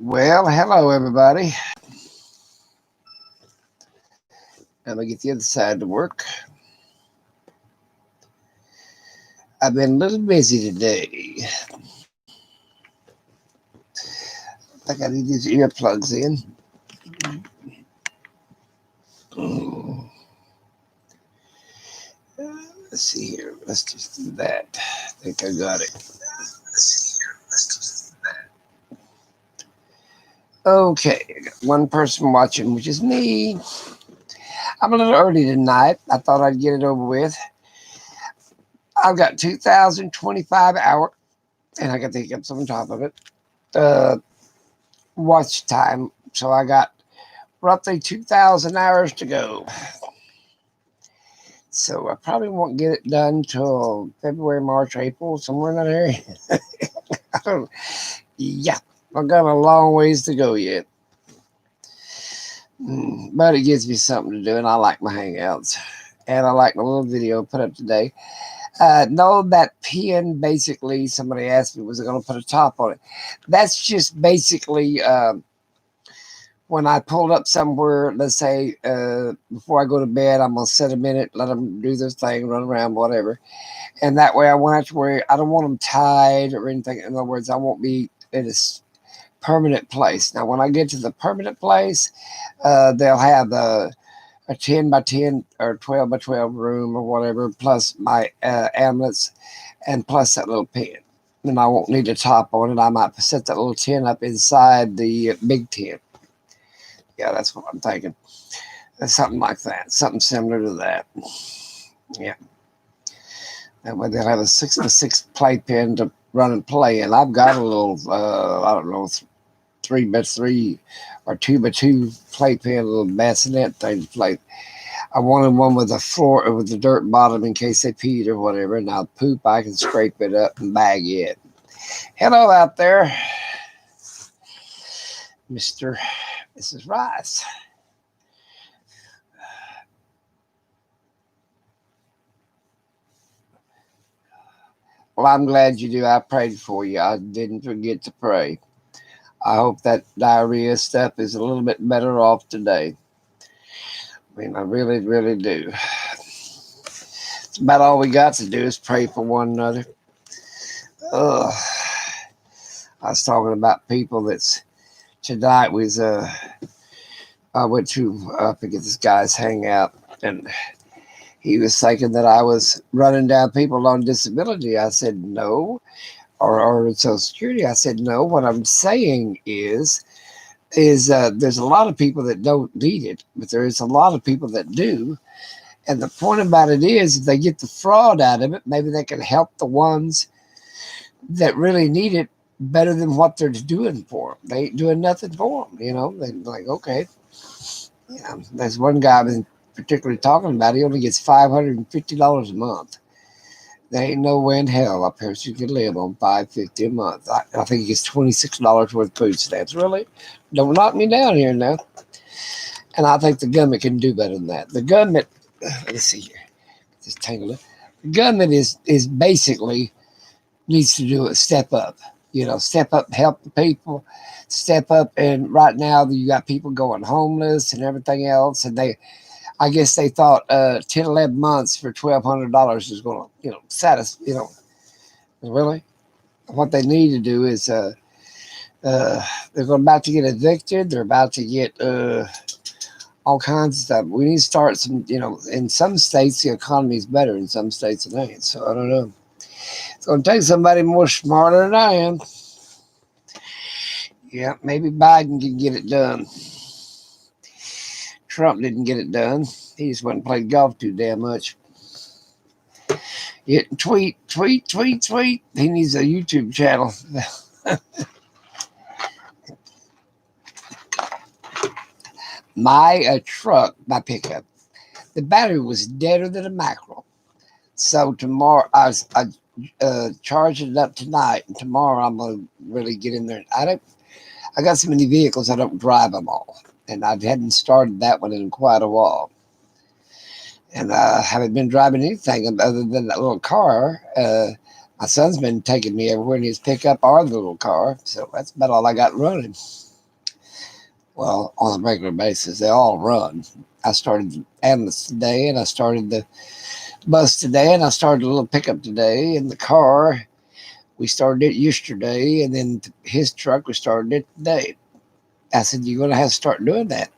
Well, hello everybody. I'm gonna get the other side to work. I've been a little busy today. I think I need these earplugs in. Let's see here. Let's just do that. I think I got it. Let's see here. Let's just do that. Okay, I got one person watching, which is me. I'm a little early tonight. I thought I'd get it over with. I've got 2,025 hours, and I got the hiccups on top of it. Uh, watch time. So I got roughly 2,000 hours to go. So I probably won't get it done till February, March, April, somewhere in that area. I don't, yeah, I've got a long ways to go yet. But it gives me something to do, and I like my hangouts. And I like my little video put up today. No, that pen basically, somebody asked me, was I going to put a top on it? That's just basically when I pulled up somewhere, let's say before I go to bed, I'm going to sit a minute, let them do their thing, run around, whatever. And that way I won't have to worry. I don't want them tied or anything. In other words, I won't be in a permanent place. Now, when I get to the permanent place, they'll have a 10 by 10 or 12 by 12 room or whatever, plus my amulets and plus that little pen. And I won't need a top on it. I might set that little tent up inside the big tent. Yeah, that's what I'm thinking. Something like that. Something similar to that. Yeah. That way they'll have a 6x6 playpen to run and play. And I've got a little, I don't know, 3x3 or 2x2 playpen, a little bassinet thing to play. I wanted one with a floor, with the dirt bottom in case they peed or whatever. And I'll poop, I can scrape it up and bag it. Hello out there, Mr. Mrs. Rice. Well, I'm glad you do. I prayed for you. I didn't forget to pray. I hope that diarrhea stuff is a little bit better off today. I mean, I really, really do. It's about all we got to do is pray for one another. Ugh. I was talking about people that's tonight was I went to I forget this guy's hangout, and he was thinking that I was running down people on disability. I said no, or Social Security. I said no. What I'm saying is there's a lot of people that don't need it, but there is a lot of people that do. And the point about it is, if they get the fraud out of it, maybe they can help the ones that really need it better than what they're doing for them. They ain't doing nothing for them, you know. They're like, okay, yeah. There's one guy I've been particularly talking about. He only gets $550 a month. There ain't no way in hell a person can live on $550 a month. I think he gets $26 worth of food stamps. Really, don't knock me down here now. And I think the government can do better than that. The government, let's see here, just tangle it. The government is basically needs to do a step up. You know, step up, help the people, step up. And right now, you got people going homeless and everything else. And I guess they thought 10, 11 months for $1,200 is going to, satisfy, really. What they need to do is they're about to get evicted. They're about to get all kinds of stuff. We need to start some, in some states, the economy is better. In some states, it ain't. So I don't know. It's going to take somebody more smarter than I am. Yeah, maybe Biden can get it done. Trump didn't get it done. He just went and played golf too damn much. Tweet. He needs a YouTube channel. My truck, my pickup, the battery was deader than a mackerel. So tomorrow, I charged it up tonight, and tomorrow I'm gonna really get in there. I got so many vehicles I don't drive them all, and I hadn't started that one in quite a while. And I haven't been driving anything other than that little car. My son's been taking me everywhere in his pickup or the little car, so that's about all I got running. well, on a regular basis. They all run. I started the ambulance today, and I started the bus today, and I started a little pickup today, and the car. We started it yesterday, and then his truck, we started it today. I said, you're going to have to start doing that.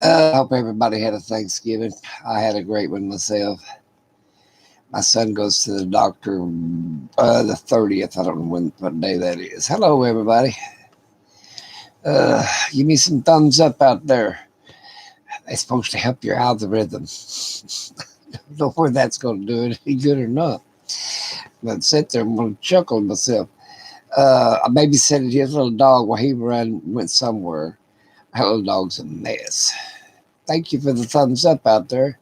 I hope everybody had a Thanksgiving. I had a great one myself. My son goes to the doctor the 30th. I don't know what day that is. Hello, everybody. Give me some thumbs up out there. It's supposed to help your algorithm. Don't know whether that's going to do it any good or not. But sit there, I'm going to chuckle to myself. I babysitted his little dog while he went somewhere. My little dog's a mess. Thank you for the thumbs up out there.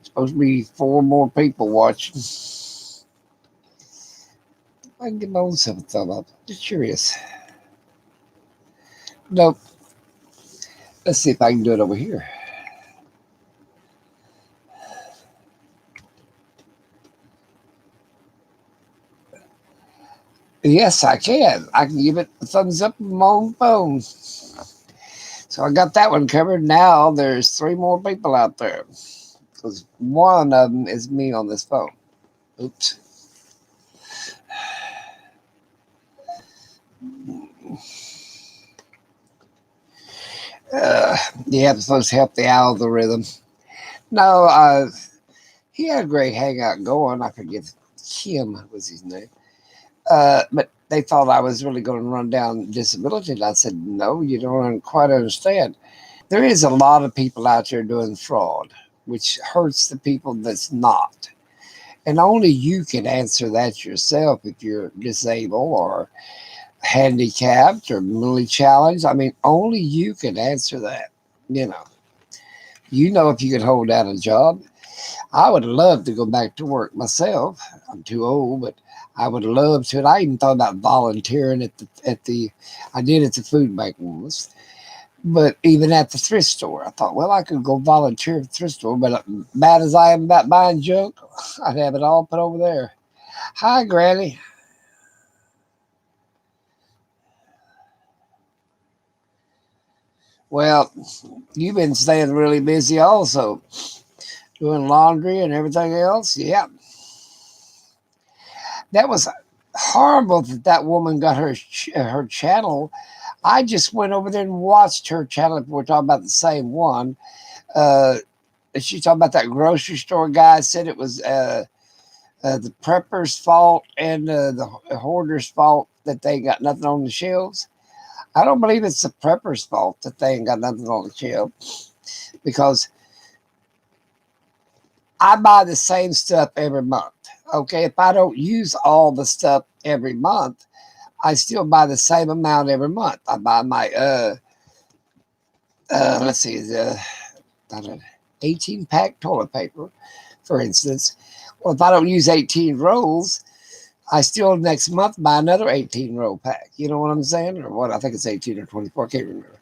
Supposed to be 4 more people watching. I can give my own self a thumb up. Just curious. Nope. Let's see if I can do it over here. Yes, I can. I can give it a thumbs up on my own phone. So I got that one covered. Now there's 3 more people out there. Because one of them is me on this phone. Oops. Yeah, it's supposed to help the algorithm. No, he had a great hangout going. I forget. Kim was his name. But they thought I was really going to run down disability. And I said, no, you don't quite understand. There is a lot of people out there doing fraud, which hurts the people that's not. And only you can answer that yourself if you're disabled or handicapped or mentally challenged. I mean, only you can answer that. You know if you could hold down a job. I would love to go back to work myself. I'm too old, but I would love to. And I even thought about volunteering I did at the food bank once. But even at the thrift store, I thought, well, I could go volunteer at the thrift store. But bad as I am about buying junk, I'd have it all put over there. Hi, Granny. Well, you've been staying really busy also, doing laundry and everything else. Yeah, that was horrible that woman got her channel. I just went over there and watched her channel. If we're talking about the same one. She talked about that grocery store guy. Said it was the prepper's fault and the hoarder's fault that they got nothing on the shelves. I don't believe it's the prepper's fault that they ain't got nothing on the shelf, because I buy the same stuff every month. Okay, if I don't use all the stuff every month, I still buy the same amount every month. I buy my let's see, the 18 pack toilet paper, for instance. Well, if I don't use 18 rolls, I still next month buy another 18 roll pack. You know what I'm saying? Or what? I think it's 18 or 24. I can't remember.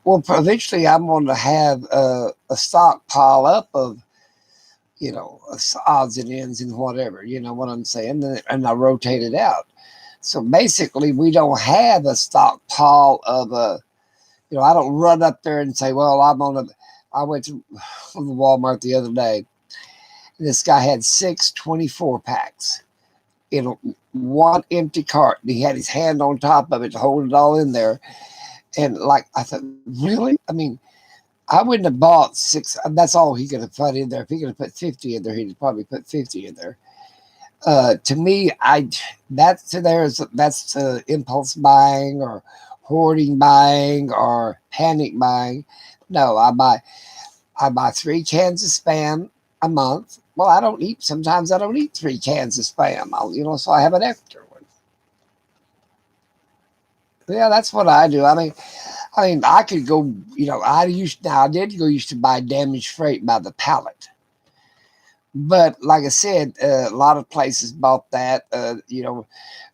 Well, eventually I'm going to have a stockpile up of, odds and ends and whatever. You know what I'm saying? And I rotate it out. So basically, we don't have a stockpile of I don't run up there and say, well, I went to Walmart the other day. And this guy had 6 24 packs in one empty cart. And he had his hand on top of it to hold it all in there. And I thought, really? I mean, I wouldn't have bought 6. That's all he could have put in there. If he could have put 50 in there, he'd probably put 50 in there. To me, that's impulse buying or hoarding buying or panic buying. No, I buy 3 cans of Spam a month. Well, sometimes I don't eat 3 cans of Spam. So I have an extra one. Yeah, that's what I do. I mean, I could go, I used to buy damaged freight by the pallet. But like I said, a lot of places bought that,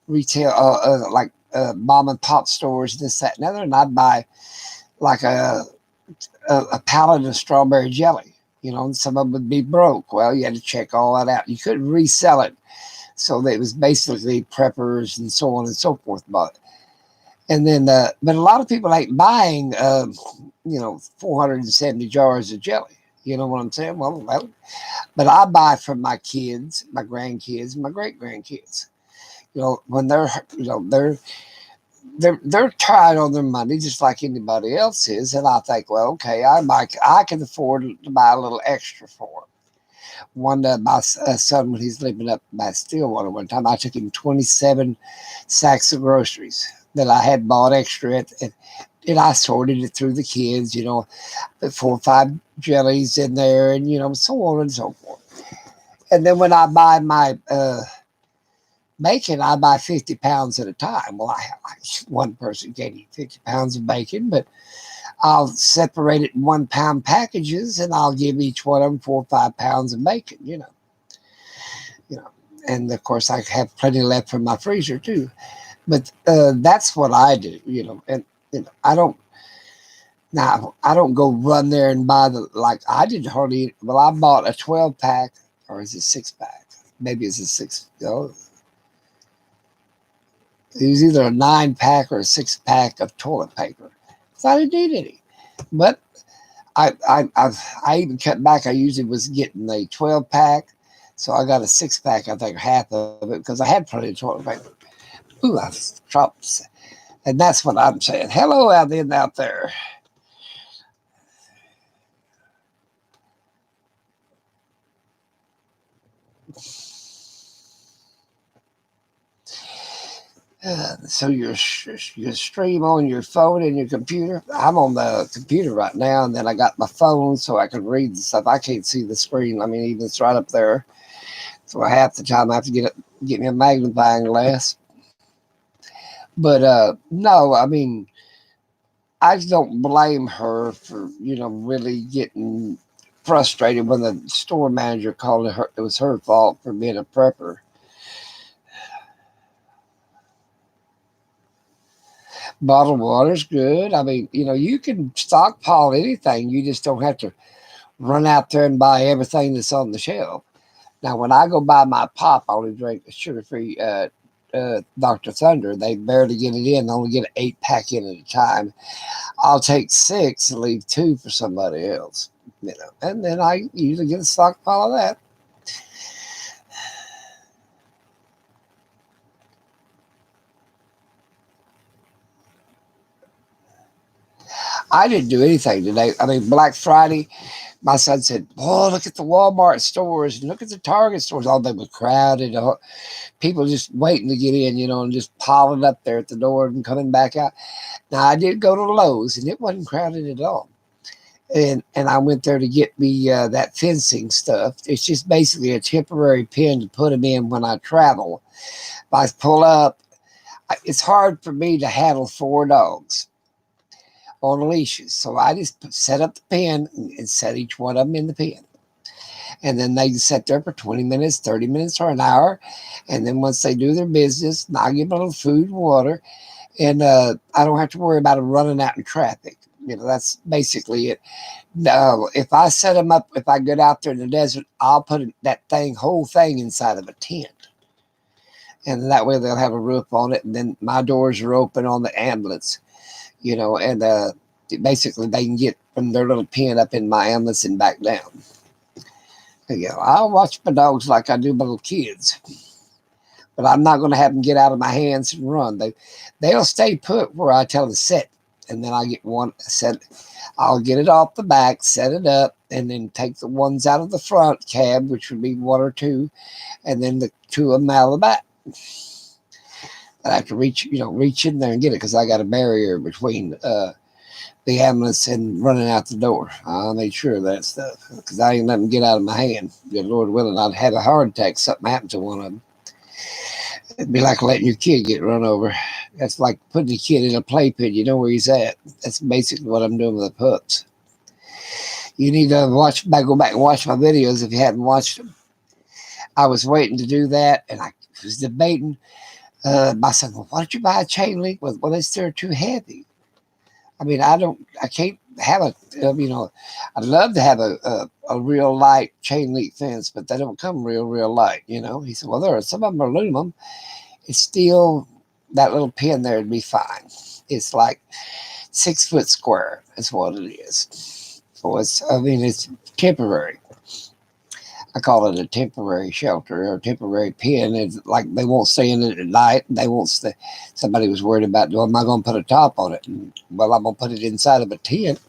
retail, mom and pop stores, this, that, and other. And I'd buy like a pallet of strawberry jelly, and some of them would be broke. Well, you had to check all that out. You couldn't resell it. So it was basically preppers and so on and so forth. But And then, but a lot of people ain't buying, 470 jars of jelly. You know what I'm saying? But I buy for my kids, my grandkids, my great grandkids. When they're tired on their money just like anybody else is, and I think, well, okay, I can afford to buy a little extra for them. My son, when he's living up by Stillwater one time, I took him 27 sacks of groceries that I had bought extra and I sorted it through the kids, put 4 or 5 jellies in there, and so on and so forth. And then when I buy my bacon, I buy 50 pounds at a time. Well, one person can't eat 50 pounds of bacon, but I'll separate it in 1 pound packages, and I'll give each one of them 4 or 5 pounds of bacon. You know, and of course I have plenty left from my freezer too. But that's what I do. And I don't. Now I don't go run there and buy like I did hardly. Well, I bought a 12 pack, or is it 6 pack? Maybe it's a six. It was either a 9 pack or a 6 pack of toilet paper. So I didn't need any. But I even cut back. I usually was getting a 12 pack, so I got a 6 pack. I think half of it because I had plenty of toilet paper. Ooh, I dropped, and that's what I'm saying. Hello out there. So you stream on your phone and your computer. I'm on the computer right now, and then I got my phone so I can read the stuff. I can't see the screen. I mean, even it's right up there. So half the time I have to get me a magnifying glass. But no, I mean, I don't blame her for really getting frustrated when the store manager called her. It was her fault for being a prepper. Bottled water's good. I mean, you can stockpile anything. You just don't have to run out there and buy everything that's on the shelf. Now, when I go buy my pop, I only drink sugar-free Dr. Thunder. They barely get it in. They only get an 8 pack in at a time. I'll take 6 and leave 2 for somebody else. And then I usually get a stockpile of that. I didn't do anything today. I mean, Black Friday, my son said, "Oh, look at the Walmart stores and look at the Target stores." All they were crowded. People just waiting to get in, and just piling up there at the door and coming back out. Now, I did go to Lowe's, and it wasn't crowded at all. And I went there to get me that fencing stuff. It's just basically a temporary pen to put them in when I travel. If I pull up, it's hard for me to handle 4 dogs on leashes. So I just set up the pen and set each one of them in the pen. And then they sit there for 20 minutes, 30 minutes, or an hour. And then once they do their business, I give them a little food and water. And I don't have to worry about them running out in traffic. That's basically it. No, if I set them up, if I get out there in the desert, I'll put whole thing inside of a tent. And that way they'll have a roof on it. And then my doors are open on the ambulance, and basically they can get from their little pen up in my ambulance and back down. I'll watch my dogs like I do my little kids. But I'm not going to have them get out of my hands and run. They'll stay put where I tell them to sit. And then I get one set. I'll get it off the back, set it up, and then take the ones out of the front cab, which would be 1 or 2, and then the 2 of them out of the back. I have to reach in there and get it because I got a barrier between the ambulance and running out the door. I made sure of that stuff because I ain't letting them get out of my hand. Good Lord willing, I'd have a heart attack. Something happened to one of them. It'd be like letting your kid get run over. That's like putting a kid in a playpen. You know where he's at. That's basically what I'm doing with the pups. You need to go back and watch my videos if you haven't watched them. I was waiting to do that, and I was debating. I said, "Well, why don't you buy a chain link?" Well, they're too heavy. I mean, I can't have I'd love to have a real light chain link fence, but they don't come real light. He said, "Well, some of them are aluminum. It's still that little pin there would be fine." It's like 6 foot square. That's what it is. So it's temporary. I call it a temporary shelter or temporary pen. It's like they won't stay in it at night. They won't stay. Somebody was worried about, well, am I going to put a top on it? And, well, I'm going to put it inside of a tent.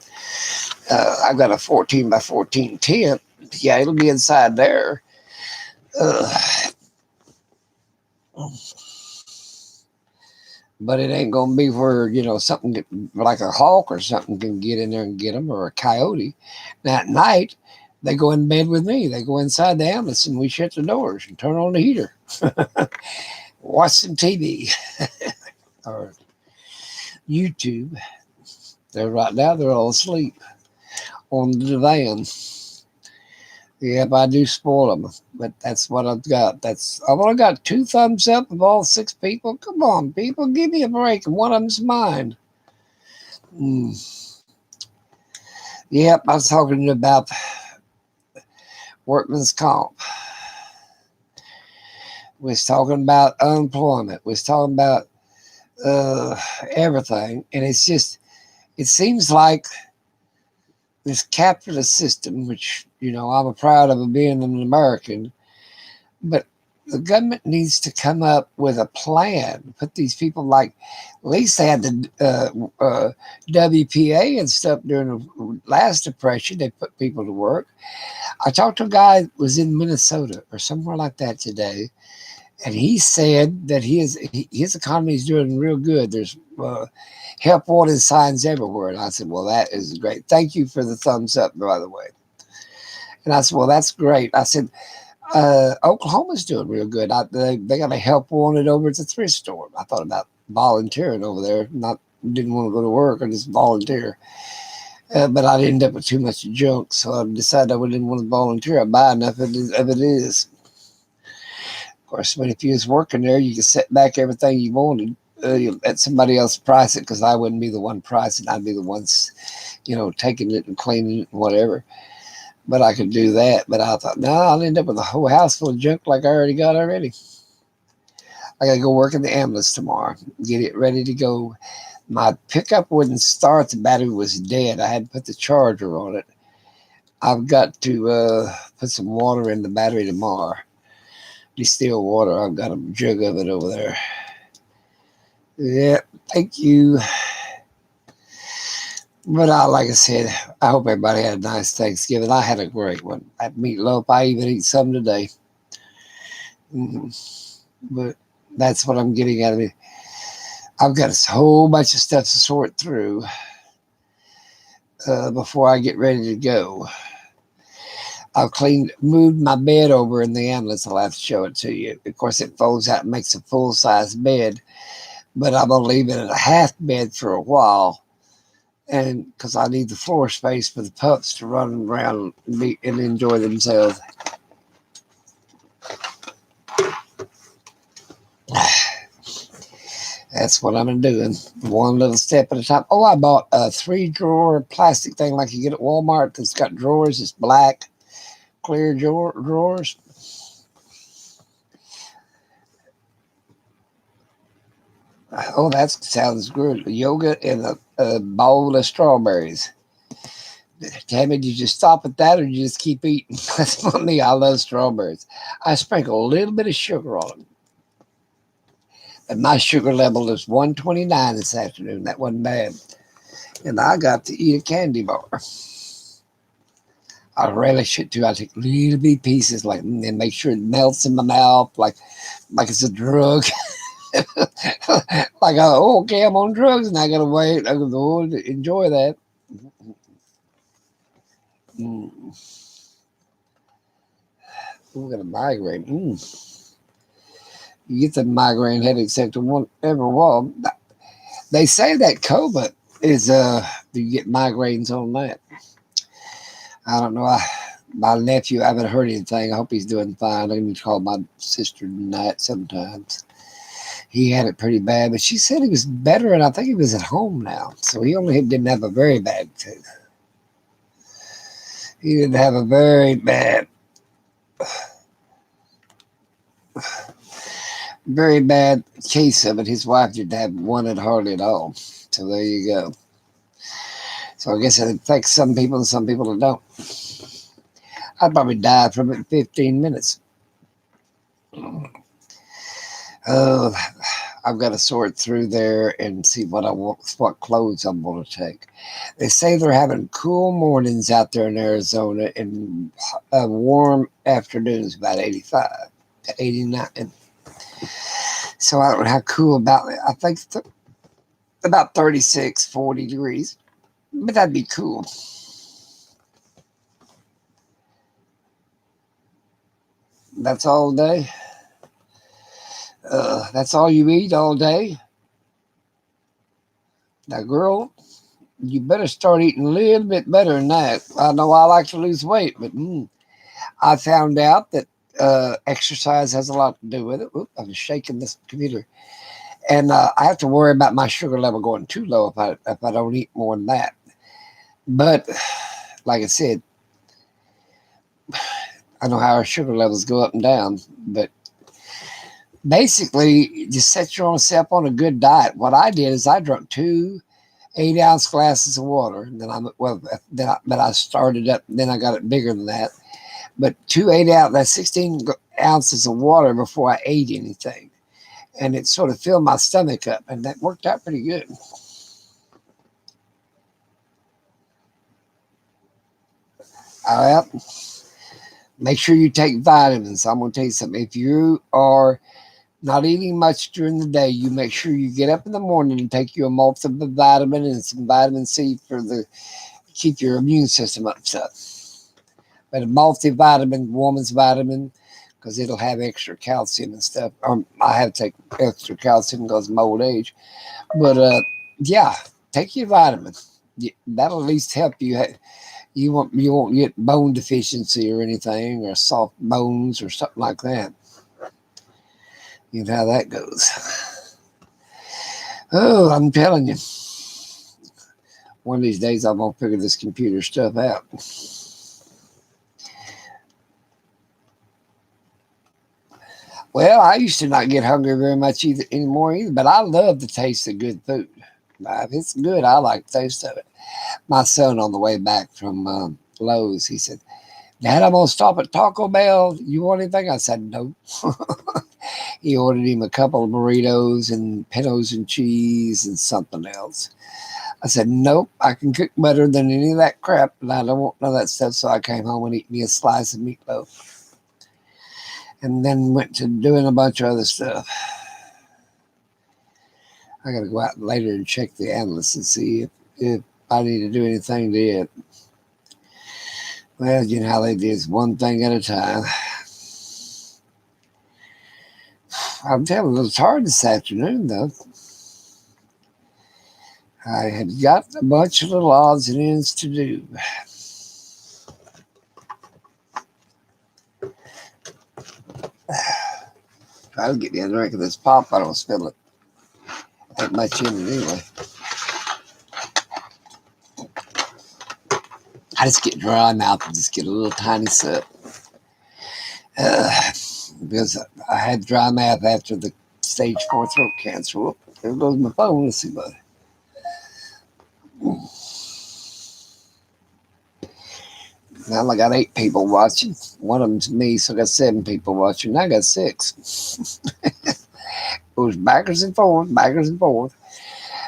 I've got a 14 by 14 tent. Yeah, it'll be inside there. Uh, but it ain't going to be where, something like a hawk or something can get in there and get them, or a coyote. Now, at night, they go in bed with me. They go inside the ambulance and we shut the doors and turn on the heater. Watch some TV or YouTube. Right now they're all asleep on the divan. Yep, I do spoil them, but that's what I've got. I've only got 2 thumbs up of all 6 people. Come on, people, give me a break. One of them's mine. Yep, I was talking about workman's comp. We was talking about unemployment. We was talking about everything, and it seems like this capitalist system, which I'm proud of being an American, but the government needs to come up with a plan. Put these people at least they had the WPA and stuff during the last depression. They put people to work. I talked to a guy that was in Minnesota or somewhere like that today, and he said that his economy is doing real good. There's help wanted signs everywhere. And I said, well, that is great. Thank you for the thumbs up, by the way. And I said, well, that's great. I said, Oklahoma's doing real good. They got a help wanted over at the thrift store. I thought about volunteering over there. Didn't want to go to work. I just volunteer. But I'd end up with too much junk, so I decided I didn't want to volunteer. I buy enough of it is. Of course, when if you was working there, you could set back everything you wanted. You let somebody else price it, because I wouldn't be the one pricing. I'd be the ones, taking it and cleaning it and whatever. But I could do that. But I thought, no, I'll end up with a whole house full of junk like I already got already. I got to go work in the ambulance tomorrow, get it ready to go. My pickup wouldn't start. The battery was dead. I had to put the charger on it. I've got to put some water in the battery tomorrow. Distilled water. I've got a jug of it over there. Yeah, thank you. But like I said, I hope everybody had a nice Thanksgiving. I had a great one. That meatloaf, I even eat some today. But that's what I'm getting out of it. I've got a whole bunch of stuff to sort through before I get ready to go. I've moved my bed over in the ambulance. I'll have to show it to you. Of course, it folds out and makes a full-size bed, but I'm going to leave it at a half bed for a while, and because I need the floor space for the pups to run around and enjoy themselves. That's what I'm doing. One little step at a time. Oh, I bought a 3-drawer plastic thing like you get at Walmart that's got drawers. It's black, clear drawers. Oh, that sounds good. Yoga and a bowl of strawberries. Tammy, did you stop at that or you just keep eating? That's for me. I love strawberries. I sprinkle a little bit of sugar on them. And my sugar level is 129 this afternoon. That wasn't bad. And I got to eat a candy bar. I relish it too. I take little bitty pieces and make sure it melts in my mouth like it's a drug. Okay, I'm on drugs and I gotta wait. I gotta enjoy that. We got a migraine. You get the migraine headache sector whatever. Well, they say that coma is you get migraines on that. I don't know. My nephew, I haven't heard anything. I hope he's doing fine. I need to call my sister tonight sometimes. He had it pretty bad, but she said he was better, and I think he was at home now. So he only didn't have a very bad tooth. He didn't have a very bad case of it. His wife didn't have one at hardly at all. So there you go. So I guess it affects some people and some people that don't. I'd probably die from it in 15 minutes. Oh, I've got to sort through there and see what clothes I'm going to take. They say they're having cool mornings out there in Arizona and warm afternoons, about 85 to 89. So I don't know how cool about it. I think it's about 36, 40 degrees, but that'd be cool. That's all day. That's all you eat all day. Now, girl, you better start eating a little bit better than that. I know I like to lose weight, but I found out that exercise has a lot to do with it. Oop, I'm shaking this computer. And I have to worry about my sugar level going too low if I don't eat more than that. But like I said, I know how our sugar levels go up and down. But basically, just set yourself on a good diet. What I did is I drank 2 8-ounce glasses of water. And but I started up. Then I got it bigger than that. But 2 8-ounce, that's 16 ounces of water before I ate anything, and it sort of filled my stomach up, and that worked out pretty good. All right. Make sure you take vitamins. I'm going to tell you something. If you are not eating much during the day, you make sure you get up in the morning and take you a multivitamin and some vitamin C for the keep your immune system up. But a multivitamin, woman's vitamin, because it'll have extra calcium and stuff. I have to take extra calcium because of my old age. But yeah, take your vitamin. That'll at least help you. You won't get bone deficiency or anything, or soft bones or something like that. You know how that goes. Oh, I'm telling you, one of these days I'm gonna figure this computer stuff out. Well, I used to not get hungry very much anymore either, but I love the taste of good food. If it's good, I like the taste of it. My son on the way back from Lowe's, he said, "Dad, I'm gonna stop at Taco Bell. You want anything?" I said, "No." He ordered him a couple of burritos and pintos and cheese and something else. I said, "Nope, I can cook better than any of that crap, and I don't want none of that stuff." So I came home and ate me a slice of meatloaf, and then went to doing a bunch of other stuff. I got to go out later and check the analysts and see if I need to do anything to it. Well, you know how they do, is one thing at a time. I'm telling you, it was hard this afternoon, though. I had got a bunch of little odds and ends to do. Try to get the other drink of this pop. I don't spill it. Ain't much in it anyway. I just get dry mouth and just get a little tiny sip. Because I had dry mouth after the stage 4 throat cancer. Whoop, there goes my phone. Let's see, buddy. Now I got 8 people watching. One of them's me, so I got 7 people watching. Now I got 6. It was backwards and forwards, backwards and forwards.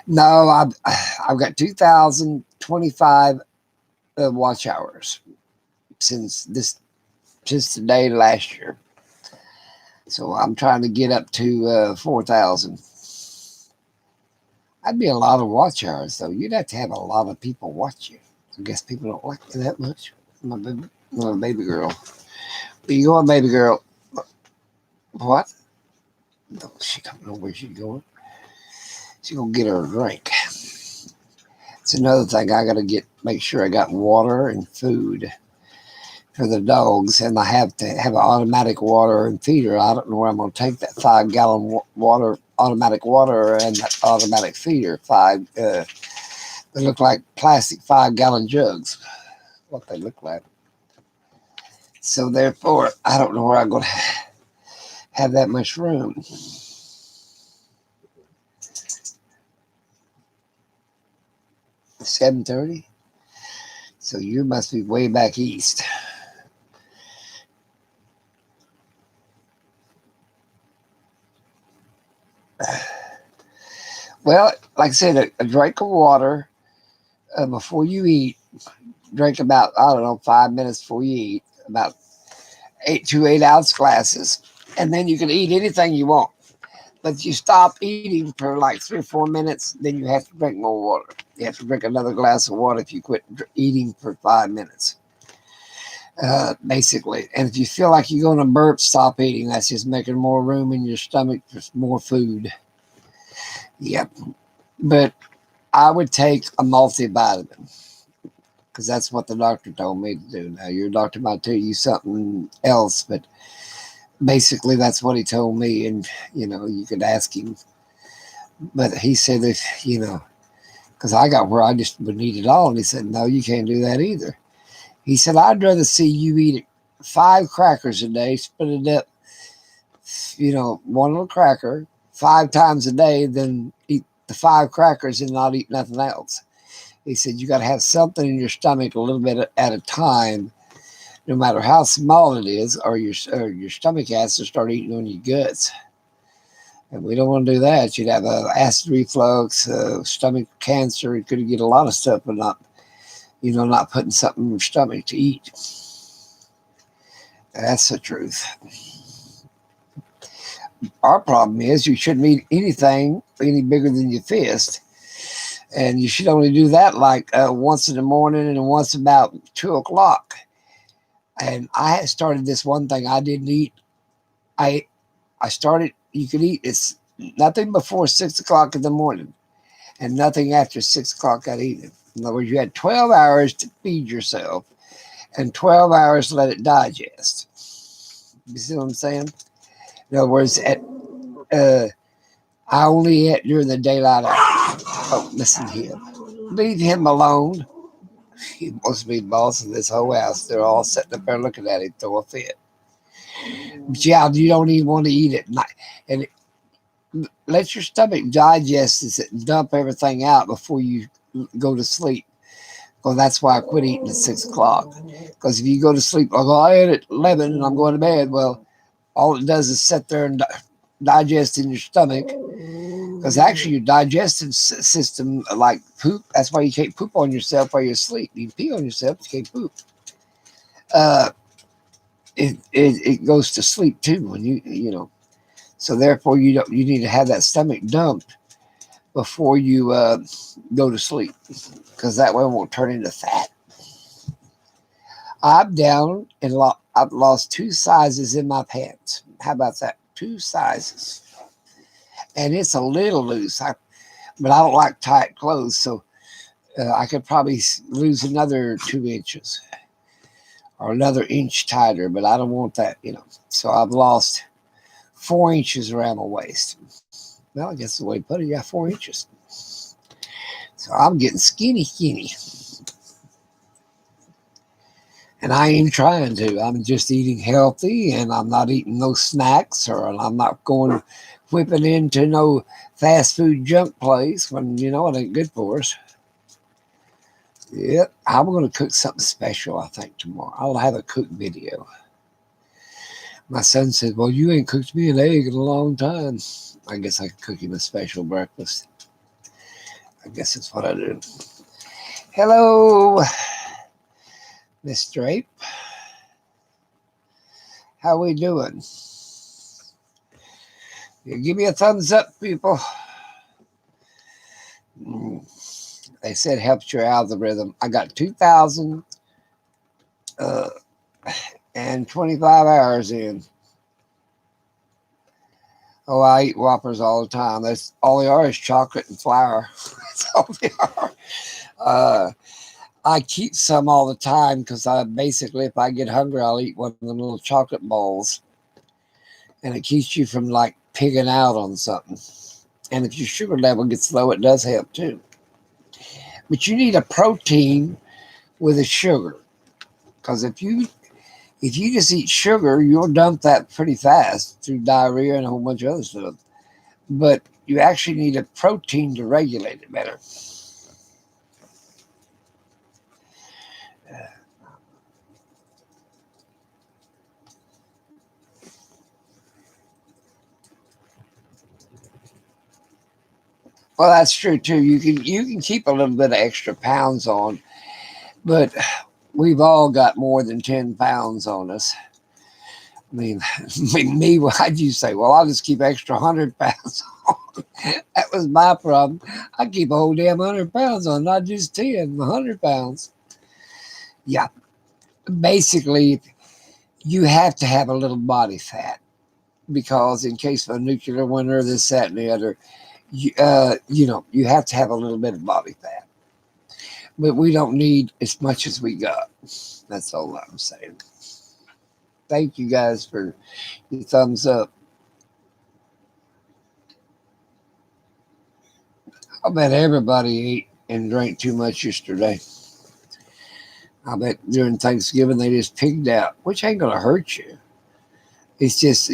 No, I've got 2,025 watch hours since today last year. So I'm trying to get up to 4,000. That'd be a lot of watch hours, though. You'd have to have a lot of people watch you. I guess people don't like you that much. My baby girl. Where you going, baby girl? What? No, she don't know where she's going. She's gonna get her a drink. It's another thing I gotta make sure I got water and food for the dogs, and I have to have an automatic water and feeder. I don't know where I'm gonna take that 5-gallon water, automatic water, and that automatic feeder. They look like plastic 5-gallon jugs. What they look like. So therefore, I don't know where I'm gonna have that much room. 7:30. So you must be way back east. Well, like I said, a drink of water before you eat. Drink about, I don't know, 5 minutes before you eat. About 8 to 8 ounce glasses. And then you can eat anything you want. But you stop eating for like 3 or 4 minutes, then you have to drink more water. You have to drink another glass of water if you quit eating for 5 minutes, basically. And if you feel like you're going to burp, stop eating. That's just making more room in your stomach for more food. Yep. But I would take a multivitamin because that's what the doctor told me to do. Now, your doctor might tell you something else, but basically that's what he told me. And, you could ask him. But he said that, because I got where I just would need it all. And he said, no, you can't do that either. He said, I'd rather see you eat 5 crackers a day, split it up, one little cracker 5 times a day than eat the 5 crackers and not eat nothing else. He said, you got to have something in your stomach a little bit at a time, no matter how small it is, or your stomach has to start eating on your guts. And we don't want to do that. You'd have acid reflux, stomach cancer. You could get a lot of stuff, but not putting something in your stomach to eat. That's the truth. Our problem is you shouldn't eat anything any bigger than your fist. And you should only do that like once in the morning and once about 2 o'clock. And I had started this one thing I didn't eat. I started, you could eat it's nothing before 6 o'clock in the morning and nothing after 6 o'clock that evening. In other words, you had 12 hours to feed yourself and 12 hours to let it digest. You see what I'm saying? In other words, I only ate during the daylight hours. Oh, listen to him. Leave him alone. He must be the boss of this whole house. They're all sitting up there looking at him throw a fit. But yeah, you don't even want to eat at night. And let your stomach digest it and dump everything out before you go to sleep. Well, that's why I quit eating at 6 o'clock. Because if you go to sleep, I ate at 11 and I'm going to bed. Well, all it does is sit there and digest in your stomach. Because actually, your digestive system, like poop, that's why you can't poop on yourself while you're asleep. You pee on yourself, you can't poop. It goes to sleep too when So therefore, you need to have that stomach dumped before you go to sleep, because that way it won't turn into fat. I'm down and I've lost 2 sizes in my pants. How about that? 2 sizes, and it's a little loose. But I don't like tight clothes, so I could probably lose another 2 inches or another inch tighter, but I don't want that, So I've lost 4 inches around my waist. Well, I guess the way to put it, yeah, 4 inches. So I'm getting skinny. And I ain't trying to. I'm just eating healthy, and I'm not eating no snacks, or I'm not going whipping into no fast food junk place when, it ain't good for us. Yep, I'm going to cook something special, I think, tomorrow. I'll have a cook video. My son said, well, you ain't cooked me an egg in a long time. I guess I could cook him a special breakfast. I guess that's what I do. Hello, Miss Drape. How we doing? Give me a thumbs up, people. They said helps your algorithm. I got 2,025 hours in. Oh, I eat Whoppers all the time. That's all they are is chocolate and flour. That's all they are. I keep some all the time because basically, if I get hungry, I'll eat one of the little chocolate balls. And it keeps you from like pigging out on something. And if your sugar level gets low, it does help too. But you need a protein with a sugar. Because if you just eat sugar, you'll dump that pretty fast through diarrhea and a whole bunch of other stuff. But you actually need a protein to regulate it better. Well, that's true too. You can keep a little bit of extra pounds on, but we've all got more than 10 pounds on us. I mean, me, why'd you say? Well, I'll just keep extra 100 pounds on. That was my problem. I keep a whole damn 100 pounds on, not just 10, 100 pounds. Yeah, basically, you have to have a little body fat because in case of a nuclear winter, this, that, and the other, you have to have a little bit of body fat. But we don't need as much as we got. That's all I'm saying. Thank you guys for your thumbs up. I bet everybody ate and drank too much yesterday. I bet during Thanksgiving they just pigged out, which ain't gonna hurt you. It's just,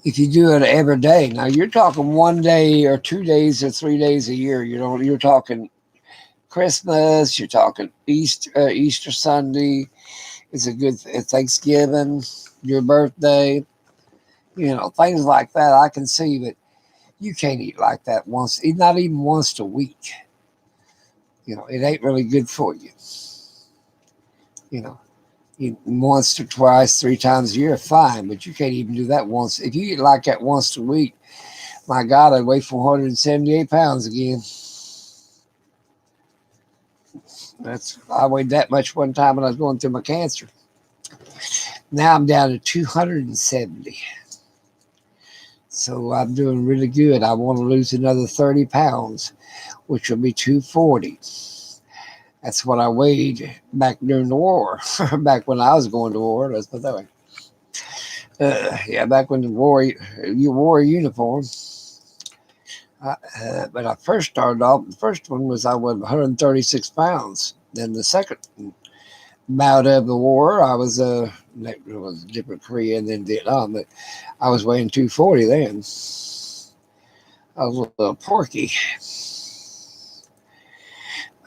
if you do it every day. Now you're talking 1 day or 2 days or 3 days a year. You're talking Christmas. You're talking Easter Sunday. It's a good Thanksgiving, your birthday. Things like that. I can see, but you can't eat like that not even once a week. It ain't really good for you. Once or twice, 3 times a year, fine, but you can't even do that once. If you eat like that once a week, my God, I'd weigh 478 pounds again. I weighed that much one time when I was going through my cancer. Now I'm down to 270. So I'm doing really good. I want to lose another 30 pounds, which will be 240. That's what I weighed back during the war, back when I was going to war. Let's put it that way. Back when you wore a uniform. But I first started off, the first one was I was 136 pounds. Then the second bout of the war, I was it was a different Korea and then Vietnam, but I was weighing 240 then. I was a little porky.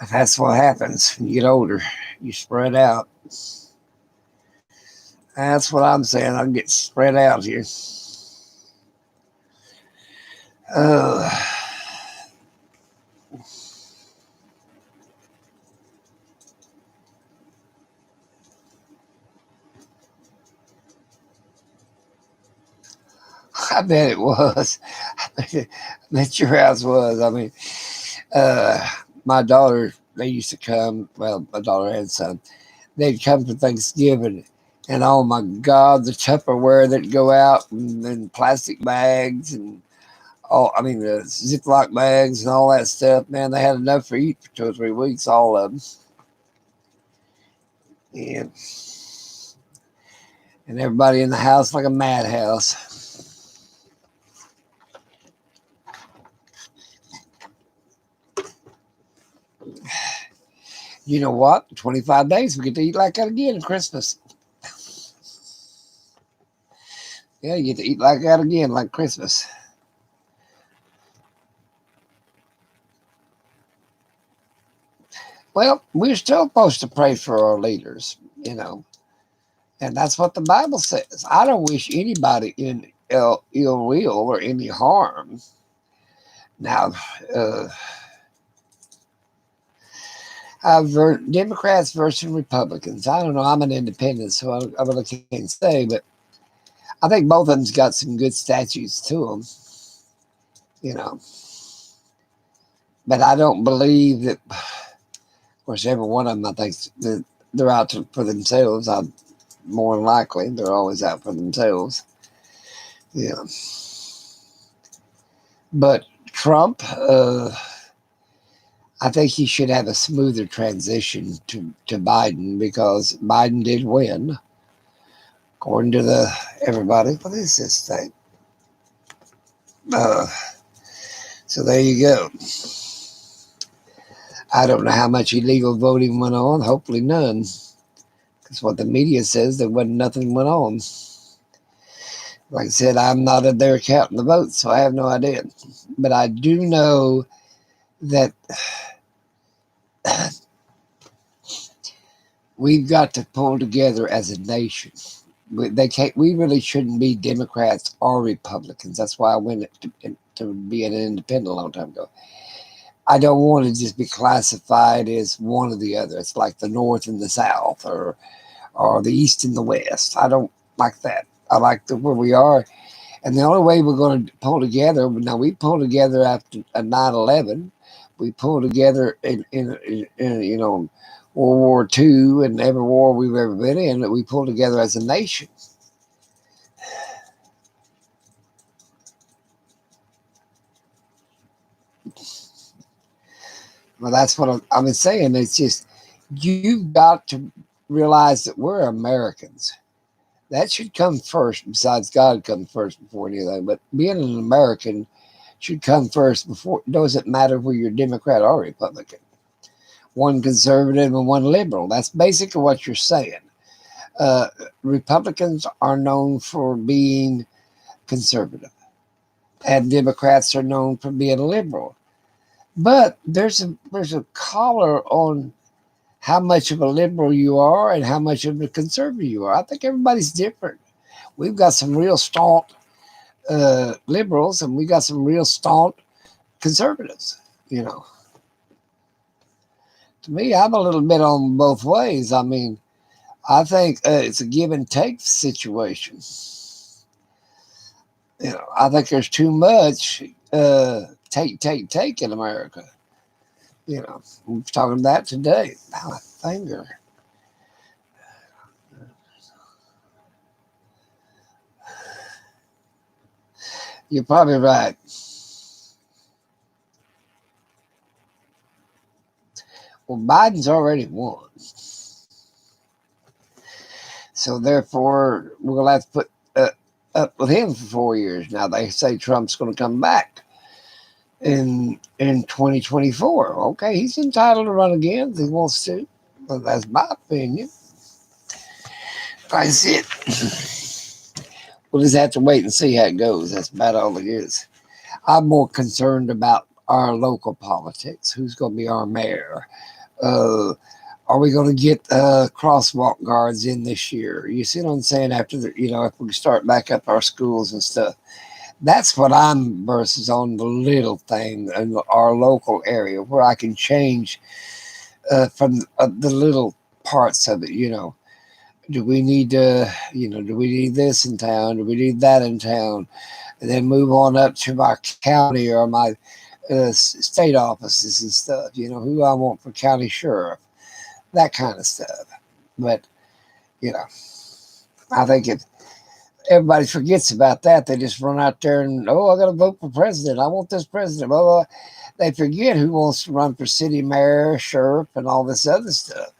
But that's what happens when you get older. You spread out. That's what I'm saying. I get spread out here. I bet it was. I bet your house was. I mean, my daughter, they used to come. Well, my daughter had some. They'd come for Thanksgiving, and oh my God, the Tupperware that'd go out and plastic bags and the Ziploc bags and all that stuff. Man, they had enough for eat for 2 or 3 weeks, all of them. And everybody in the house like a madhouse. You know what? 25 days, we get to eat like that again at Christmas. Yeah, you get to eat like that again, like Christmas. Well, we're still supposed to pray for our leaders, and that's what the Bible says. I don't wish anybody in ill will or any harm. Now, Democrats versus Republicans. I don't know. I'm an independent, so I really can't say, but I think both of them's got some good statutes to them, But I don't believe that. Of course, every one of them, I think, they're out for themselves. More than likely, they're always out for themselves. Yeah. But Trump, I think he should have a smoother transition to Biden because Biden did win, according to everybody. What is this thing? So there you go. I don't know how much illegal voting went on. Hopefully none. Because what the media says, nothing went on. Like I said, I'm not there counting the votes, so I have no idea. But I do know that we've got to pull together as a nation. We really shouldn't be Democrats or Republicans. That's why I went to being an independent a long time ago. I don't want to just be classified as one or the other. It's like the North and the South, or the East and the West. I don't like that. I like where we are. And the only way we're going to pull together, now we pulled together after 9/11. We pulled together in World War II and every war we've ever been in, that we pulled together as a nation. Well, that's what I've been saying. It's just, you've got to realize that we're Americans. That should come first, besides God comes first before anything. But being an American should come first before. It doesn't matter whether you're Democrat or Republican. One conservative and one liberal. That's basically what you're saying. Uh, Republicans are known for being conservative, and Democrats are known for being liberal. But there's a collar on how much of a liberal you are and how much of a conservative you are. I think everybody's different. We've got some real staunch liberals, and we got some real staunch conservatives. You know, to me, I'm a little bit on both ways. I mean, I think it's a give and take situation. I think there's too much take in America. We're talking about today. My finger. You're probably right. Well, Biden's already won. So therefore, we're going to have to put up with him for 4 years. Now, they say Trump's going to come back in 2024. Okay, he's entitled to run again if he wants to. But that's my opinion. That's it. We'll just have to wait and see how it goes. That's about all it is. I'm more concerned about our local politics. Who's going to be our mayor? Are we going to get crosswalk guards in this year? You see what I'm saying? After if we start back up our schools and stuff. That's what I'm versus on the little thing in our local area where I can change from the little parts of it. Do we need do we need this in town? Do we need that in town? And then move on up to my county or my state offices and stuff. Who I want for county sheriff, that kind of stuff. But I think if everybody forgets about that, they just run out there and, I got to vote for president. I want this president. Blah, blah. They forget who wants to run for city mayor, sheriff, and all this other stuff.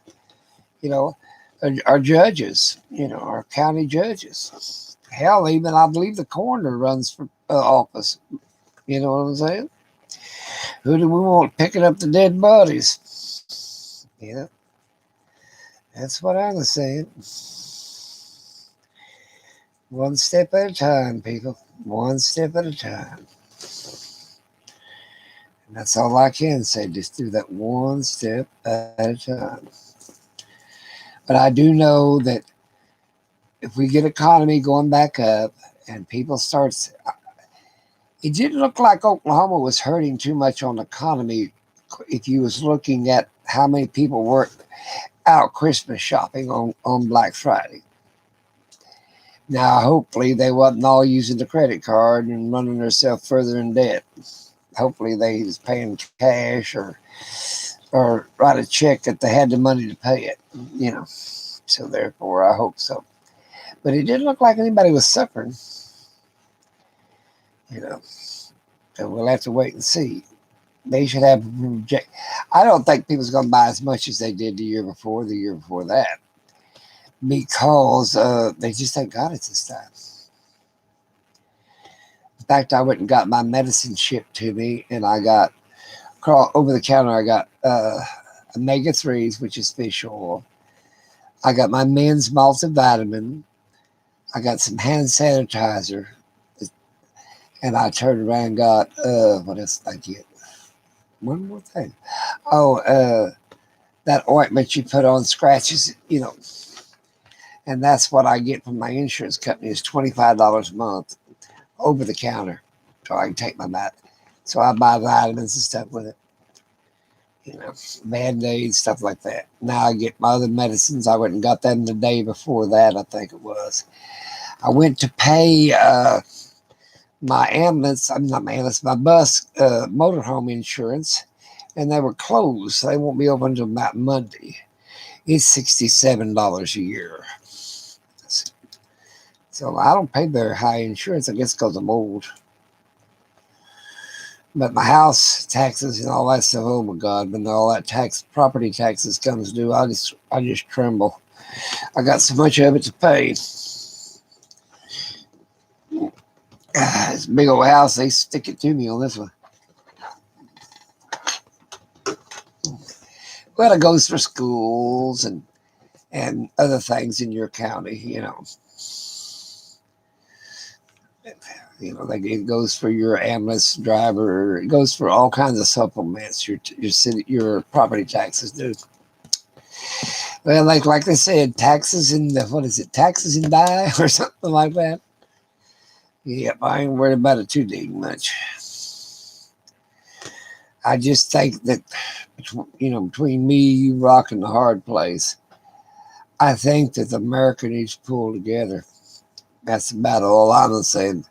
Our judges. Our county judges. Hell, even I believe the coroner runs for office. You know what I'm saying? Who do we want picking up the dead bodies? That's what I'm saying. One step at a time, people. One step at a time. And that's all I can say. Just do that one step at a time. But I do know that if we get economy going back up and people start, it didn't look like Oklahoma was hurting too much on the economy if you was looking at how many people were out Christmas shopping on Black Friday. Now, hopefully they wasn't all using the credit card and running themselves further in debt. Hopefully they was paying cash or write a check that they had the money to pay it, So therefore, I hope so. But it didn't look like anybody was suffering, So we'll have to wait and see. They should have. I don't think people's going to buy as much as they did the year before that, because they just ain't got it this time. In fact, I went and got my medicine shipped to me, and I got over the counter. I got omega-3s, which is fish oil. I got my men's multivitamin. I got some hand sanitizer, and I turned around and got what else did I get? One more thing. That ointment you put on scratches, and that's what I get from my insurance company is $25 a month over the counter. so I can take my mat. So I buy vitamins and stuff with it, Band-Aids, stuff like that. Now I get my other medicines. I went and got them the day before that, I think it was. I went to pay my ambulance, I'm not my ambulance, my bus motorhome insurance, and they were closed. So they won't be open until about Monday. It's $67 a year. So I don't pay very high insurance, I guess because I'm old. But my house taxes and all that stuff, oh my God, when all that property taxes comes due, I just tremble. I got so much of it to pay. This big old house, they stick it to me on this one. Well, it goes for schools and other things in your county, It goes for your ambulance driver. It goes for all kinds of supplements. Your property taxes do. Well, like they said, taxes in taxes in die or something like that. Yep, I ain't worried about it too dang much. I just think that between me, you, Rock, and the hard place, I think that America needs to pull together. That's about all I'm saying.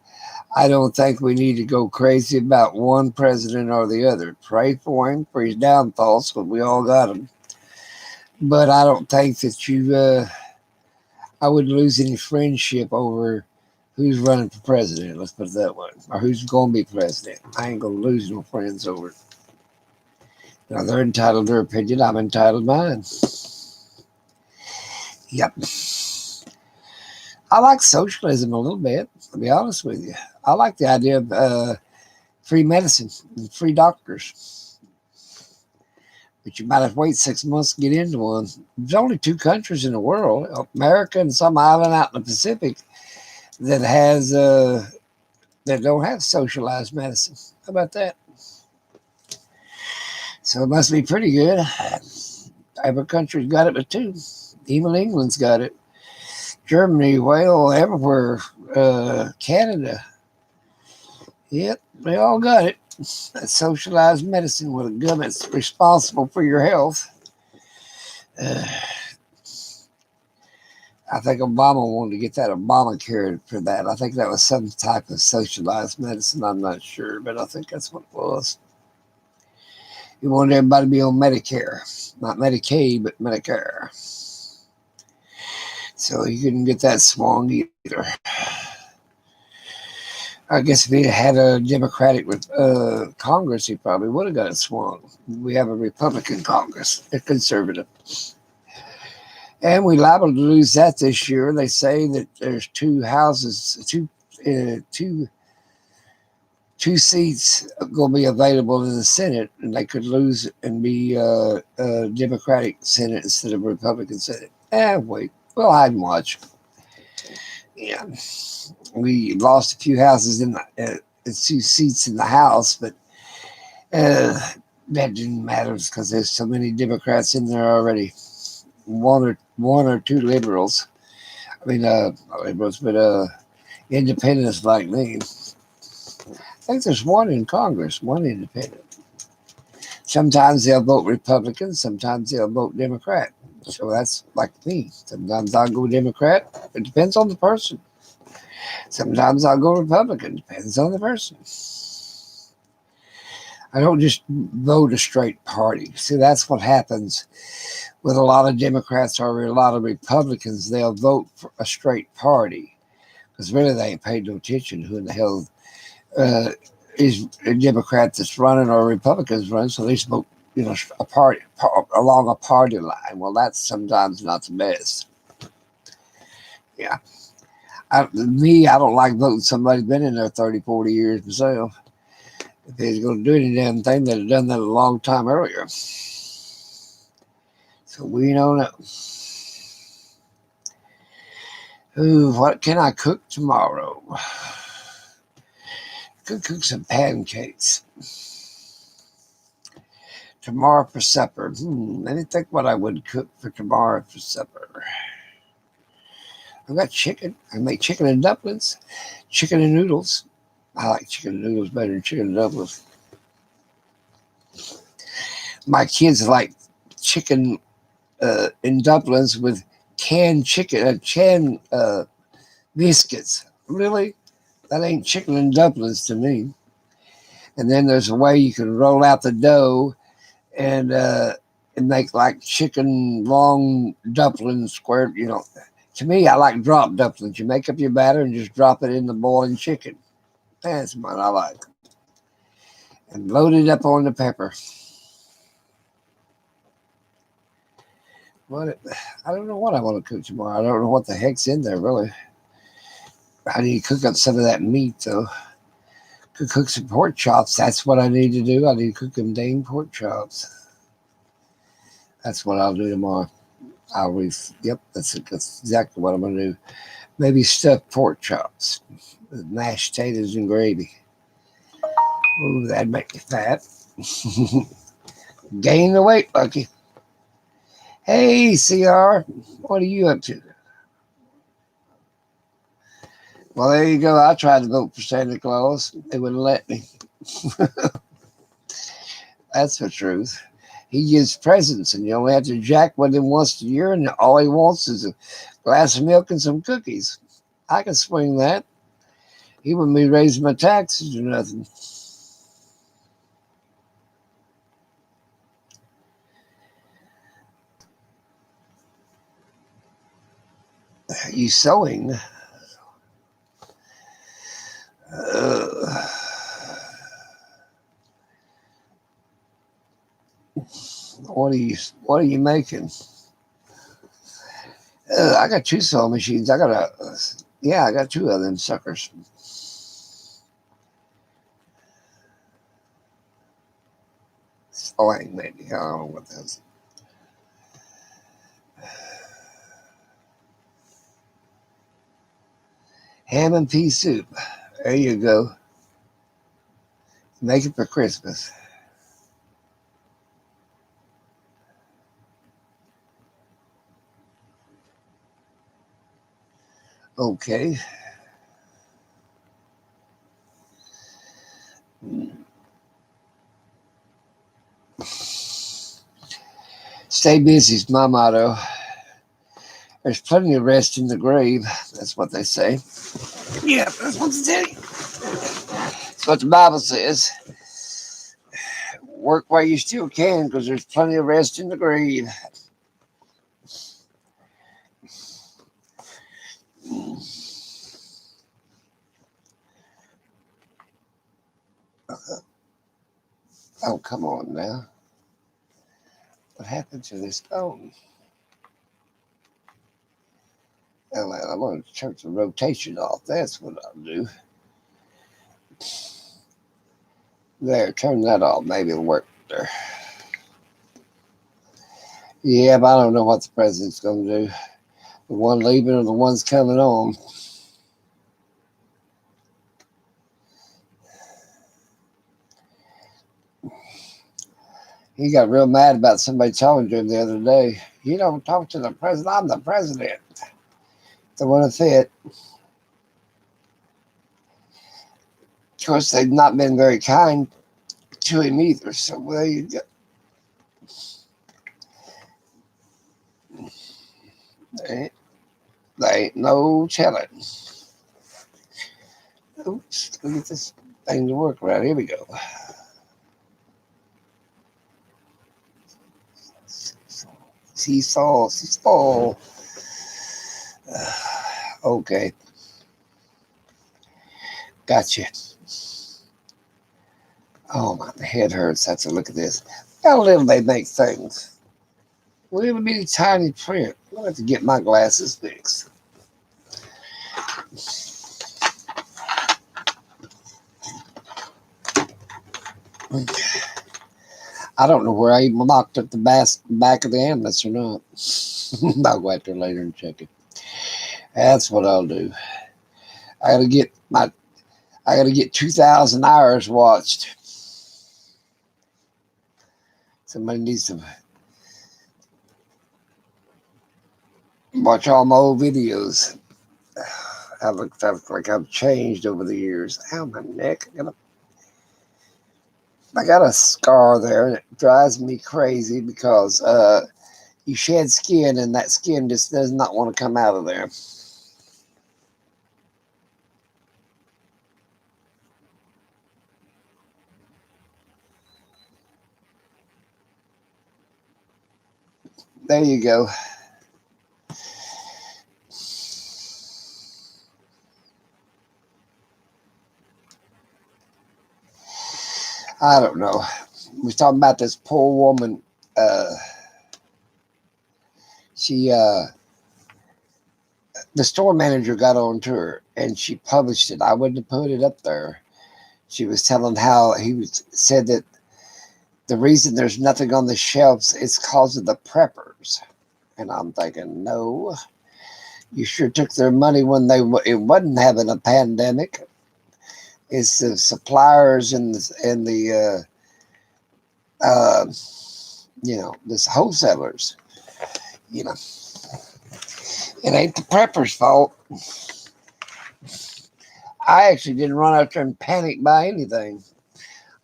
I don't think we need to go crazy about one president or the other. Pray for him, for his downfalls, because we all got him. But I don't think that I would lose any friendship over who's running for president, let's put it that way, or who's going to be president. I ain't going to lose no friends over it. Now, they're entitled to their opinion. I'm entitled to mine. Yep. I like socialism a little bit, to be honest with you. I like the idea of free medicine and free doctors. But you might have to wait 6 months to get into one. There's only 2 countries in the world, America and some island out in the Pacific, that don't have socialized medicine. How about that? So it must be pretty good. Every country's got it but 2. Even England's got it. Germany, well, everywhere. Canada. Yep, they all got it. That's socialized medicine where the government's responsible for your health. I think Obama wanted to get that Obamacare for that. I think that was some type of socialized medicine. I'm not sure, but I think that's what it was. He wanted everybody to be on Medicare. Not Medicaid, but Medicare. So he couldn't get that swung either. I guess if he had a Democratic Congress, he probably would have got it swung. We have a Republican Congress, a conservative. And we're liable to lose that this year. They say that there's 2 seats going to be available in the Senate, and they could lose it and be a Democratic Senate instead of a Republican Senate. Wait, we'll hide and watch. Yeah, we lost a few houses in 2 seats in the House, but that didn't matter because there's so many Democrats in there already. One or two liberals. I mean, not liberals, but independents like me. I think there's 1 in Congress, 1 independent. Sometimes they'll vote Republican, sometimes they'll vote Democrat. So that's like me. Sometimes I'll go Democrat. It depends on the person. Sometimes I'll go Republican. Depends on the person. I don't just vote a straight party. See, that's what happens with a lot of Democrats or a lot of Republicans. They'll vote for a straight party because really they ain't paid no attention to who in the hell is a Democrat that's running or a Republican's running. So they just vote, a party along a party line. Well, that's sometimes not the best. Yeah. I don't like voting somebody who's been in there 30, 40 years myself. If they're going to do any damn thing, they'd have done that a long time earlier. So we don't know. Ooh, what can I cook tomorrow? I could cook some pancakes. Tomorrow for supper. Let me think what I would cook for tomorrow for supper. I've got chicken. I make chicken and dumplings, chicken and noodles. I like chicken noodles better than chicken dumplings. My kids like chicken in dumplings with canned chicken, canned biscuits. Really? That ain't chicken and dumplings to me. And then there's a way you can roll out the dough and make like chicken long dumplings square. To me, I like drop dumplings. You make up your batter and just drop it in the boiling chicken. That's what I like. And load it up on the pepper. What? I don't know what I want to cook tomorrow. I don't know what the heck's in there really. I need to cook up some of that meat though. Cook some pork chops. That's what I need to do. I need to cook them dang pork chops. That's what I'll do tomorrow. Yep, that's exactly what I'm gonna do. Maybe stuffed pork chops with mashed potatoes and gravy. Ooh, that'd make me fat. Gain the weight, Lucky. Hey, CR, what are you up to? Well, there you go. I tried to vote for Santa Claus. They wouldn't let me. That's the truth. He gives presents, and you only have to jack with him once a year, and all he wants is a glass of milk and some cookies. I can swing that. He wouldn't be raising my taxes or nothing. You sewing? What are you making? I got two sewing machines. I got two of them suckers. Sewing maybe. I don't know what that is. Ham and pea soup. There you go. Make it for Christmas. Okay. Stay busy is my motto. There's plenty of rest in the grave. That's what they say. Yeah, that's what they say. That's what the Bible says. Work while you still can because there's plenty of rest in the grave. Oh, come on now. What happened to this phone? Oh, well, I'm going to turn the rotation off. That's what I'll do. There, turn that off. Maybe it'll work there. Yeah, but I don't know what the president's going to do. The one leaving or the one's coming on. He got real mad about somebody talking to him the other day. You don't talk to the president. I'm the president. The one that fit. Of course, they've not been very kind to him either. So there you go. There ain't no telling. Oops, let me get this thing to work right. Here we go. Seesaw. Okay. Gotcha. Oh, my head hurts. That's a look at this. How little they make things. Little bitty tiny print. I'm going to have to get my glasses fixed. I don't know where I even locked up the back of the ambulance or not. I'll go out there later and check it. That's what I'll do. I gotta get 2,000 hours watched. Somebody needs to watch all my old videos. I look like I've changed over the years. Ow, my neck. I got a scar there, and it drives me crazy because you shed skin, and that skin just does not want to come out of there. There you go. I don't know. We was talking about this poor woman. Uh, she, the store manager got on to her, and she published it. I wouldn't have put it up there. She was telling how said that the reason there's nothing on the shelves is because of the preppers. And I'm thinking, no, you sure took their money when it wasn't having a pandemic. It's the suppliers and the uh, this wholesalers. You know, it ain't the preppers' fault. I actually didn't run out there and panic buy anything.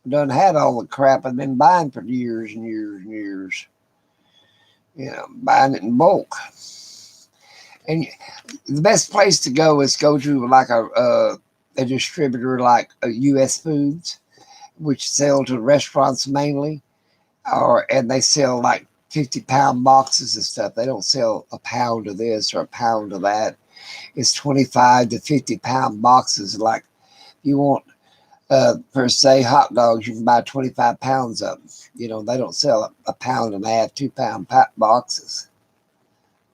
I done had all the crap I've been buying for years and years and years. Buying it in bulk. And the best place to go is go to like a distributor like U.S. Foods, which sell to restaurants mainly, and they sell like 50-pound boxes of stuff. They don't sell a pound of this or a pound of that. It's 25 to 50-pound boxes. Like you want, per se, hot dogs, you can buy 25 pounds of them. They don't sell a pound and a half, 2-pound boxes.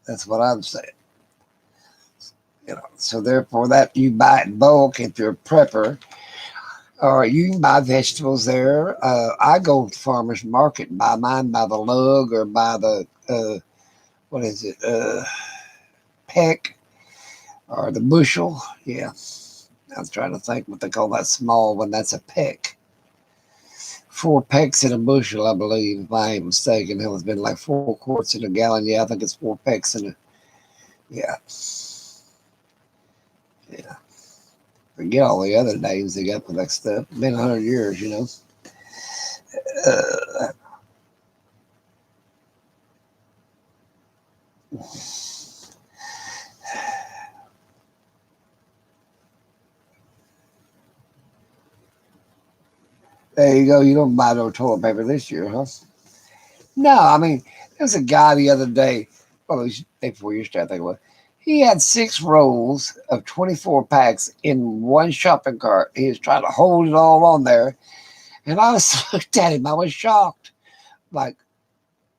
That's what I'm saying. So therefore, that you buy it in bulk if you're a prepper, or you can buy vegetables there. I go to the farmer's market and buy mine by the lug or by the what is it, peck or the bushel. Yeah, I was trying to think what they call that small one. That's a peck. 4 pecks in a bushel, I believe, if I ain't mistaken. It's been like 4 quarts in a gallon. Yeah, I think it's 4 pecks in a. Yeah. Yeah. Forget all the other names they got for that stuff. Been 100 years. Uh, there you go. You don't buy no toilet paper this year, huh? No, I mean, there's a guy the other day, well, it was day before yesterday, I think it was. He had 6 rolls of 24 packs in one shopping cart. He was trying to hold it all on there. And I just looked at him. I was shocked. Like,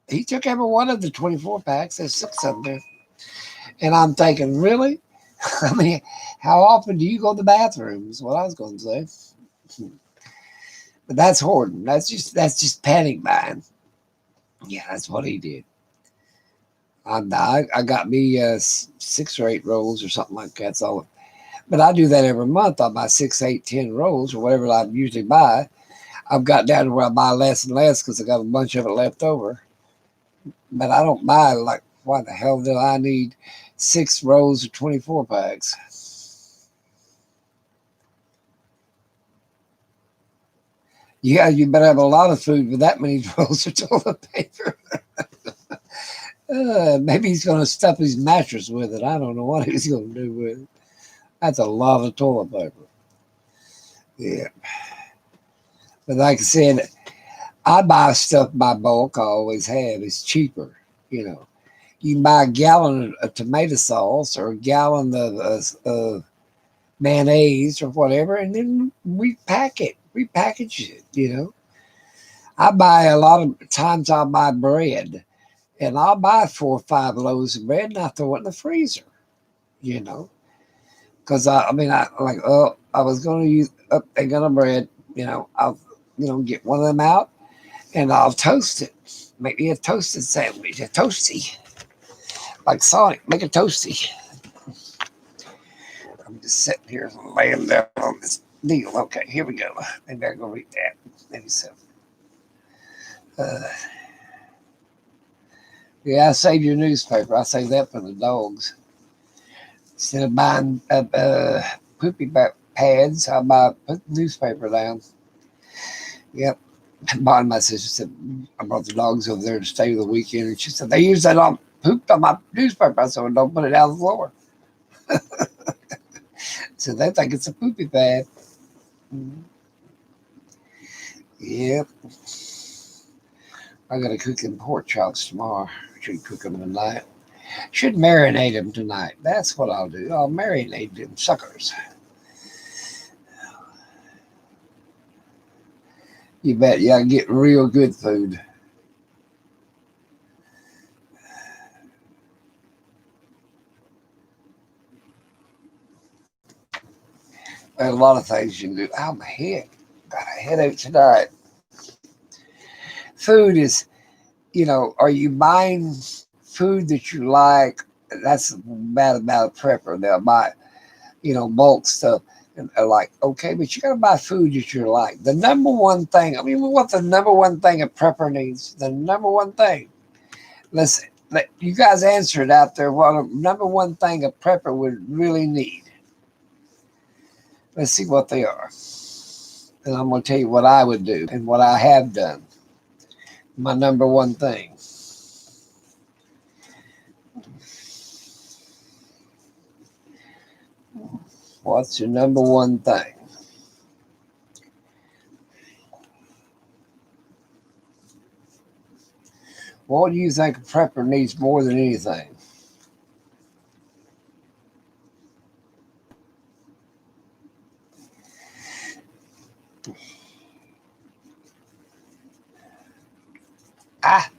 he took every one of the 24 packs. There's 6 of them there. And I'm thinking, really? I mean, how often do you go to the bathroom? Is what I was going to say. But that's hoarding. That's just panic buying. Yeah, that's what he did. I got me 6 or 8 rolls or something like that. That's all. But I do that every month. I buy 6, 8, 10 rolls or whatever I usually buy. I've got down to where I buy less and less because I got a bunch of it left over. But I don't buy like, why the hell do I need 6 rolls of 24 packs? Yeah, you better have a lot of food with that many rolls of toilet paper. Maybe he's going to stuff his mattress with it. I don't know what he's going to do with it. That's a lot of toilet paper. Yeah. But like I said, I buy stuff by bulk. I always have. It's cheaper. You can buy a gallon of tomato sauce or a gallon of mayonnaise or whatever, and then repackage it. I buy a lot of times. I'll buy bread, and I'll buy 4 or 5 loaves of bread, and I throw it in the freezer. Because I mean, I was going to use up a gun of bread. I'll get one of them out, and I'll toast it. Make me a toasted sandwich, a toasty, like Sonic. Make a toasty. I'm just sitting here laying down on this deal. Okay, here we go. Maybe I go read that. Maybe so. Uh, yeah, I saved your newspaper. I saved that for the dogs. Instead of buying poopy pads, I put the newspaper down. Yep. Bought my sister said I brought the dogs over there to stay the weekend, and she said they use that on pooped on my newspaper. I said, well, don't put it out on the floor. So they think it's a poopy pad. Yep. I gotta cook them pork chops tomorrow. Should cook them tonight. Should marinate them tonight. That's what I'll do. I'll marinate them suckers. You bet. Yeah, I get real good food. There's a lot of things you can do. Oh, my head. Got a headache tonight. Food is, are you buying food that you like? That's bad about a prepper. They'll buy, bulk stuff. And they're like, okay, but you got to buy food that you like. The number one thing, what the number one thing a prepper needs? The number one thing. Listen, you guys answer it out there. What the number one thing a prepper would really need? Let's see what they are. And I'm going to tell you what I would do and what I have done. My number one thing. What's your number one thing? What do you think a prepper needs more than anything? Ah,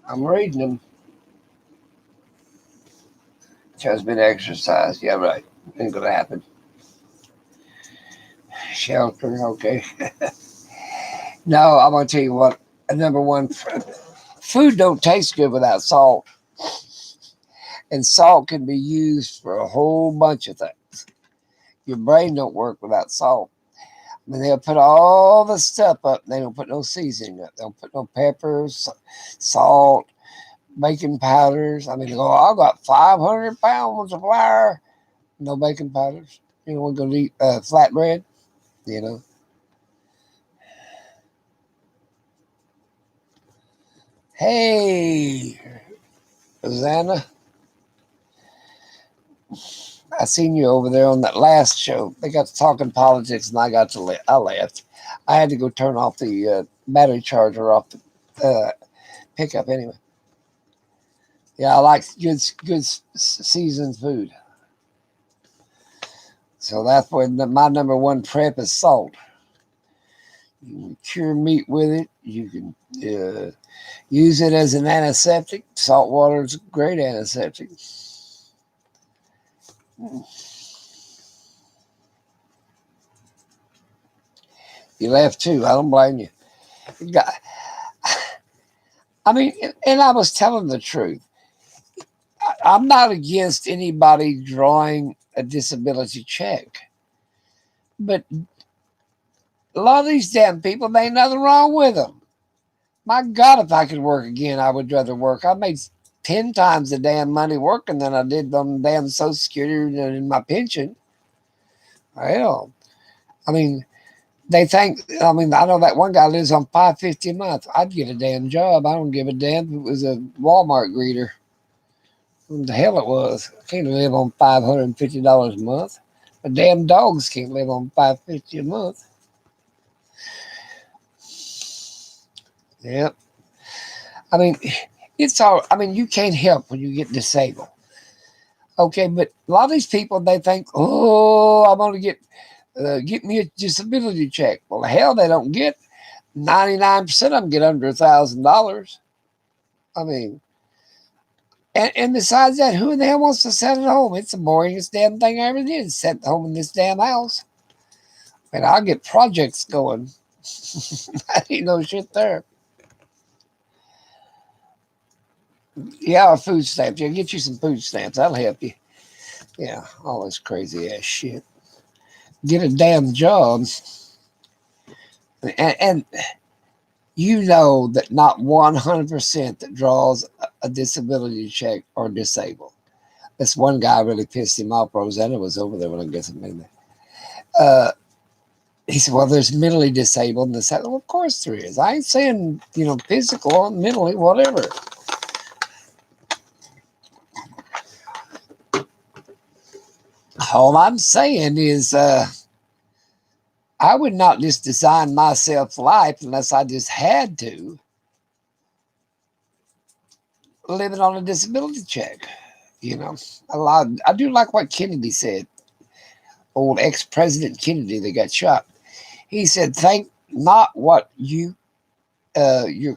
I'm reading them. Has been exercised. Yeah, right. Ain't gonna happen. Shelter, okay. No, I'm gonna tell you what. Number one, food don't taste good without salt, and salt can be used for a whole bunch of things. Your brain don't work without salt. They'll put all the stuff up. They don't put no seasoning up. They don't put no peppers, salt, baking powders. They go, I got 500 pounds of flour. No baking powders. We're going to eat flatbread, Hey, Rosanna. I seen you over there on that last show. They got to talking politics, and I left. I had to go turn off the battery charger off the pickup anyway. Yeah, I like good seasoned food. So that's where my number one prep is salt. You can cure meat with it. You can use it as an antiseptic. Salt water is a great antiseptic. You left too. I don't blame you. And I was telling the truth. I'm not against anybody drawing a disability check. But a lot of these damn people, there ain't nothing wrong with them. My God, if I could work again, I would rather work. I made 10 times the damn money working than I did on the damn Social Security and my pension. Hell, they think. I know that one guy lives on $550 a month. I'd get a damn job. I don't give a damn if it was a Walmart greeter. What the hell it was. I can't live on $550 a month. But damn dogs can't live on $550 a month. Yep. It's all. You can't help when you get disabled. Okay, but a lot of these people, they think, oh, I'm going to get me a disability check. Well, the hell, they don't get. 99% of them get under $1,000. And besides that, who the hell wants to sit at home? It's the boringest damn thing I ever did, sit at home in this damn house. I'll get projects going. Ain't no shit there. Yeah, food stamps. Yeah, get you some food stamps. That'll help you. Yeah, all this crazy ass shit. get a damn job, and you know that not 100% that draws a disability check are disabled. This one guy really pissed him off. Rosanna was over there when I guess it made that. He said, well, there's mentally disabled. And I said, well, of course there is. I ain't saying, physical, mentally, whatever. All I'm saying is I would not just design myself life unless I just had to, living on a disability check. I do like what Kennedy said. Old ex-president Kennedy that got shot. He said, think not what your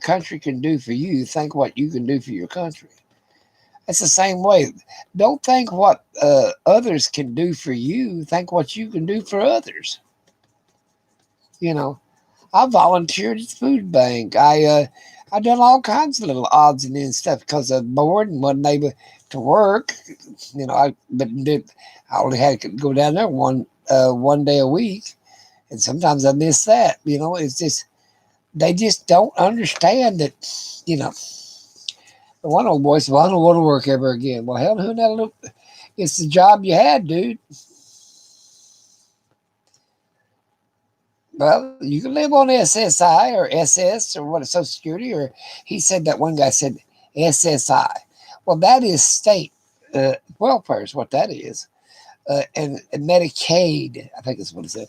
country can do for you, think what you can do for your country. That's the same way. Don't think what others can do for you, think what you can do for others. I volunteered at the food bank. I done all kinds of little odds and ends stuff because I was bored and wasn't able to work. I only had to go down there one day a week, and sometimes I miss that. It's just they just don't understand that. The one old boy said, "Well, I don't want to work ever again." Well, hell, who knows? It's the job you had, dude. Well, you can live on SSI or SS or what, Social Security, or he said that one guy said SSI. Well, that is state welfare is what that is, and Medicaid, I think is what it said.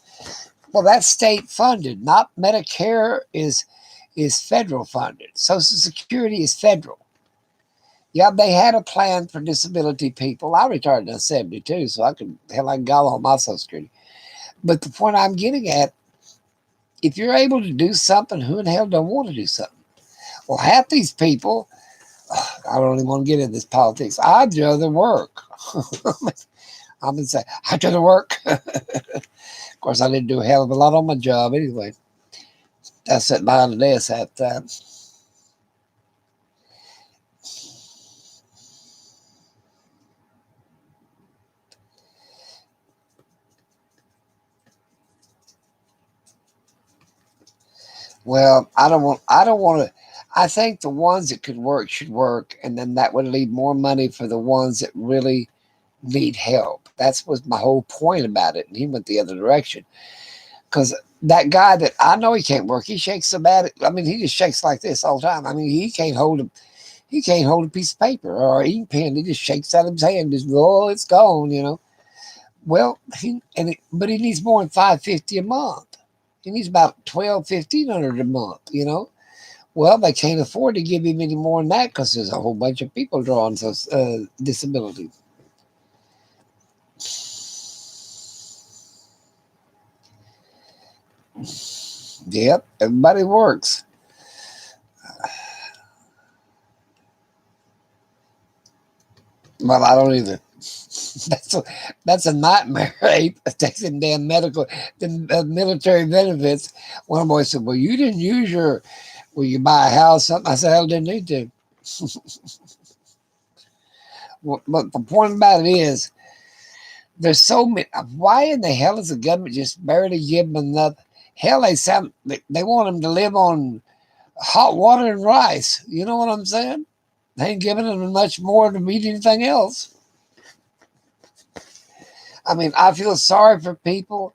Well, that's state funded, not Medicare is federal funded. Social Security is federal. Yeah, they had a plan for disability people. I retired in 72, so I can go on my Social Security. But the point I'm getting at, if you're able to do something, who in the hell don't want to do something? Well, half these people, I don't even want to get into this politics. I'd rather work. I'm going to say, I'd rather work. Of course, I didn't do a hell of a lot on my job anyway. I sat behind the desk half the time. Well, I don't want to. I think the ones that could work should work, and then that would leave more money for the ones that really need help. That's was my whole point about it. And he went the other direction because that guy that I know he can't work. He shakes so bad. I mean, he just shakes like this all the time. I mean, he can't hold a piece of paper or an ink pen. He just shakes out of his hand. Just it's gone. Well, but he needs more than $550 a month. He needs about $1,200-1,500 a month. Well, they can't afford to give him any more than that because there's a whole bunch of people drawing disability. Yep, everybody works. Well, I don't either. That's a nightmare. Taking damn military benefits. One boy said, "Well, you didn't use your. Will you buy a house? Something?" I said, "Hell, didn't need to." But the point about it is, there's so many. Why in the hell is the government just barely giving them enough? Hell, they want them to live on hot water and rice. You know what I'm saying? They ain't giving them much more to meet anything else. I mean, I feel sorry for people,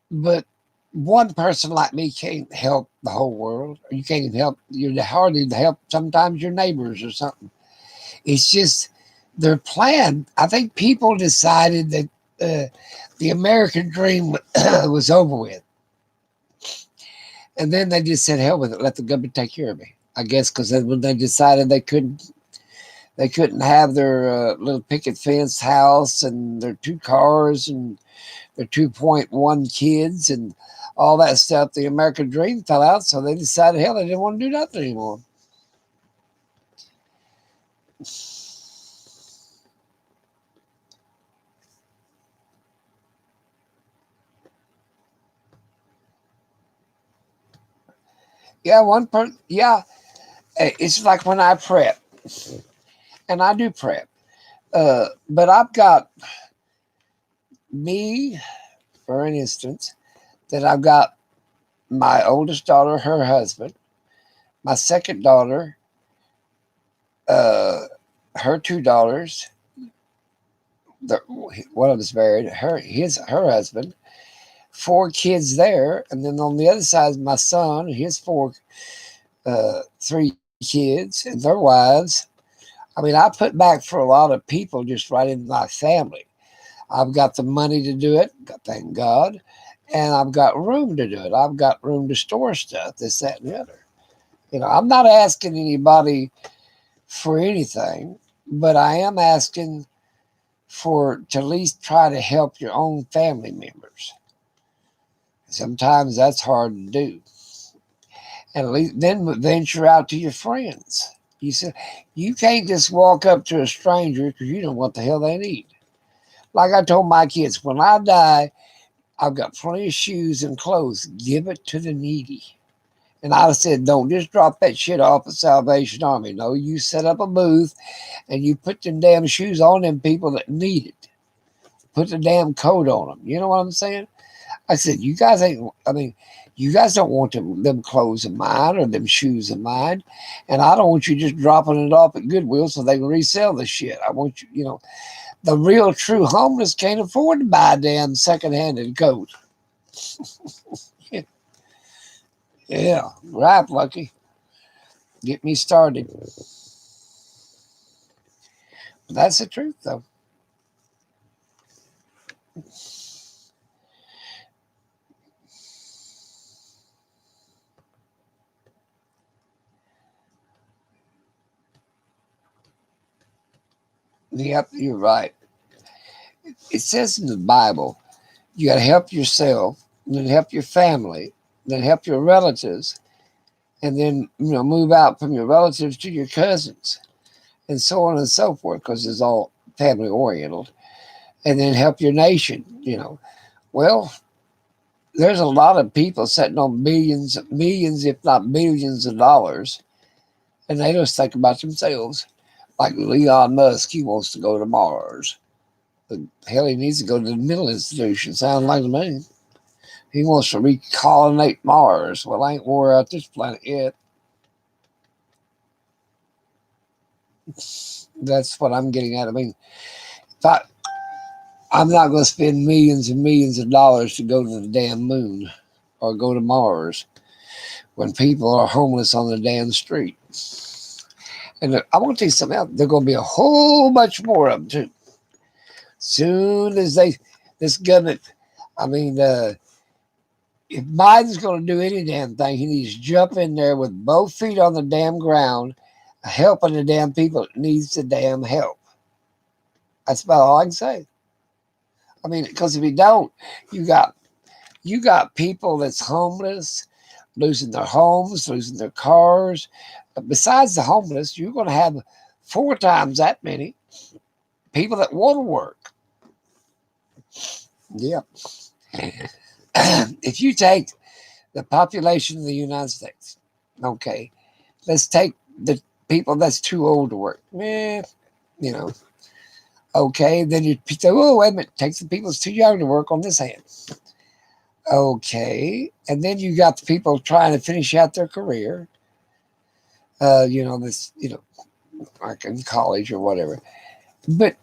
but one person like me can't help the whole world. You can't even help. You're hardly to help sometimes your neighbors or something. It's just their plan. I think people decided that the American dream was over with, and then they just said, "Hell with it. Let the government take care of me." I guess because when they decided they couldn't have their little picket fence house and their 2 cars and their 2.1 kids and all that stuff. The American dream fell out, so they decided, hell, they didn't want to do nothing anymore. Yeah, it's like when I prep, and I do prep, but I've got me, for an instance, that I've got my oldest daughter, her husband, my second daughter, uh, her two daughters. The, one of them's married. Her husband, four kids there, and then on the other side is my son, his three kids, and their wives. I mean, I put back for a lot of people just right in my family. I've got the money to do it, thank God, and I've got room to do it. I've got room to store stuff, this, that, and the other. I'm not asking anybody for anything, but I am asking for to at least try to help your own family members. Sometimes that's hard to do. And at least then venture out to your friends. You said you can't just walk up to a stranger because you don't know what the hell they need. Like I told my kids, when I die, I've got plenty of shoes and clothes. Give it to the needy. And I said, don't just drop that shit off at Salvation Army. No, you set up a booth and you put them damn shoes on them people that need it. Put the damn coat on them. You know what I'm saying? I said, you guys don't want them clothes of mine or them shoes of mine. And I don't want you just dropping it off at Goodwill so they can resell the shit. I want you, the real true homeless can't afford to buy a damn second-handed coat. Yeah, right, Lucky. Get me started. But that's the truth, though. Yep, you're right. It says in the Bible, you got to help yourself, then help your family, then help your relatives, and then move out from your relatives to your cousins, and so on and so forth, because it's all family oriented, and then help your nation. Well, there's a lot of people sitting on millions, if not billions of dollars, and they just think about themselves. Like Elon Musk, he wants to go to Mars. But hell, he needs to go to the mental institution. Sounds like to me. He wants to recolonate Mars. Well, I ain't worried about this planet yet. That's what I'm getting at. I mean, I'm not going to spend millions and millions of dollars to go to the damn moon or go to Mars when people are homeless on the damn street. And I want to tell you something else. There's going to be a whole bunch more of them, too. Soon as this government, if Biden's going to do any damn thing, he needs to jump in there with both feet on the damn ground, helping the damn people that needs the damn help. That's about all I can say. I mean, because if you don't, you got people that's homeless, losing their homes, losing their cars. But besides the homeless, you're going to have 4 times that many people that want to work. Yep. If you take the population of the United States, okay, let's take the people that's too old to work. Okay, then you say, oh, wait a minute, take the people that's too young to work on this hand. Okay, and then you got the people trying to finish out their career. Like in college or whatever. But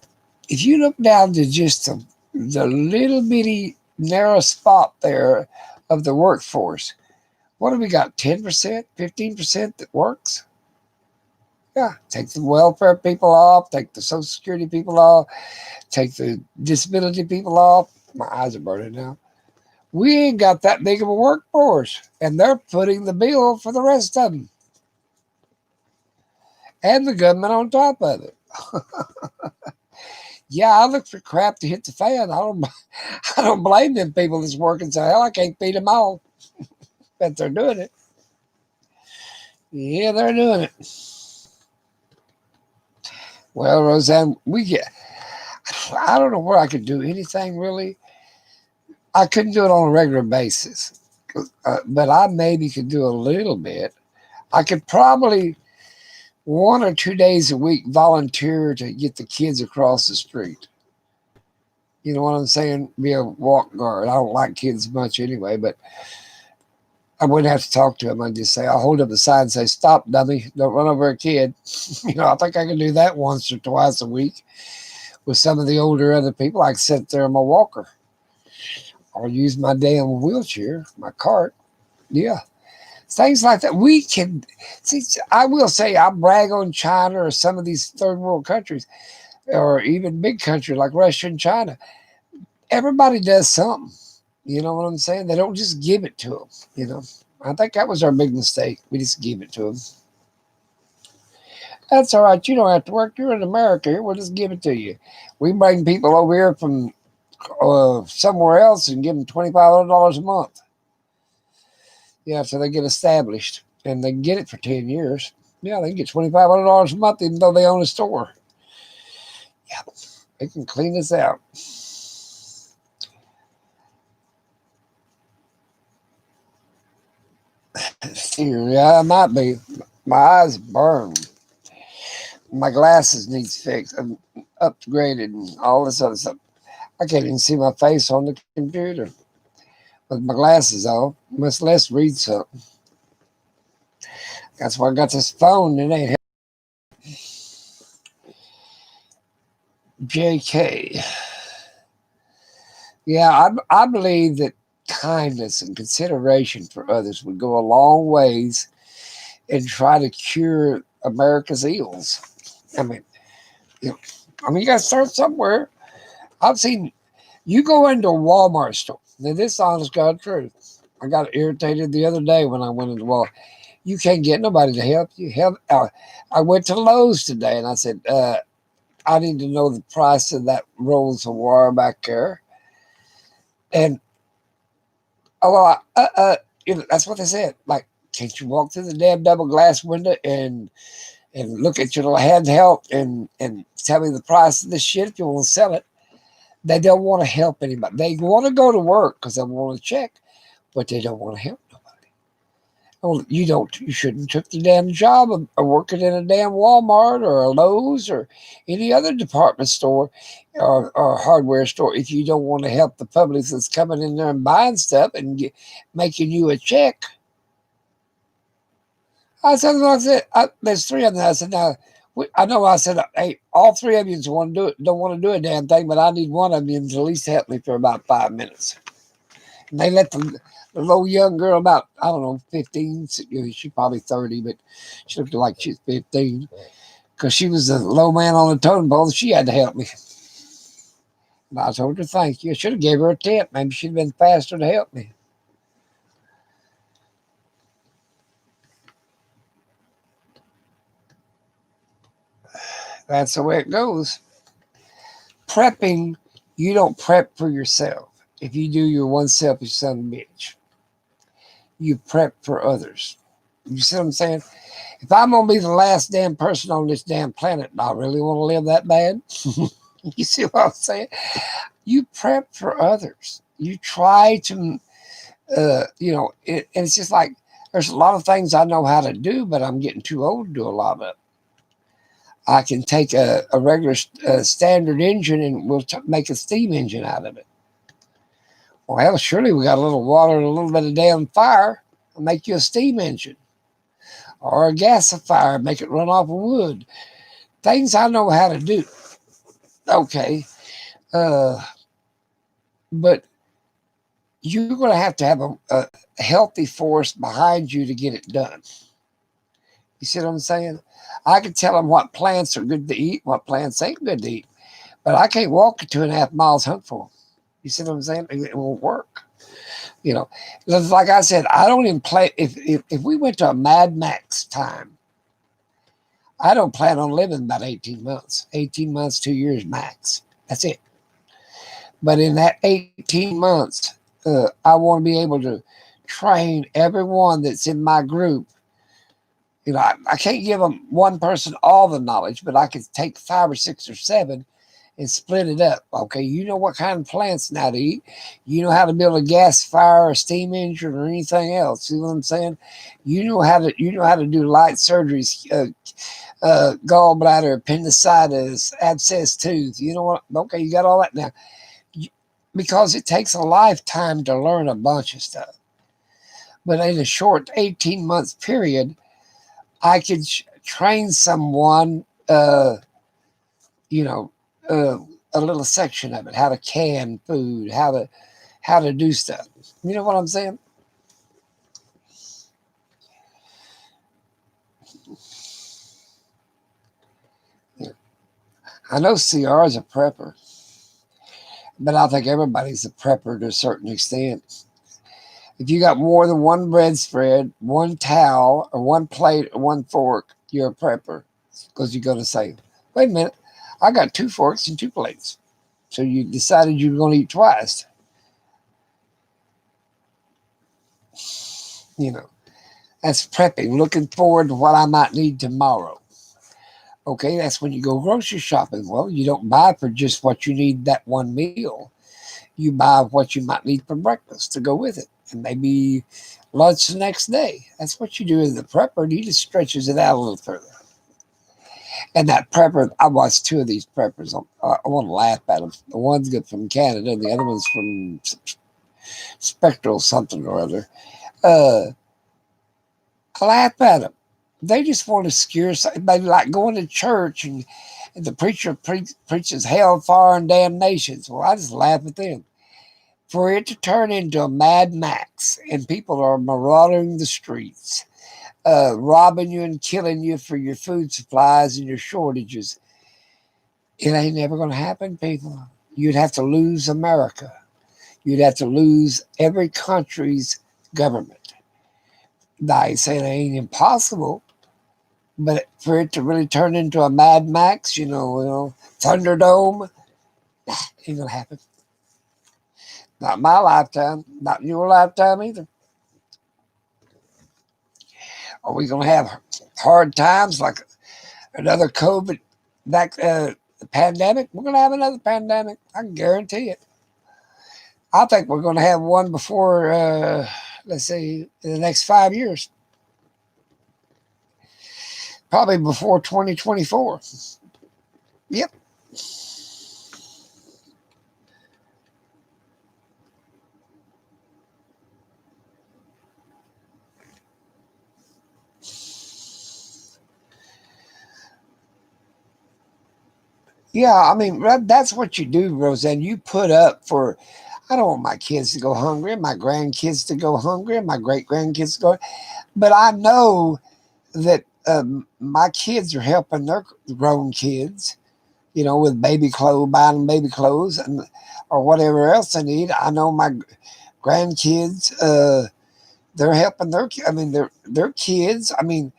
if you look down to just the little bitty narrow spot there of the workforce, what have we got? 10%, 15% that works? Yeah, take the welfare people off, take the Social Security people off, take the disability people off. My eyes are burning now. We ain't got that big of a workforce, and they're putting the bill for the rest of them. And the government on top of it. Yeah, I look for crap to hit the fan. I don't blame them people that's working so hell I can't feed them all. But they're doing it. Yeah, they're doing it. Well, Roseanne, I don't know where I could do anything really. I couldn't do it on a regular basis. But I maybe could do a little bit. I could probably 1 or 2 days a week volunteer to get the kids across the street. You know what I'm saying? Be a walk guard. I don't like kids much anyway, but I wouldn't have to talk to them. I'd just say, I'll hold up the sign and say, "Stop, dummy. Don't run over a kid." I think I can do that once or twice a week with some of the older other people. I can sit there in my walker or use my damn wheelchair, my cart. Yeah. Things like that. We can see. I will say, I brag on China or some of these third world countries, or even big countries like Russia and China. Everybody does something. You know what I'm saying? They don't just give it to them. You know, I think that was our big mistake. We just give it to them. That's all right. You don't have to work. You're in America. Here, we'll just give it to you. We bring people over here from somewhere else and give them $2,500 a month. Yeah, so they get established and they can get it for 10 years. Yeah, they can get $2,500 a month even though they own a store. Yeah, they can clean us out. Yeah, I might be. My eyes burn. My glasses needs fixed and upgraded and all this other stuff. I can't even see my face on the computer with my glasses on, much less read something. That's why I got this phone. It ain't JK. Yeah, I believe that kindness and consideration for others would go a long ways and try to cure America's ills. I mean, you know, you got to start somewhere. I've seen you go into a Walmart store. Now, this honest God truth. I got irritated the other day when I went into Walmart. You can't get nobody to help you. I went to Lowe's today and I said, I need to know the price of that rolls of wire back there. And oh, well, that's what they said. Like, can't you walk through the damn double glass window and look at your little handheld and tell me the price of this shit if you want to sell it? They don't want to help anybody. They want to go to work because they want to check, but they don't want to help nobody. Well, you don't. You shouldn't took the damn job of working in a damn Walmart or a Lowe's or any other department store or hardware store if you don't want to help the public that's coming in there and buying stuff and making you a check. There's three of them. I said, now, I know I said, hey, all three of you don't want to do a damn thing, but I need one of you to at least help me for about 5 minutes. And they let the little young girl, about, I don't know, 15, she's probably 30, but she looked like she's 15 because she was the low man on the totem pole. She had to help me. And I told her, thank you. I should have gave her a tip. Maybe she'd been faster to help me. That's the way it goes. Prepping, you don't prep for yourself. If you do, you're one selfish son of a bitch. You prep for others. You see what I'm saying? If I'm gonna be the last damn person on this damn planet, do I really want to live that bad? You see what I'm saying? You prep for others. You try to, and it's just like there's a lot of things I know how to do, but I'm getting too old to do a lot of it. I can take a regular standard engine and we'll make a steam engine out of it. Well, hell, surely we got a little water and a little bit of damn fire and make you a steam engine or a gasifier, make it run off of wood. Things I know how to do. Okay. But you're going to have a healthy force behind you to get it done. You see what I'm saying? I can tell them what plants are good to eat, what plants ain't good to eat, but I can't walk 2.5 miles hunt for them. You see what I'm saying? It won't work. Like I said, I don't even play. If we went to a Mad Max time, I don't plan on living about 18 months. 18 months, 2 years max. That's it. But in that 18 months, I want to be able to train everyone that's in my group. I can't give them one person all the knowledge, but I could take 5 or 6 or 7 and split it up. Okay, you know what kind of plants now to eat. You know how to build a gas fire, a steam engine, or anything else. See what I'm saying? You know how to do light surgeries, gallbladder, appendicitis, abscess tooth. You know what? Okay, you got all that now. because it takes a lifetime to learn a bunch of stuff. But in a short 18 month period, I could train someone, you know, uh, a little section of it, how to can food, how to do stuff. You know what I'm saying? Yeah. I know CR is a prepper, but I think everybody's a prepper to a certain extent. If you got more than one bread spread, one towel, or one plate, or one fork, you're a prepper. Because you're going to say, wait a minute, I got two forks and two plates. So you decided you were going to eat twice. You know, that's prepping, looking forward to what I might need tomorrow. Okay, that's when you go grocery shopping. Well, you don't buy for just what you need that one meal. You buy what you might need for breakfast to go with it, and maybe lunch the next day. That's what you do as a prepper. And he just stretches it out a little further. And that prepper, I watched two of these preppers. I want to laugh at them. The one's good from Canada, and the other one's from Spectral something or other. Uh, I laugh at them. They just want to scare. They like going to church and the preacher preaches hell, fire, and damnation. So I just laugh at them. For it to turn into a Mad Max and people are marauding the streets, robbing you and killing you for your food supplies and your shortages, it ain't never going to happen, people. You'd have to lose America. You'd have to lose every country's government. Now, I ain't saying it ain't impossible, but for it to really turn into a Mad Max, Thunderdome, ain't going to happen. Not in my lifetime, not in your lifetime either. Are we going to have hard times like another COVID pandemic? We're going to have another pandemic. I can guarantee it. I think we're going to have one before, let's see, in the next 5 years. Probably before 2024. Yep. Yeah, I mean, that's what you do, Roseanne. You put up for, I don't want my kids to go hungry, my grandkids to go hungry, my great grandkids to go. But I know that my kids are helping their grown kids, with baby clothes, buying them baby clothes, and or whatever else they need. I know my grandkids, they're helping their. I mean, their kids. I mean,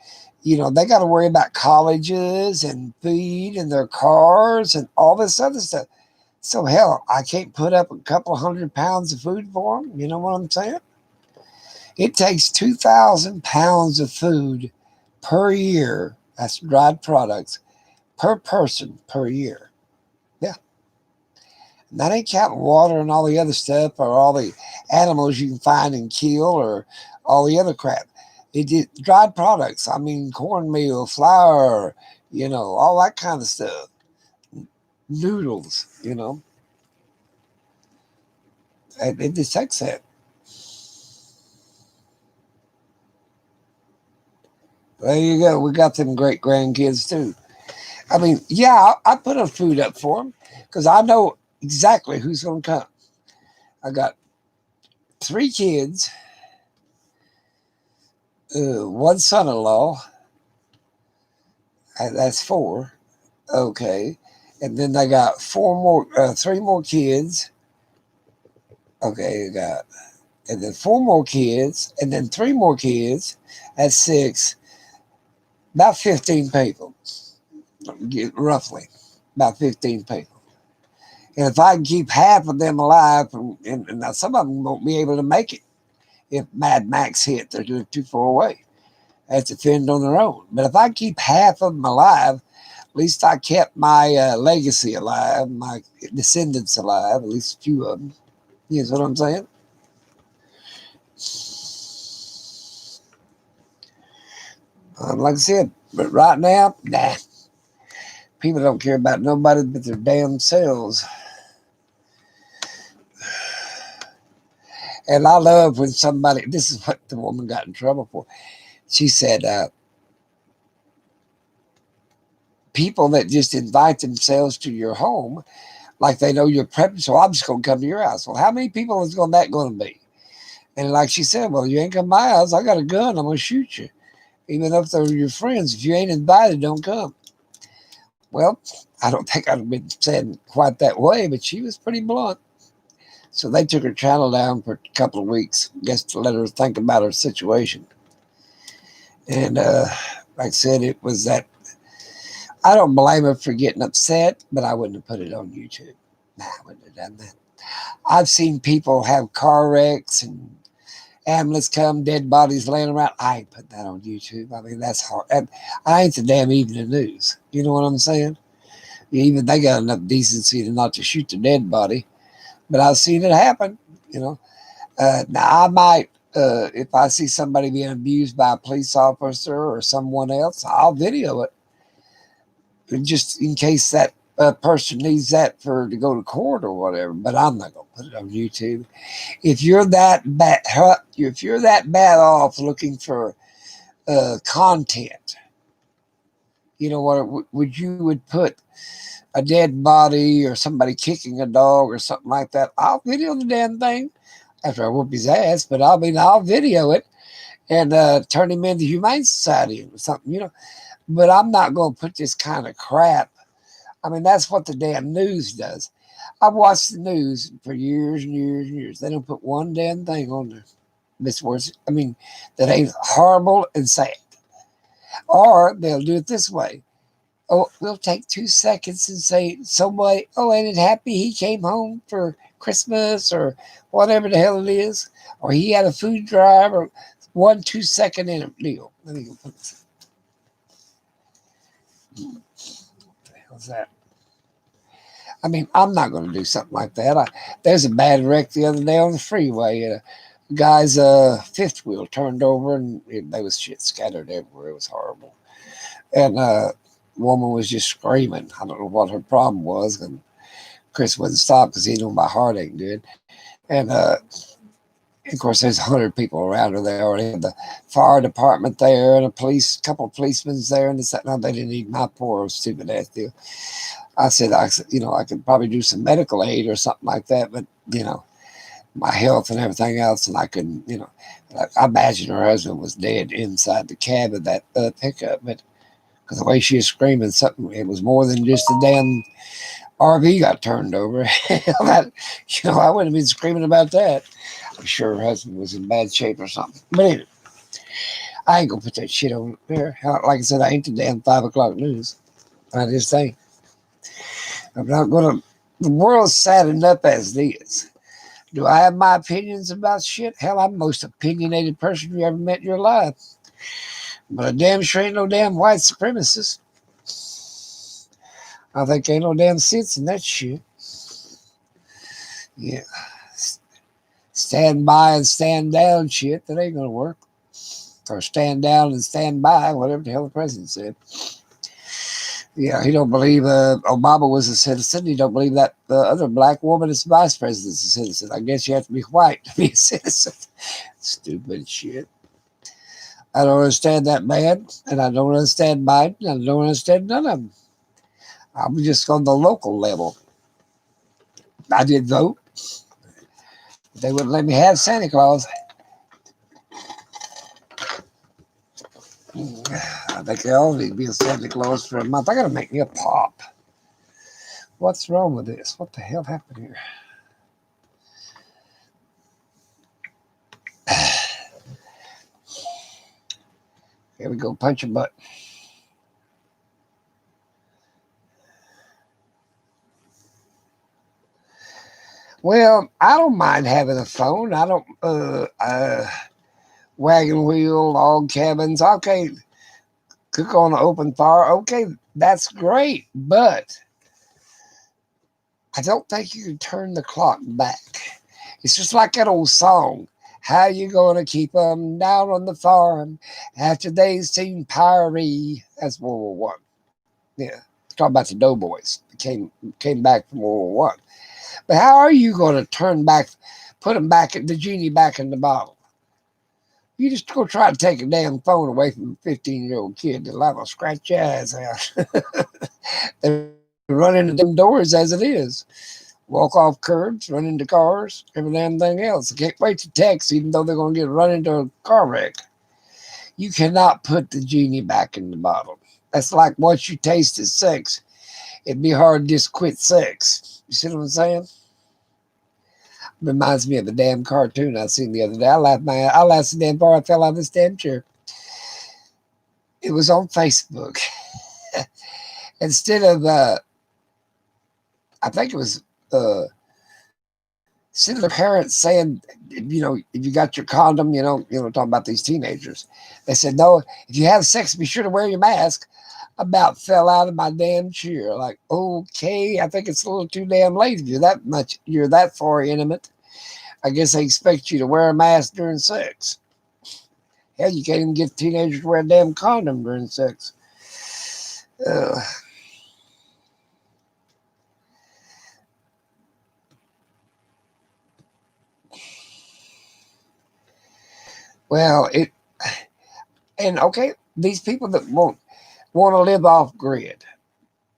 they got to worry about colleges and feed and their cars and all this other stuff. So hell, I can't put up a couple 100 pounds of food for them. You know what I'm saying? It takes 2,000 pounds of food per year. That's dried products per person per year. Yeah. And that ain't counting water and all the other stuff or all the animals you can find and kill or all the other crap. It did dried products. I mean, cornmeal, flour, all that kind of stuff. Noodles, it just takes that. There you go. We got them great grandkids too. I mean, yeah, I put a food up for them because I know exactly who's going to come. I got three kids, one son-in-law. That's four. Okay, and then they got three more kids. Okay, you got, and then four more kids, and then three more kids. That's six. About 15 people, roughly. About 15 people. And if I can keep half of them alive, and now some of them won't be able to make it if Mad Max hit, they're too far away. They have to fend on their own. But if I keep half of them alive, at least I kept my legacy alive, my descendants alive, at least a few of them. You know what I'm saying? Like I said, but right now, nah. People don't care about nobody but their damn selves. And I love when somebody, this is what the woman got in trouble for. She said, people that just invite themselves to your home, like they know you're prepping, so I'm just going to come to your house. Well, how many people is that going to be? And like she said, well, you ain't come to my house. I got a gun. I'm going to shoot you. Even if they're your friends, if you ain't invited, don't come. Well, I don't think I'd have been said quite that way, but she was pretty blunt. So they took her channel down for a couple of weeks, just to let her think about her situation. And like I said, it was that. I don't blame her for getting upset, but I wouldn't have put it on YouTube. Nah, I wouldn't have done that. I've seen people have car wrecks and ambulance come, dead bodies laying around. I ain't put that on YouTube. I mean, that's hard. I ain't the damn evening news. You know what I'm saying? Even they got enough decency to not to shoot the dead body. But I've seen it happen, you know. Now, I might, if I see somebody being abused by a police officer or someone else, I'll video it just in case that person needs that to go to court or whatever. But I'm not going to put it on YouTube. If you're that bad off looking for content, you know what? Would put a dead body or somebody kicking a dog or something like that? I'll video the damn thing after I whoop his ass, but I'll video it and turn him into Humane Society or something, you know. But I'm not going to put this kind of crap. I mean, that's what the damn news does. I've watched the news for years and years and years. They don't put one damn thing on there. Miss Words, that ain't horrible and sad. Or they'll do it this way. Oh, we'll take 2 seconds and say somebody, oh, ain't it happy he came home for Christmas or whatever the hell it is, or he had a food drive or 1 2 second in a deal. Let me go put this. What the hell's that? I mean, I'm not going to do something like that. There's a bad wreck the other day on the freeway. A guy's fifth wheel turned over and there was shit scattered everywhere. It was horrible. And woman was just screaming. I don't know what her problem was. And Chris wouldn't stop because he knew my heart ain't good. And of course, there's 100 people around her. They already had the fire department there and couple of policemen there. And they didn't need my poor stupid ass deal. I said, I could probably do some medical aid or something like that. But, my health and everything else. And I couldn't, I imagine her husband was dead inside the cab of that pickup. But because the way she was screaming, it was more than just a damn RV got turned over. I wouldn't have been screaming about that. I'm sure her husband was in bad shape or something. But anyway, I ain't gonna put that shit on there. Like I said, I ain't the damn 5 o'clock news. I just ain't. I'm not gonna. The world's sad enough as it is. Do I have my opinions about shit? Hell, I'm the most opinionated person you ever met in your life. But I damn sure ain't no damn white supremacist. I think ain't no damn sense in that shit. Yeah. Stand by and stand down shit, that ain't gonna work. Or stand down and stand by, whatever the hell the president said. Yeah, he don't believe Obama was a citizen. He don't believe that the other black woman is vice president is a citizen. I guess you have to be white to be a citizen. Stupid shit. I don't understand that man, and I don't understand Biden, and I don't understand none of them. I'm just on the local level. I did vote. They wouldn't let me have Santa Claus. I think I all need to be a Santa Claus for a month. I gotta make me a pop. What's wrong with this? What the hell happened here? Here we go, punch a button. Well, I don't mind having a phone. I don't wagon wheel, log cabins. Okay, cook on an open fire. Okay, that's great, but I don't think you can turn the clock back. It's just like that old song. How you gonna keep them down on the farm after they seen Pyrie? That's World War One. Yeah, it's talking about the Doughboys. Came back from World War One. But how are you going to turn back put them back the genie back in the bottle. You just go try to take a damn phone away from a 15-year-old kid. They'll have a scratch your ass out. They run into them doors as it is. Walk off curbs, run into cars, every damn thing else. I can't wait to text, even though they're going to get run into a car wreck. You cannot put the genie back in the bottle. That's like once you tasted sex, it'd be hard to just quit sex. You see what I'm saying? Reminds me of a damn cartoon I seen the other day. I laughed so damn far I fell out of this damn chair. It was on Facebook. Instead of I think it was instead of the parents saying, if you got your condom, talking about these teenagers, they said, no, if you have sex, be sure to wear your mask. About fell out of my damn chair. Like, okay, I think it's a little too damn late if you're that far intimate. I guess they expect you to wear a mask during sex. Hell, you can't even get teenagers to wear a damn condom during sex. Well, okay, these people that want to live off grid,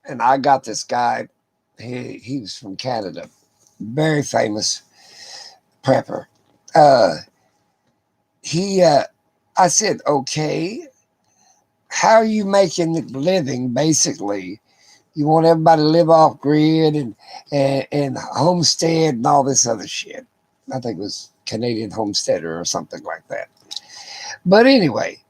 and I got this guy. He was from Canada, very famous prepper. I said, okay, how are you making a living? Basically, you want everybody to live off grid and homestead and all this other shit. I think it was Canadian Homesteader or something like that. But anyway,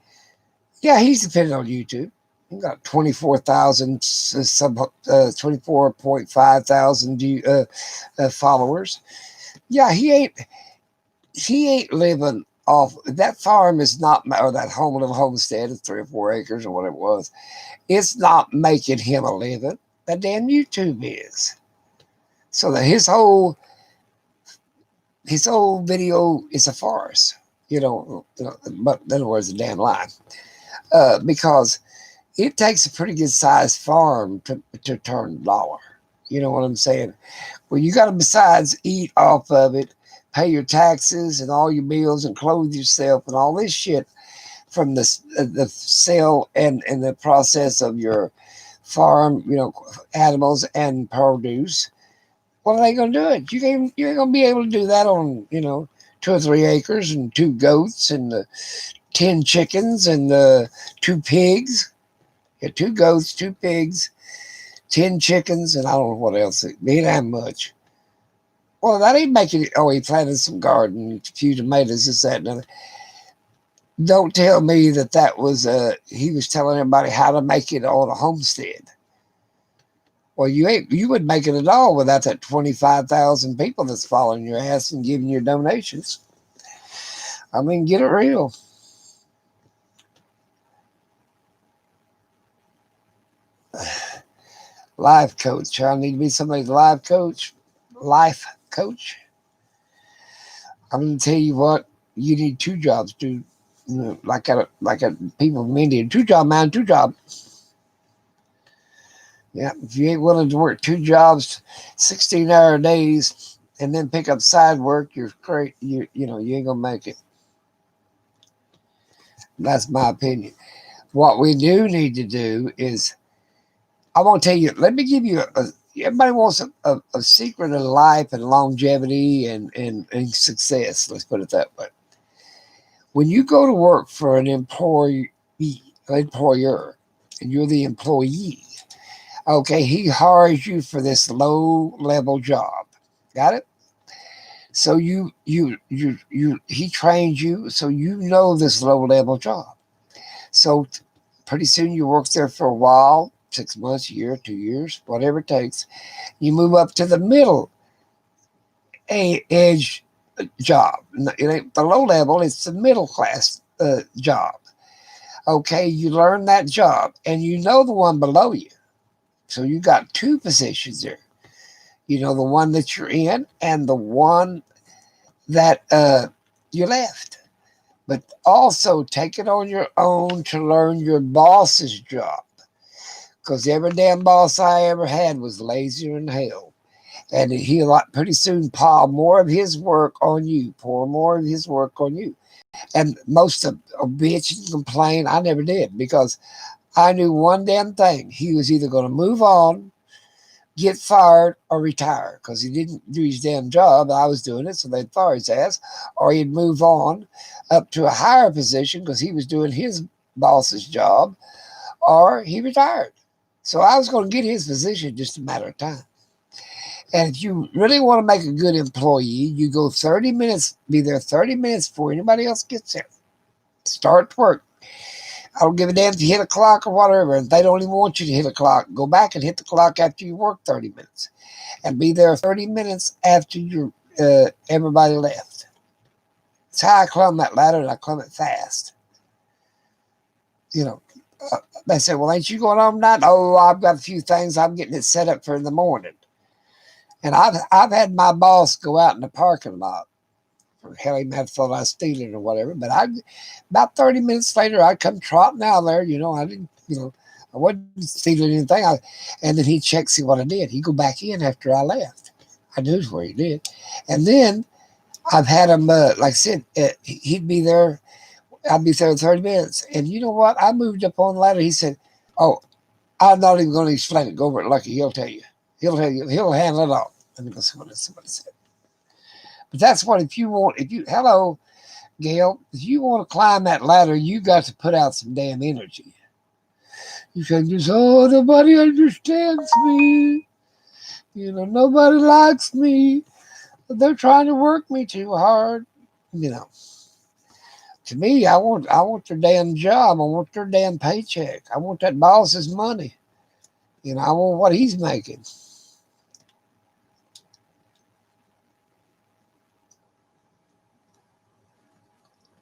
yeah, he's depending on YouTube. He got 24,000 24.5 thousand followers. Yeah, he ain't living off that farm is not, or that homestead of 3 or 4 acres or whatever it was. It's not making him a living. That damn YouTube is. So that his whole video is a farce. But in other words, a damn lie. Because it takes a pretty good sized farm to turn a dollar. You know what I'm saying? Well, you got to, besides eat off of it, pay your taxes and all your bills and clothe yourself and all this shit from the sale and the process of your farm, animals and produce. What are they going to do it? You ain't going to be able to do that on, 2 or 3 acres and 2 goats and 10 chickens and 2 pigs. Yeah, 2 goats, 2 pigs, 10 chickens, and I don't know what else. It ain't that much. Well, that ain't making it. Oh, he planted some garden, a few tomatoes, this, that, and other. Don't tell me that was, he was telling everybody how to make it on a homestead. Well, you wouldn't make it at all without that 25,000 people that's following your ass and giving you donations. I mean, get it real. Life coach. I need to be somebody's life coach. I'm going to tell you what. You need 2 jobs, dude. Like a people from India. 2 job, man. 2 job. Yeah, if you ain't willing to work 2 jobs, 16-hour days, and then pick up side work, you're great. You ain't gonna make it. That's my opinion. What we do need to do is, I want to tell you. Let me give you everybody wants a secret of life and longevity and success. Let's put it that way. When you go to work for an employer, and you're the employee, okay, he hires you for this low-level job. Got it? So he trains you, so you know this low-level job. So pretty soon you work there for a while, 6 months, a year, 2 years, whatever it takes. You move up to the middle edge job. It ain't the low level, it's the middle class job. Okay, you learn that job, and you know the one below you. So you got 2 positions there. You know the one that you're in and the one that you left. But also take it on your own to learn your boss's job. Because every damn boss I ever had was lazier than hell. And he'll pretty soon pile more of his work on you, pour more of his work on you. And most of bitch and complain, I never did because I knew one damn thing. He was either going to move on, get fired, or retire because he didn't do his damn job. I was doing it, so they'd fire his ass, or he'd move on up to a higher position because he was doing his boss's job, or he retired. So I was going to get his position, just a matter of time. And if you really want to make a good employee, you go 30 minutes, be there 30 minutes before anybody else gets there. Start work. I don't give a damn if you hit a clock or whatever. If they don't even want you to hit a clock, go back and hit the clock after you work 30 minutes. And be there 30 minutes after everybody left. That's how I climb that ladder, and I climb it fast. You know, they said, well, ain't you going home tonight? Oh, I've got a few things. I'm getting it set up for in the morning. And I've had my boss go out in the parking lot. Hell, he might have thought I was stealing or whatever. But about 30 minutes later, I'd come trotting out there. I didn't, I wasn't stealing anything. And then he'd check, see what I did. He'd go back in after I left. I knew where he did. And then I've had him, like I said, he'd be there. I'd be there in 30 minutes. And you know what? I moved up on the ladder. He said, oh, I'm not even going to explain it. Go over it, Lucky. He'll tell you. He'll handle it all. Let me go see what somebody said. But that's what hello, Gail, if you want to climb that ladder, you got to put out some damn energy. You can't just, oh, nobody understands me. Nobody likes me. They're trying to work me too hard. To me, I want their damn job. I want their damn paycheck. I want that boss's money. I want what he's making.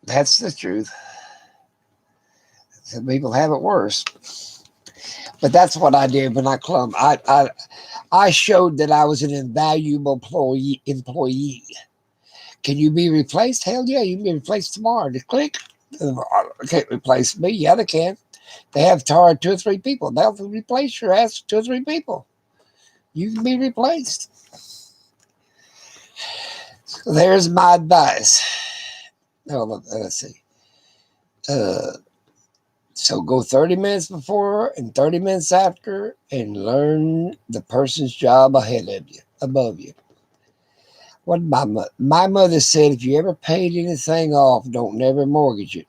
That's the truth. Some people have it worse. But that's what I did when I clumbed. I showed that I was an invaluable employee. Can you be replaced? Hell yeah, you can be replaced tomorrow. Just click. They can't replace me. Yeah, they can. They have to hire 2 or 3 people. They'll replace your ass with 2 or 3 people. You can be replaced. So there's my advice. Oh, let's see. So go 30 minutes before and 30 minutes after and learn the person's job above you. What my mother said, if you ever paid anything off, don't never mortgage it.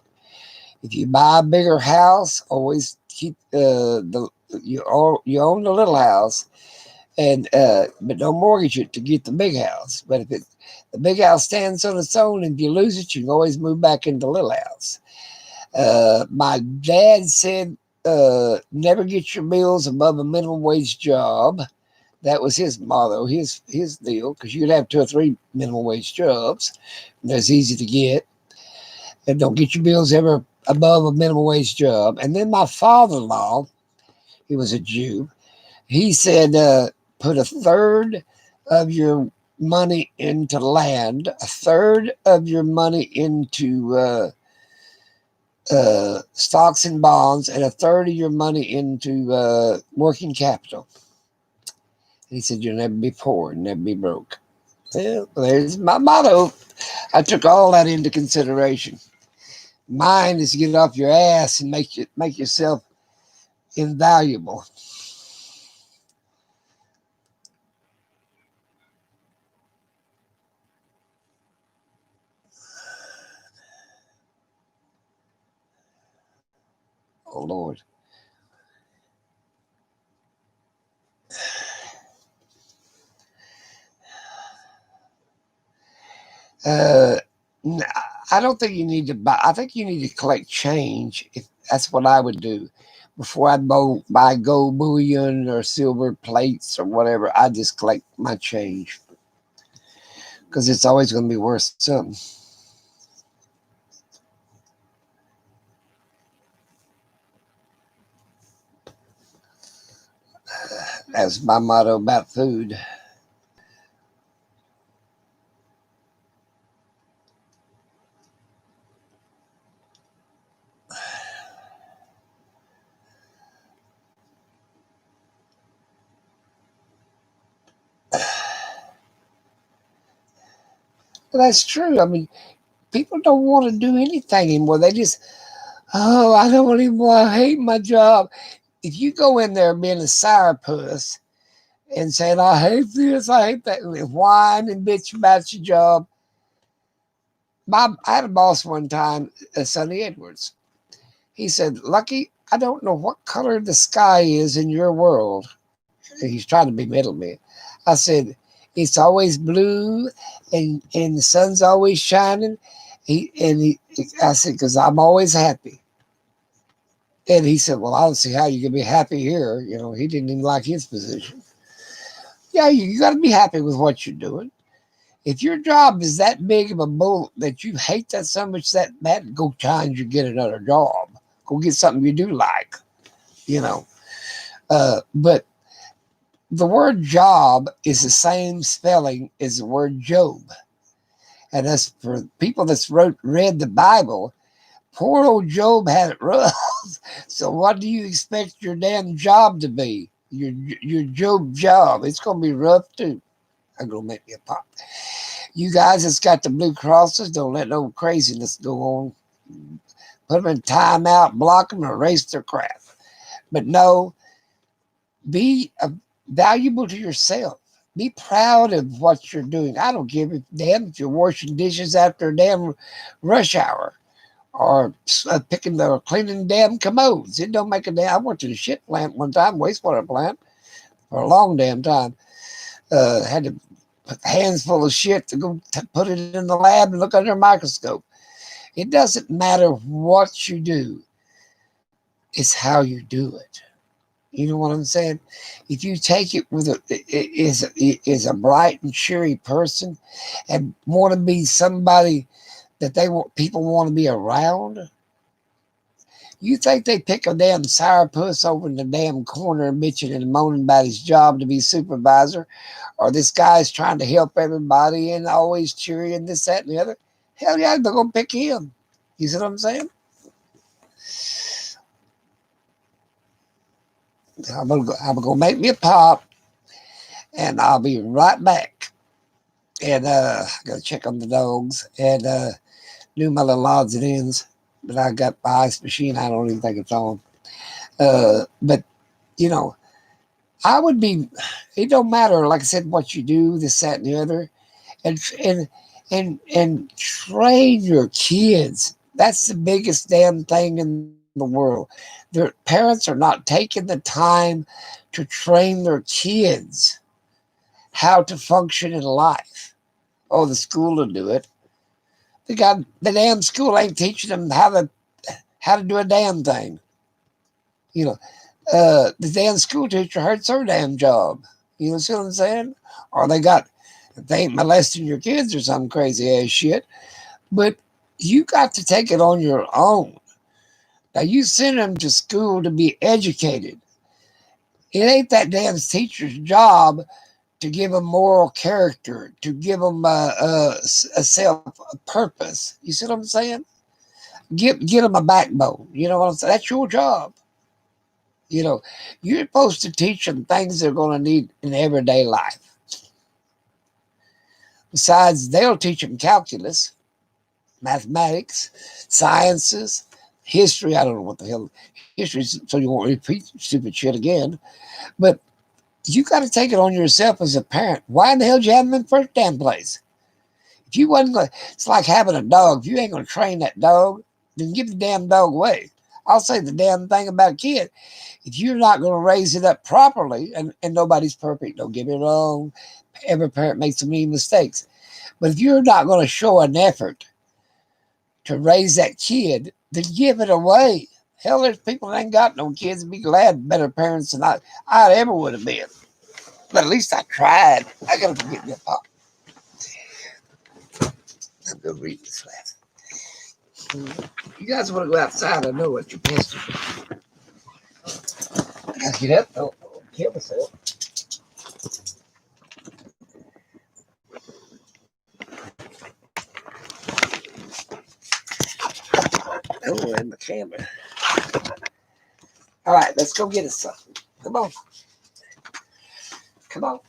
If you buy a bigger house, always keep you own the little house, and but don't mortgage it to get the big house. But if the big house stands on its own, and if you lose it, you can always move back into the little house. My dad said, never get your bills above a minimum wage job. That was his motto, his deal, because you could have 2 or 3 minimum wage jobs. That's easy to get. And don't get your bills ever above a minimum wage job. And then my father-in-law, he was a Jew, he said, put a third of your money into land, a third of your money into stocks and bonds, and a third of your money into working capital. And he said, you'll never be poor, never be broke. Well, there's my motto. I took all that into consideration. Mine is to get off your ass and make yourself invaluable. Oh Lord. Uh, I don't think you need to buy. I think you need to collect change. If that's what I would do before I buy gold bullion or silver plates or whatever. I just collect my change because it's always going to be worth something. That's my motto about food. That's true. I mean, people don't want to do anything anymore. They just, oh, I don't anymore. I hate my job. If you go in there being a sourpuss and saying, I hate this, I hate that, and whine and bitch about your job. I had a boss one time, Sonny Edwards. He said, Lucky, I don't know what color the sky is in your world. He's trying to belittle me. I said, it's always blue and the sun's always shining. I said, because I'm always happy. And he said, well, I don't see how you can be happy here. You know, he didn't even like his position. Yeah, you got to be happy with what you're doing. If your job is that big of a bull that you hate that so much that bad, go change you get another job. Go get something you do like, you know. But the word job is the same spelling as the word Job. And as for people that's read the Bible, poor old Job had it rough. So what do you expect your damn job to be? Your Job job. It's going to be rough too. I'm going to make me a pop. You guys that's got the blue crosses, don't let no craziness go on. Put them in timeout, block them, erase their crap. But no, be valuable to yourself. Be proud of what you're doing. I don't give a damn if you're washing dishes after a damn rush hour or picking or cleaning damn commodes. It don't make a damn. I went to the shit plant one time, wastewater plant, for a long damn time. Had to put hands full of shit to go put it in the lab and look under a microscope. It doesn't matter what you do. It's how you do it. You know what I'm saying? If you take it with is a bright and cheery person and want to be somebody that people want to be around, you think they pick a damn sourpuss over in the damn corner bitching and moaning about his job to be supervisor, or this guy's trying to help everybody and always cheery and this, that, and the other? Hell yeah, they're gonna pick him. You see what I'm saying? I'm gonna make me a pop, and I'll be right back. And I gotta check on the dogs and do my little odds and ends. But I got my ice machine. I don't even think it's on. But you know, I would be. It don't matter, like I said, what you do, this, that, and the other, and and train your kids. That's the biggest damn thing in the world. Their parents are not taking the time to train their kids how to function in life. Oh, the school will do it. The damn school ain't teaching them how to do a damn thing. You know, the damn school teacher hurts her damn job. You know see what I'm saying? Or they ain't molesting your kids or some crazy ass shit. But you got to take it on your own. Now you send them to school to be educated. It ain't that damn teacher's job to give them moral character, to give them a self purpose. You see what I'm saying? Get them a backbone. You know what I'm saying? That's your job. You know, you're supposed to teach them things they're going to need in everyday life. Besides, they'll teach them calculus, mathematics, sciences, history. I don't know what the hell history is, so you won't repeat stupid shit again. But you got to take it on yourself as a parent. Why in the hell did you have them in the first damn place? If you wasn't going, it's like having a dog. If you ain't going to train that dog, then give the damn dog away. I'll say the damn thing about a kid. If you're not going to raise it up properly, and nobody's perfect, don't get me wrong. Every parent makes so many mistakes. But if you're not going to show an effort to raise that kid, then give it away. Hell, there's people that ain't got no kids and be glad better parents than I ever would have been. But at least I tried. I got to get me a pop. I'm going to read this last. You guys want to go outside? I know what you're pissed. I got to get up. Don't kill myself. Oh, and the camera. All right, let's go get us something. Come on. Come on.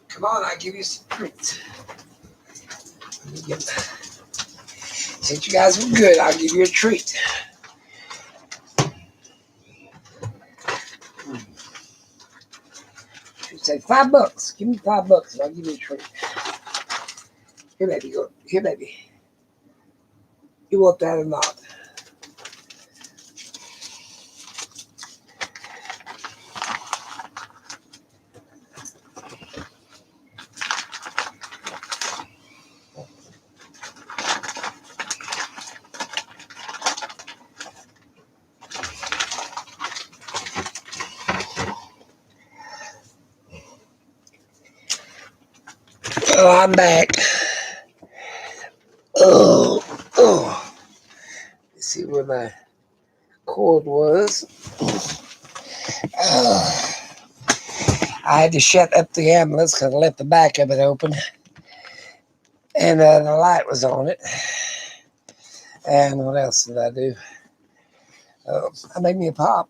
Come on, I'll give you some treats. Since you guys were good, I'll give you a treat. You say $5. Give me $5 and I'll give you a treat. Here, baby, go. Here, baby. You want that or not? Oh, I'm back. Oh. Let's see where my cord was. I had to shut up the ambulance because I left the back of it open. And the light was on it. And what else did I do? I made me a pop.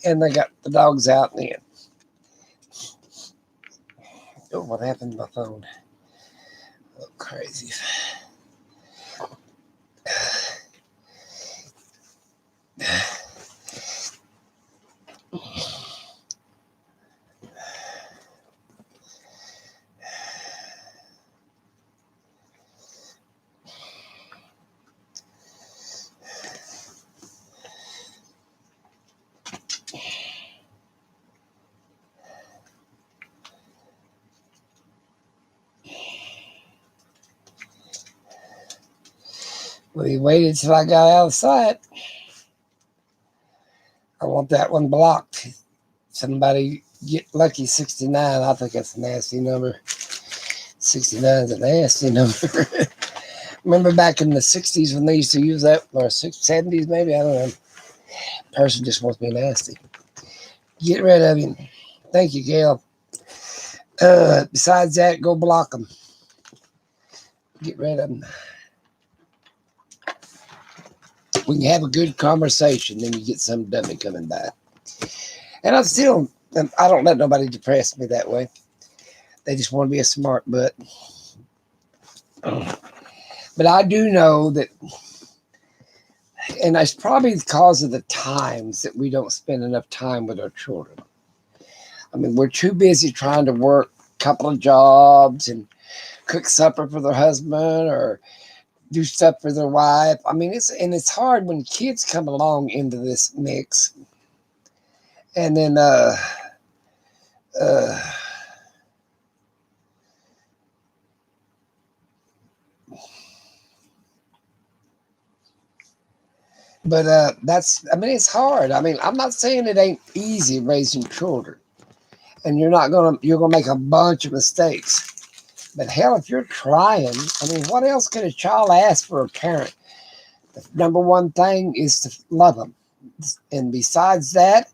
And they got the dogs out in the end. Oh, what happened to my phone? Oh, crazy. We waited till I got out of sight. I want that one blocked. Somebody get lucky 69. I think that's a nasty number. 69 is a nasty number. Remember back in the 60s when they used to use that, or 70s maybe? I don't know. Person just wants to be nasty. Get rid of him. Thank you, Gail. Besides that, go block them. Get rid of them. We can have a good conversation, then you get some dummy coming by. And I don't let nobody depress me that way. They just want to be a smart butt. But I do know that, and it's probably because of the times that we don't spend enough time with our children. I mean, we're too busy trying to work a couple of jobs and cook supper for their husband or do stuff for their wife. I mean, it's hard when kids come along into this mix. And then but it's hard. I mean, I'm not saying it ain't easy raising children. And you're gonna make a bunch of mistakes. But hell, if you're trying, I mean, what else can a child ask for a parent? The number one thing is to love them. And besides that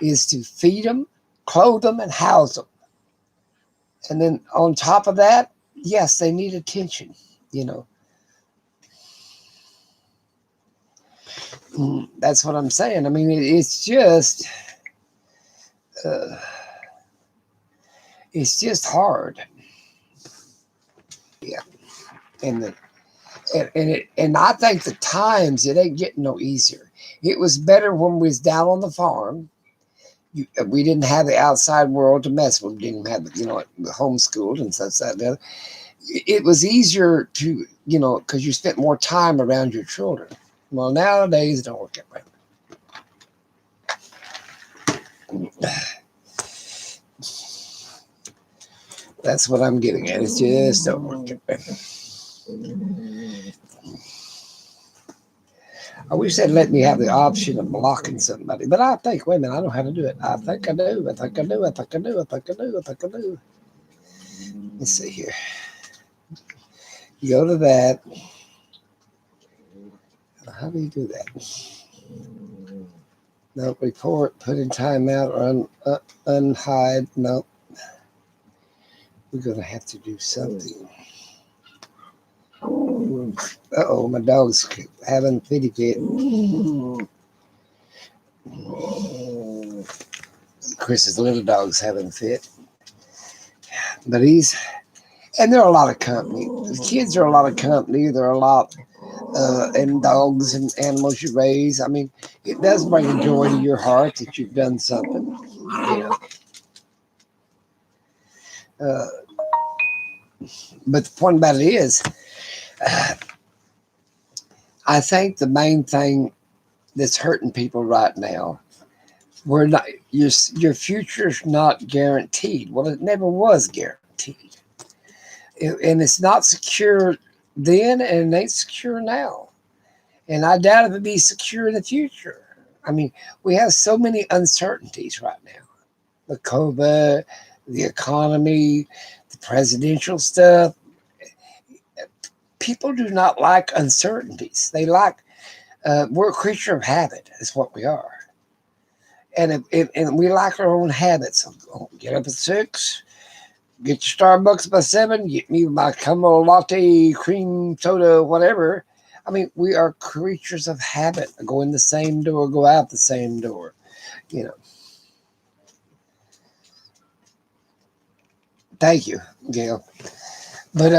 is to feed them, clothe them, and house them. And then on top of that, yes, they need attention, you know. That's what I'm saying. I mean, it's just hard. Yeah. And I think the times, it ain't getting no easier. It was better when we was down on the farm. We didn't have the outside world to mess with. We didn't have, homeschooled and such that. It was easier to because you spent more time around your children. Well, nowadays it don't work that way. That's what I'm getting at. It's just don't work that way. I wish they'd let me have the option of blocking somebody, but I think, wait a minute, I know how to do it. I think I do. I think I do. I think I do. I think I do. I think I do. Let's see here. You go to that. How do you do that? No, report, put in timeout, or unhide. No. We're going to have to do something. Uh-oh, my dog's having pity fit. Chris's little dog's having fit. But and there are a lot of company. The kids are a lot of company. There are a lot, and dogs and animals you raise. I mean, it does bring a joy to your heart that you've done something. But the point about it is, I think the main thing that's hurting people right now, your future's not guaranteed. Well, it never was guaranteed, and it's not secure then, and it ain't secure now. And I doubt if it'll be secure in the future. I mean, we have so many uncertainties right now: the COVID, the economy, the presidential stuff. People do not like uncertainties. They like, we're a creature of habit, is what we are. And we like our own habits. Get up at 6, get your Starbucks by 7, get me my caramel latte, cream soda, whatever. I mean, we are creatures of habit. Go in the same door, go out the same door, Thank you, Gail. But,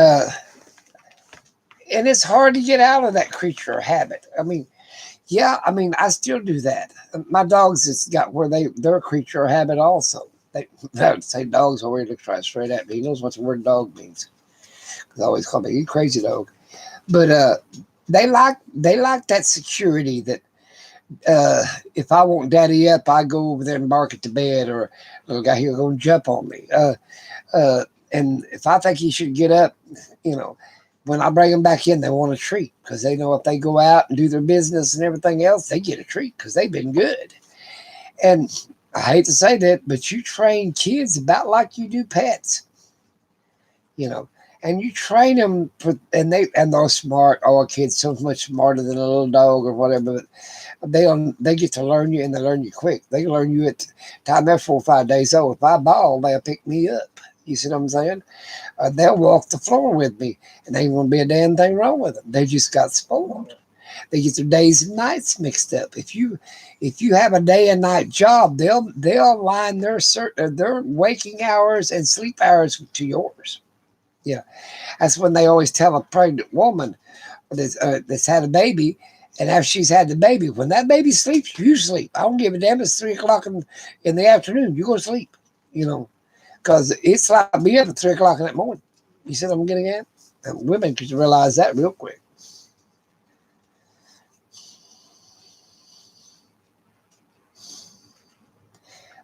and it's hard to get out of that creature of habit. I mean, I still do that. My dogs has got where they're a creature of habit also. They would say dogs always look straight at me. He knows what the word dog means. Because I always call me, you crazy dog. But they like that security that if I want daddy up, I go over there and bark at the bed, or little guy here going to jump on me. And if I think he should get up, when I bring them back in, they want a treat because they know if they go out and do their business and everything else, they get a treat because they've been good. And I hate to say that, but you train kids about like you do pets, and you train them and they're smart. All kids so much smarter than a little dog or whatever. But they get to learn you, and they learn you quick. They learn you at time they're 4 or 5 days old. If I bawl, they'll pick me up. You see what I'm saying? They'll walk the floor with me, and there ain't gonna be a damn thing wrong with them. They just got spoiled. They get their days and nights mixed up. If you have a day and night job, they'll align their waking hours and sleep hours to yours. Yeah, that's when they always tell a pregnant woman that's had a baby, and after she's had the baby, when that baby sleeps, you sleep. I don't give a damn. It's 3:00 in the afternoon. You go to sleep. Because it's like me up at 3:00 in the morning. You see what I'm getting at? And women could realize that real quick.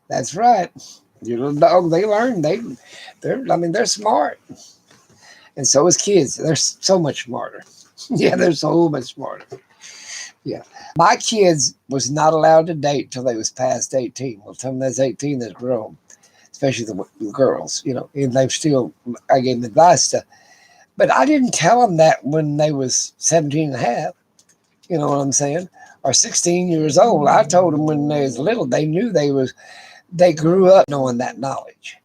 That's right. Your little dog, they learn. They're smart. And so is kids. They're so much smarter. Yeah, they're so much smarter. Yeah. My kids was not allowed to date till they was past 18. Well, tell them that's 18, they're grown. Especially the girls, and they've still, I gave them advice to, but I didn't tell them that when they was 17 and a half, you know what I'm saying? Or 16 years old. I told them when they was little, they knew they grew up knowing that knowledge.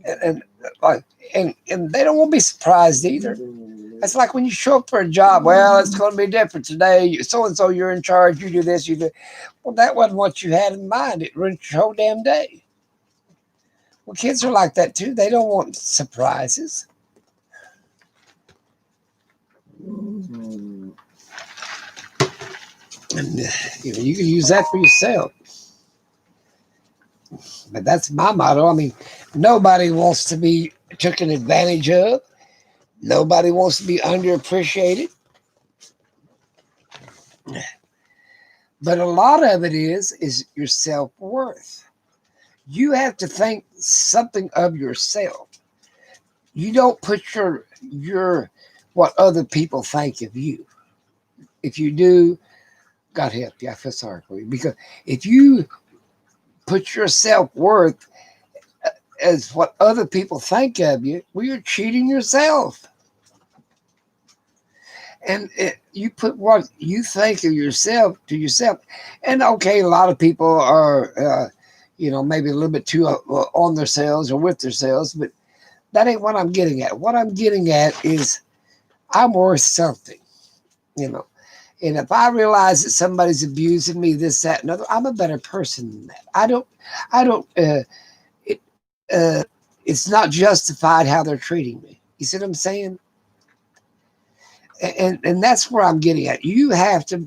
And they don't want to be surprised either. It's like when you show up for a job, well, it's going to be different today. So-and-so, you're in charge, you do this, you do. Well, that wasn't what you had in mind. It ruined your whole damn day. Well, kids are like that too. They don't want surprises. And you can use that for yourself. But that's my motto. I mean, nobody wants to be taken advantage of. Nobody wants to be underappreciated. But a lot of it is your self-worth. You have to think something of yourself. You don't put your what other people think of you. If you do, God help you. I feel sorry for you. Because if you put your self-worth as what other people think of you, well, you're cheating yourself. And you put what you think of yourself to yourself. And okay, a lot of people are, maybe a little bit too on themselves or with themselves, but that ain't what I'm getting at. What I'm getting at is I'm worth something, you know. And if I realize that somebody's abusing me, this, that, and other, I'm a better person than that. I don't, it, it's not justified how they're treating me. You see what I'm saying? And that's where I'm getting at. You have to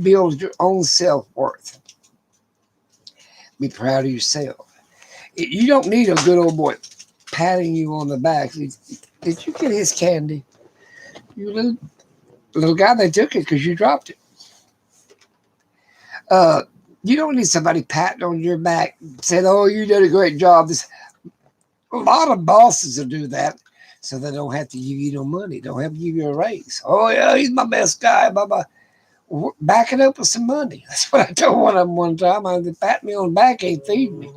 build your own self-worth. Be proud of yourself. You don't need a good old boy patting you on the back. Did you get his candy? You little guy, they took it because you dropped it. Uh, you don't need somebody patting on your back saying, "Oh, you did a great job." A lot of bosses will do that so they don't have to give you no money, don't have to give you a raise. Oh, yeah, he's my best guy, blah, blah. Back it up with some money. That's what I told one of them one time. I said, pat me on the back ain't feeding me.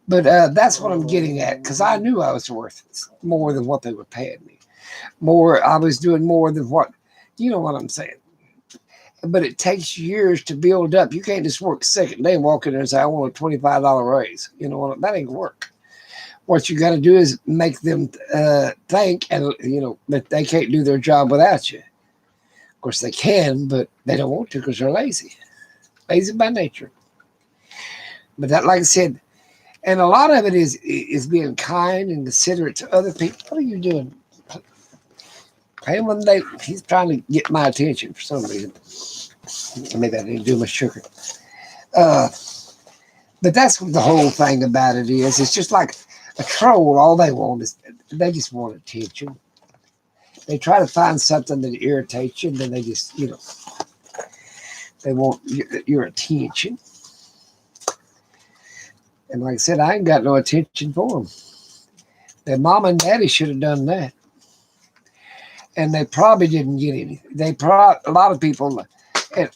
But that's what I'm getting at because I knew I was worth more than what they were paying me. I was doing more than what, you know what I'm saying. But it takes years to build up. You can't just work second day and walk in there and say, I want a $25 raise. You know what? That ain't work. What you got to do is make them think, and that they can't do their job without you. Of course, they can, but they don't want to because they're lazy by nature. But that, like I said, and a lot of it is being kind and considerate to other people. What are you doing? Hey, one day he's trying to get my attention for some reason. Maybe I didn't do much sugar. Uh, but that's what the whole thing about it is. It's just like a troll. All they want is they just want attention. They try to find something that irritates you, and then they just, they want your attention. And like I said, I ain't got no attention for them. Their mom and daddy should have done that. And they probably didn't get anything. A lot of people, and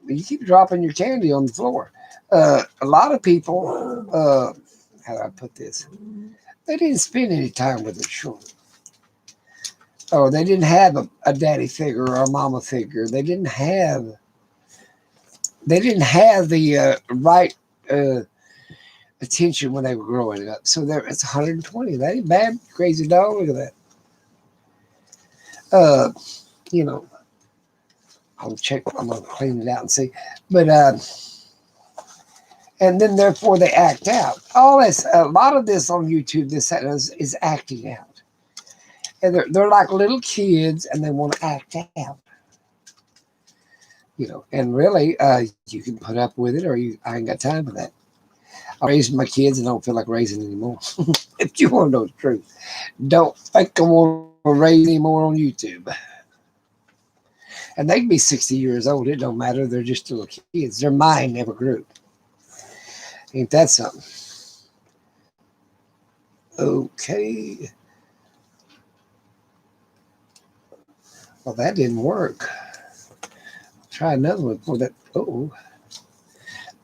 you keep dropping your candy on the floor. A lot of people, how do I put this? They didn't spend any time with their children. Or they didn't have a daddy figure or a mama figure. They didn't have the right attention when they were growing up. So it's 120. That ain't bad, crazy dog. Look at that. Uh, you know, I'll check. I'm gonna clean it out and see. But and then therefore they act out. All this, a lot of this on YouTube, this is acting out, and they're like little kids, and they want to act out. And really, you can put up with it, or I ain't got time for that. I raised my kids and don't feel like raising anymore. If you want to know the truth, don't think I want to raise anymore on YouTube. And they can be 60 years old. It don't matter. They're just little kids. Their mind never grew. Ain't that something? Okay. Well, that didn't work. Try another one for that. Oh,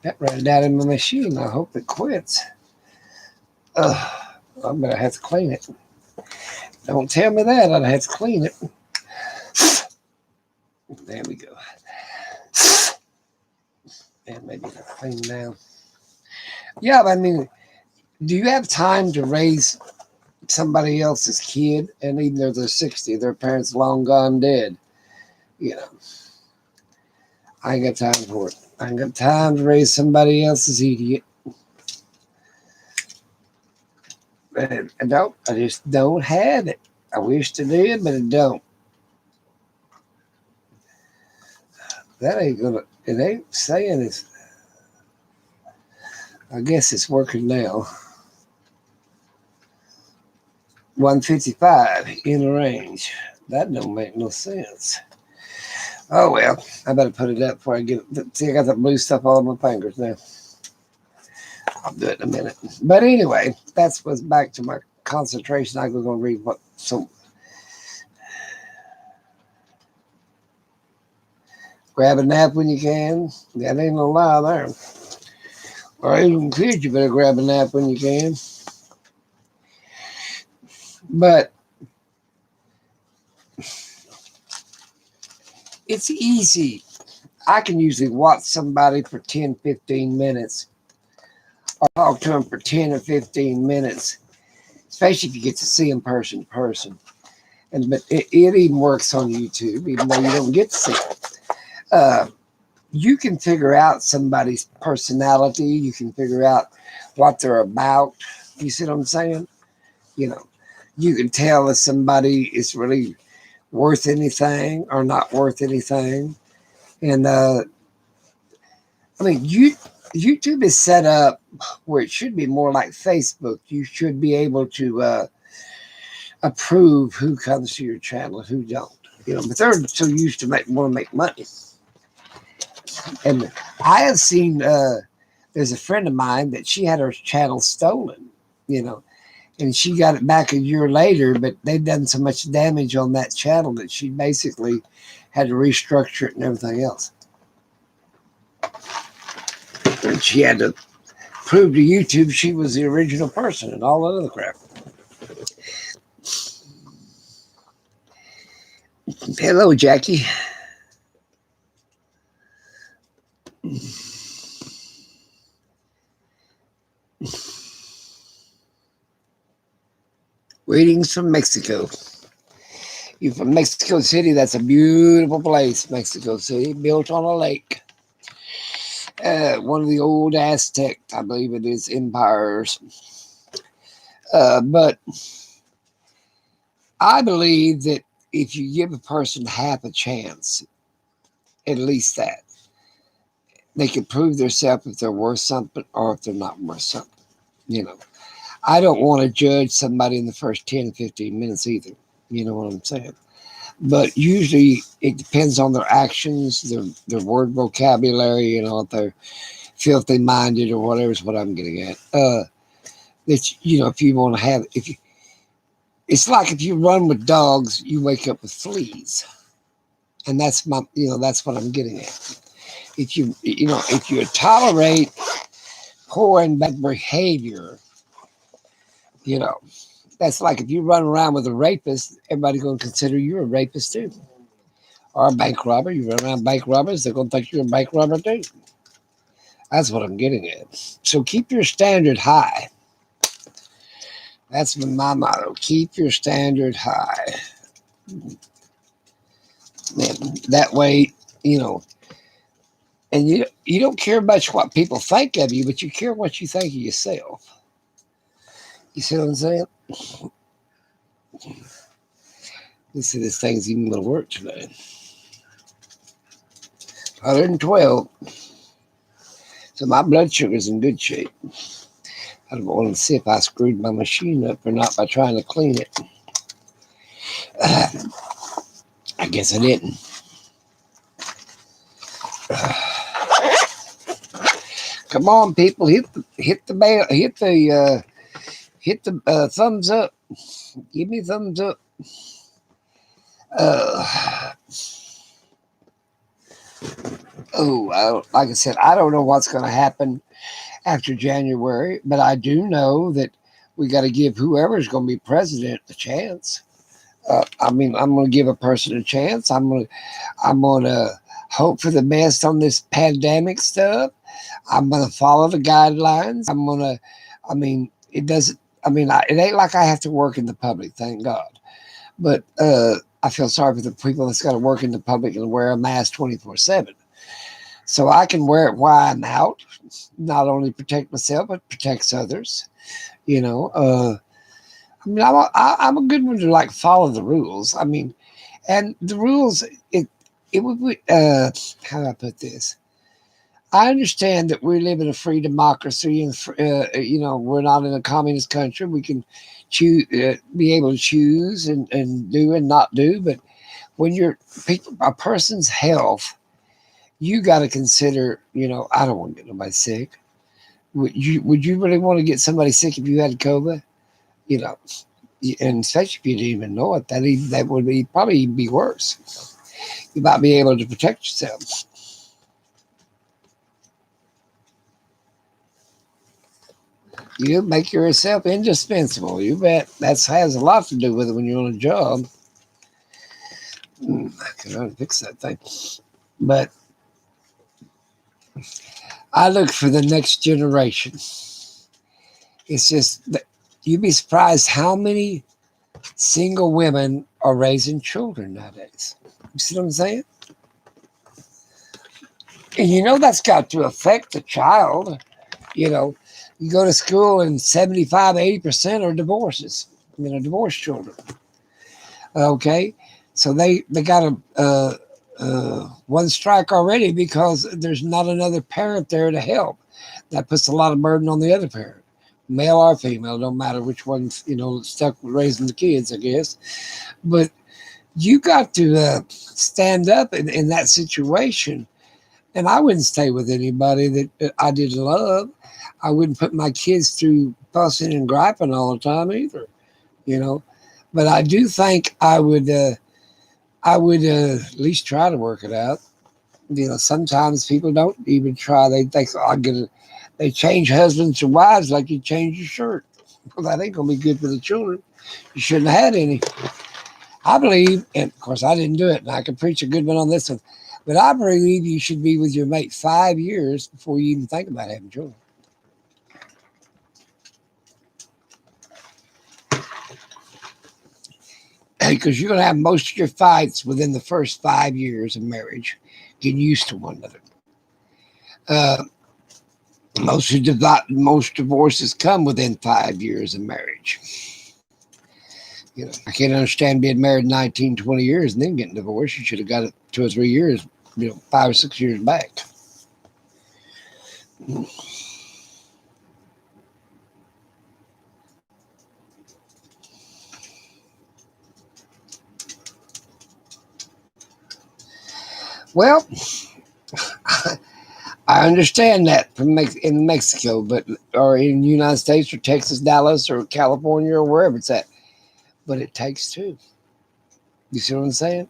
that ran out in my machine. I hope it quits. I'm going to have to clean it. Don't tell me that. I'd have to clean it. There we go. And maybe it'll clean now. Yeah, but I mean, do you have time to raise somebody else's kid? And even though they're 60, their parents long gone dead. I ain't got time for it. I ain't got time to raise somebody else's idiot. And I just don't have it. I wish I did, but I don't. That ain't gonna. It ain't saying it's. I guess it's working now. 155 in the range. That don't make no sense. Oh well, I better put it up before I get it. See, I got the blue stuff all on my fingers now. I'll do it in a minute. But anyway, that's what's back to my concentration. I was going to read what so grab a nap when you can. That ain't no lie there. Or even kid, you better grab a nap when you can. But it's easy. I can usually watch somebody for 10, 15 minutes or talk to them for 10 or 15 minutes, especially if you get to see them person to person. But it even works on YouTube, even though you don't get to see it. You can figure out somebody's personality. You can figure out what they're about. You see what I'm saying? You know, you can tell if somebody is really worth anything or not worth anything. And I mean, YouTube is set up where it should be more like Facebook. You should be able to approve who comes to your channel and who don't. But they're so used to want to make money. And I have seen. There's a friend of mine that she had her channel stolen. And she got it back a year later, but they'd done so much damage on that channel that she basically had to restructure it and everything else. And she had to prove to YouTube she was the original person and all that other crap. Hello, Jackie. Greetings from Mexico. You're from Mexico City. That's a beautiful place, Mexico City, built on a lake. One of the old Aztec, I believe it is, empires. But I believe that if you give a person half a chance, at least that, they can prove themselves if they're worth something or if they're not worth something. I don't want to judge somebody in the first 10, 15 minutes either. You know what I'm saying? But usually it depends on their actions, their word vocabulary, if they're filthy minded or whatever is what I'm getting at. If you want to have, it's like if you run with dogs, you wake up with fleas. And that's that's what I'm getting at. If you tolerate poor and bad behavior, that's like if you run around with a rapist, everybody's going to consider you a rapist too. Or a bank robber. You run around bank robbers, they're going to think you're a bank robber too. That's what I'm getting at. So keep your standard high. That's my motto. Keep your standard high. And that way, and you don't care much what people think of you, but you care what you think of yourself. You see what I'm saying? Let's see, this thing's even going to work today. 112. So my blood sugar's in good shape. I don't want to see if I screwed my machine up or not by trying to clean it. I guess I didn't. Come on, people, hit the thumbs up. Give me thumbs up. Like I said, I don't know what's going to happen after January, but I do know that we got to give whoever's going to be president a chance. I'm going to give a person a chance. I'm going to hope for the best on this pandemic stuff. I'm going to follow the guidelines. It ain't like I have to work in the public, thank God. But I feel sorry for the people that's got to work in the public and wear a mask 24/7. So I can wear it while I'm out, not only protect myself, but protects others. I'm a good one to follow the rules. And the rules, it would be, how do I put this? I understand that we live in a free democracy, and we're not in a communist country. We can choose, be able to choose and do and not do. But when a person's health, you got to consider. I don't want to get nobody sick. Would you really want to get somebody sick if you had COVID? You know, and especially if you didn't even know it, that would be probably even be worse. You might be able to protect yourself. You make yourself indispensable. You bet. That has a lot to do with it when you're on a job. I can fix that thing. But I look for the next generation. It's just that you'd be surprised how many single women are raising children nowadays. You see what I'm saying? And that's got to affect the child. You know, you go to school and 75, 80% are divorces, divorced children. Okay. So they got one strike already because there's not another parent there to help. That puts a lot of burden on the other parent, male or female, don't matter which one's, stuck with raising the kids, I guess. But you got to stand up in that situation. And I wouldn't stay with anybody that I didn't love. I wouldn't put my kids through fussing and griping all the time either, you know. But I do think I would at least try to work it out. Sometimes people don't even try. They think, oh, they change husbands to wives like you change your shirt. Well, that ain't gonna be good for the children. You shouldn't have had any. I believe, and of course I didn't do it, and I can preach a good one on this one, but I believe you should be with your mate 5 years before you even think about having children. Because you're going to have most of your fights within the first 5 years of marriage, getting used to one another. Uh, most divorces come within 5 years of marriage. I can't understand being married 19, 20 years and then getting divorced. You should have got it 2 or 3 years, 5 or 6 years back. Well, I understand that in Mexico, or in the United States, or Texas, Dallas, or California, or wherever it's at. But it takes two. You see what I'm saying?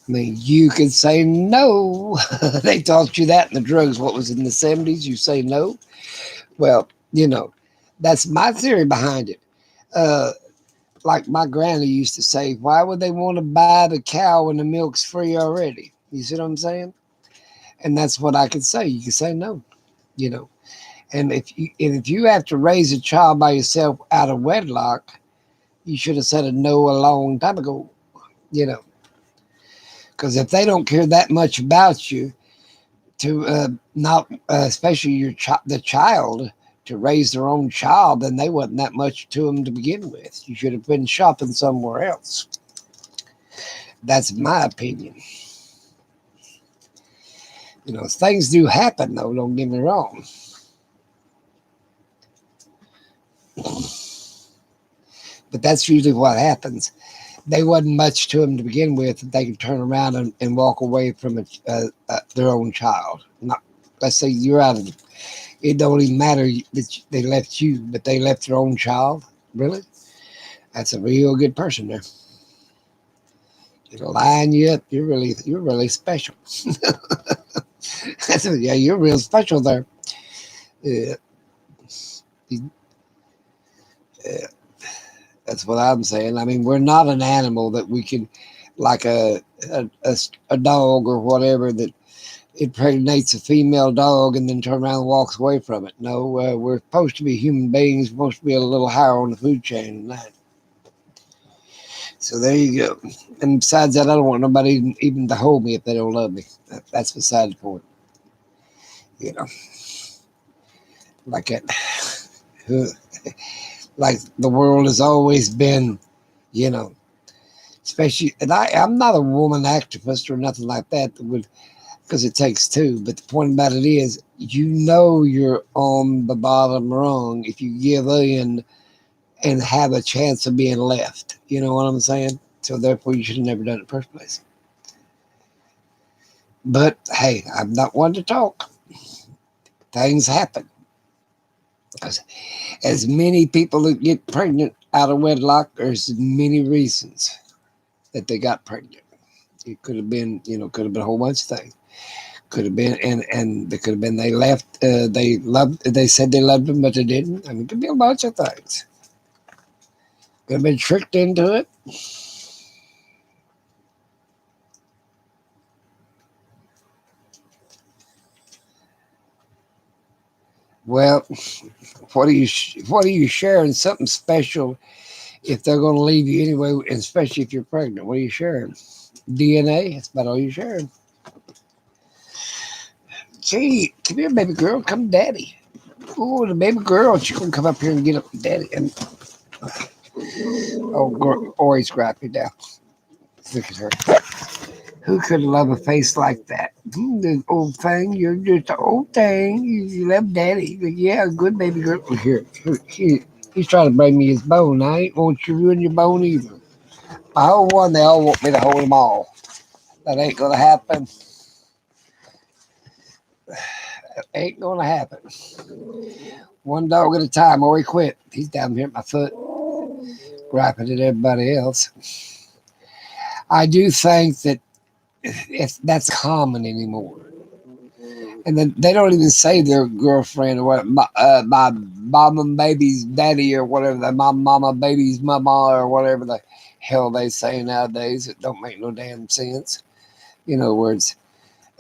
I mean, you could say no. They taught you that in the drugs. What was in the 70s? You say no. Well, that's my theory behind it. Uh, like my granny used to say, why would they want to buy the cow when the milk's free already? You see what I'm saying? And that's what I could say. You could say no, you know. And if you have to raise a child by yourself out of wedlock, you should have said a no a long time ago, you know. Because if they don't care that much about you, to not especially the child, to raise their own child, then they wasn't that much to them to begin with. You should have been shopping somewhere else. That's my opinion. Things do happen though. Don't get me wrong. But that's usually what happens. They wasn't much to them to begin with. That they could turn around and walk away from their own child. Not, let's say you're out of it. Don't even matter that they left you, but they left their own child. Really? That's a real good person there. It'll line you up. You're really special. Yeah, you're real special there. Yeah, yeah, that's what I'm saying. I mean, we're not an animal that we can, like a dog or whatever, that impregnates a female dog and then turn around and walks away from it. No, we're supposed to be human beings. We're supposed to be a little higher on the food chain than that. So there you go. And besides that, I don't want nobody even to hold me if they don't love me. That's beside the point. You know, like it, like the world has always been, you know, especially, and I'm not a woman activist or nothing like that would because it takes two. But the point about it is, you know you're on the bottom rung if you give in and have a chance of being left. You know what I'm saying? So therefore, you should have never done it in the first place. But hey, I'm not one to talk. Things happen. Because as many people that get pregnant out of wedlock, there's many reasons that they got pregnant. It could have been, could have been a whole bunch of things. Could have been, and it could have been they left. They said they loved him, but they didn't. I mean, it could be a bunch of things. Could have been tricked into it. Well, what are you sharing? Something special if they're going to leave you anyway, especially if you're pregnant. What are you sharing? DNA. That's about all you're sharing. Gee, come here, baby girl. Come, daddy. Oh, the baby girl. She's gonna come up here and get up, daddy. And always grab me down. Look at her. Who could love a face like that? The old thing, you're just an old thing. You love daddy. Yeah, good baby girl. Here, he's trying to bring me his bone. I ain't want you to ruin your bone either. I hold one, they all want me to hold them all. That ain't gonna happen. That ain't gonna happen. One dog at a time, or he quit. He's down here at my foot, griping at everybody else. I do think that if that's common anymore. And then they don't even say their girlfriend or what, my mama baby's daddy or whatever, my mama baby's mama or whatever the hell they say nowadays. It don't make no damn sense. Words.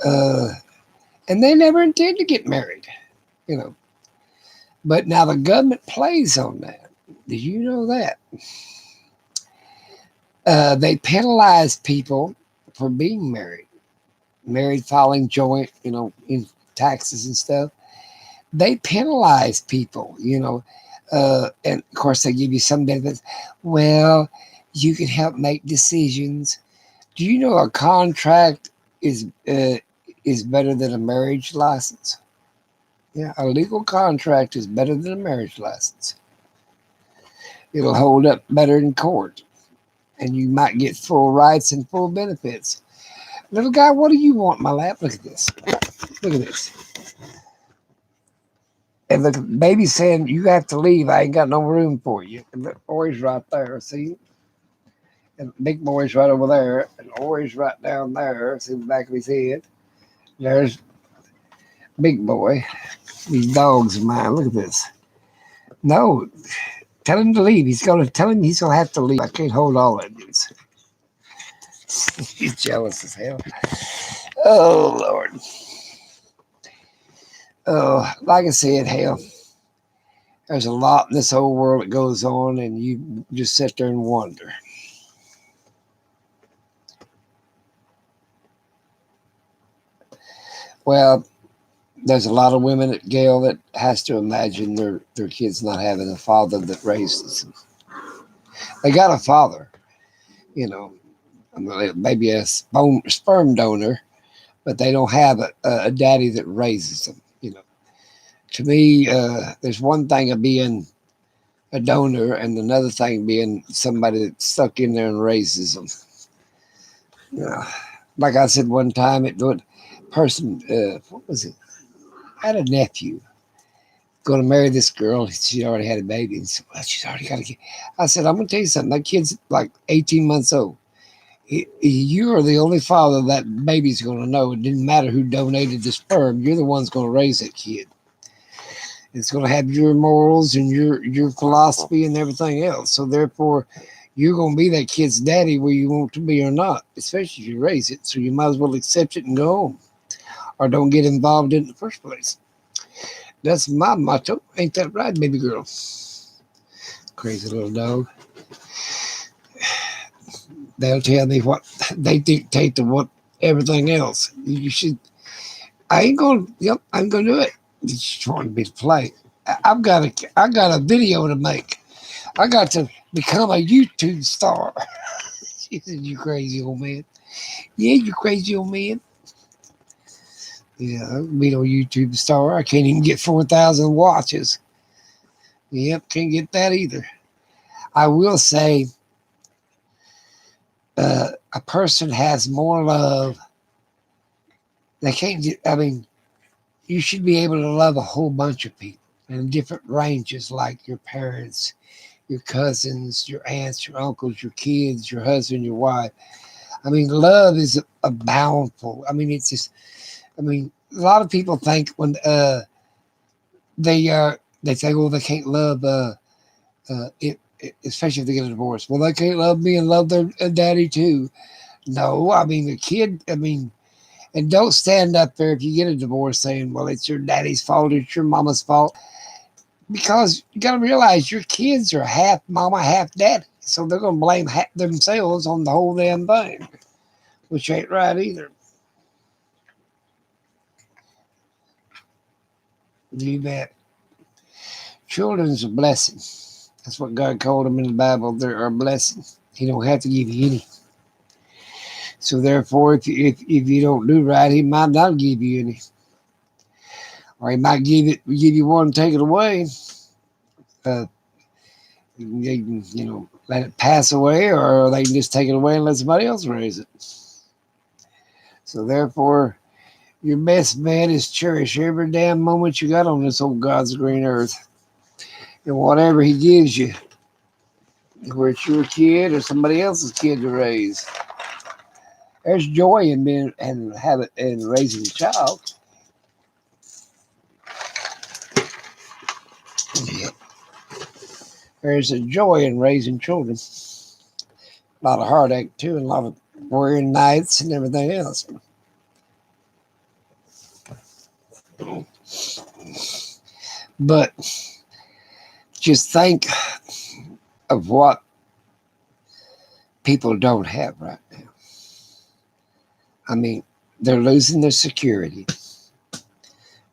And they never intend to get married, you know. But now the government plays on that. Did you know that? They penalize people for being married filing joint, in taxes and stuff. They penalize people, and of course they give you some benefits. Well, you can help make decisions. Do you know a contract is better than a marriage license? Yeah, a legal contract is better than a marriage license. It'll hold up better in court, and you might get full rights and full benefits. Little guy, what do you want in my lap? Look at this. Look at this. And the baby's saying, you have to leave. I ain't got no room for you. And the boy's right there, see? And the big boy's right over there. And Ori's right down there. See the back of his head? There's big boy. These dogs of mine. Look at this. No, tell him to leave. Tell him he's gonna have to leave. I can't hold all of this. He's jealous as hell. Oh Lord. Oh, like I said, hell, there's a lot in this whole world that goes on, and you just sit there and wonder. Well, there's a lot of women at Gail that has to imagine their kids not having a father that raises them. They got a father, you know, maybe a sperm donor, but they don't have a daddy that raises them. To me, there's one thing of being a donor and another thing being somebody that's stuck in there and raises them. Like I said one time, person, what was it? I had a nephew going to marry this girl. She already had a baby. And said, well, she's already got a kid. I said, I'm going to tell you something. That kid's like 18 months old. You are the only father that baby's going to know. It didn't matter who donated the sperm. You're the one's going to raise that kid. It's going to have your morals and your philosophy and everything else. So therefore, you're going to be that kid's daddy whether you want to be or not, especially if you raise it. So you might as well accept it and go home, or don't get involved in the first place. That's my motto. Ain't that right, baby girl? Crazy little dog. They'll tell me what they dictate to what everything else. You should. I ain't gonna. Yep, I'm gonna do it. Just wanting me to play. I got a video to make. I got to become a YouTube star. She said, "You crazy old man." Yeah, you crazy old man. Yeah, being a YouTube star, I can't even get 4,000 watches. Yep, can't get that either. I will say, a person has more love. They can't. I mean, you should be able to love a whole bunch of people in different ranges, like your parents, your cousins, your aunts, your uncles, your kids, your husband, your wife. I mean, love is a bountiful. I mean, it's just. I mean, a lot of people think when they say, well, they can't love especially if they get a divorce. Well, they can't love me and love their daddy too. No, I mean the kid. I mean, and don't stand up there if you get a divorce saying, well, it's your daddy's fault, it's your mama's fault, because you got to realize your kids are half mama, half daddy, so they're gonna blame themselves on the whole damn thing, which ain't right either. You bet. Children's a blessing. That's what God called them in the Bible. They're a blessing. He don't have to give you any. So therefore, if you don't do right, he might not give you any, or he might give you one and take it away. Uh, they can, let it pass away, or they can just take it away and let somebody else raise it. So therefore, your best bet is cherish every damn moment you got on this old God's green earth, and whatever He gives you, whether it's your kid or somebody else's kid to raise. There's joy in being and having and raising a child. There's a joy in raising children. A lot of heartache too, and a lot of worrying nights and everything else. But just think of what people don't have right now. I mean, they're losing their security.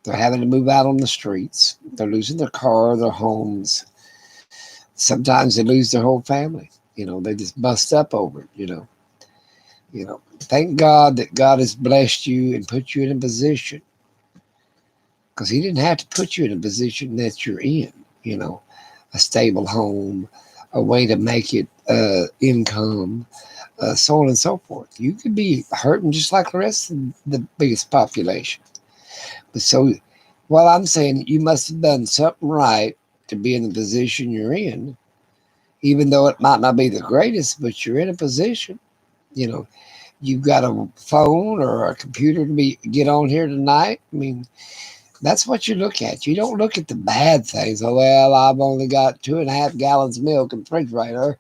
They're having to move out on the streets. They're losing their car, their homes. Sometimes they lose their whole family. They just bust up over it. Thank God that God has blessed you and put you in a position, because He didn't have to put you in a position that you're in. A stable home, a way to make it income, so on and so forth. You could be hurting just like the rest of the biggest population. But so, while I'm saying you must have done something right to be in the position you're in, even though it might not be the greatest, but you're in a position. You know, you've got a phone or a computer to get on here tonight. I mean, that's what you look at. You don't look at the bad things. Oh, well, I've only got 2.5 gallons of milk in the refrigerator,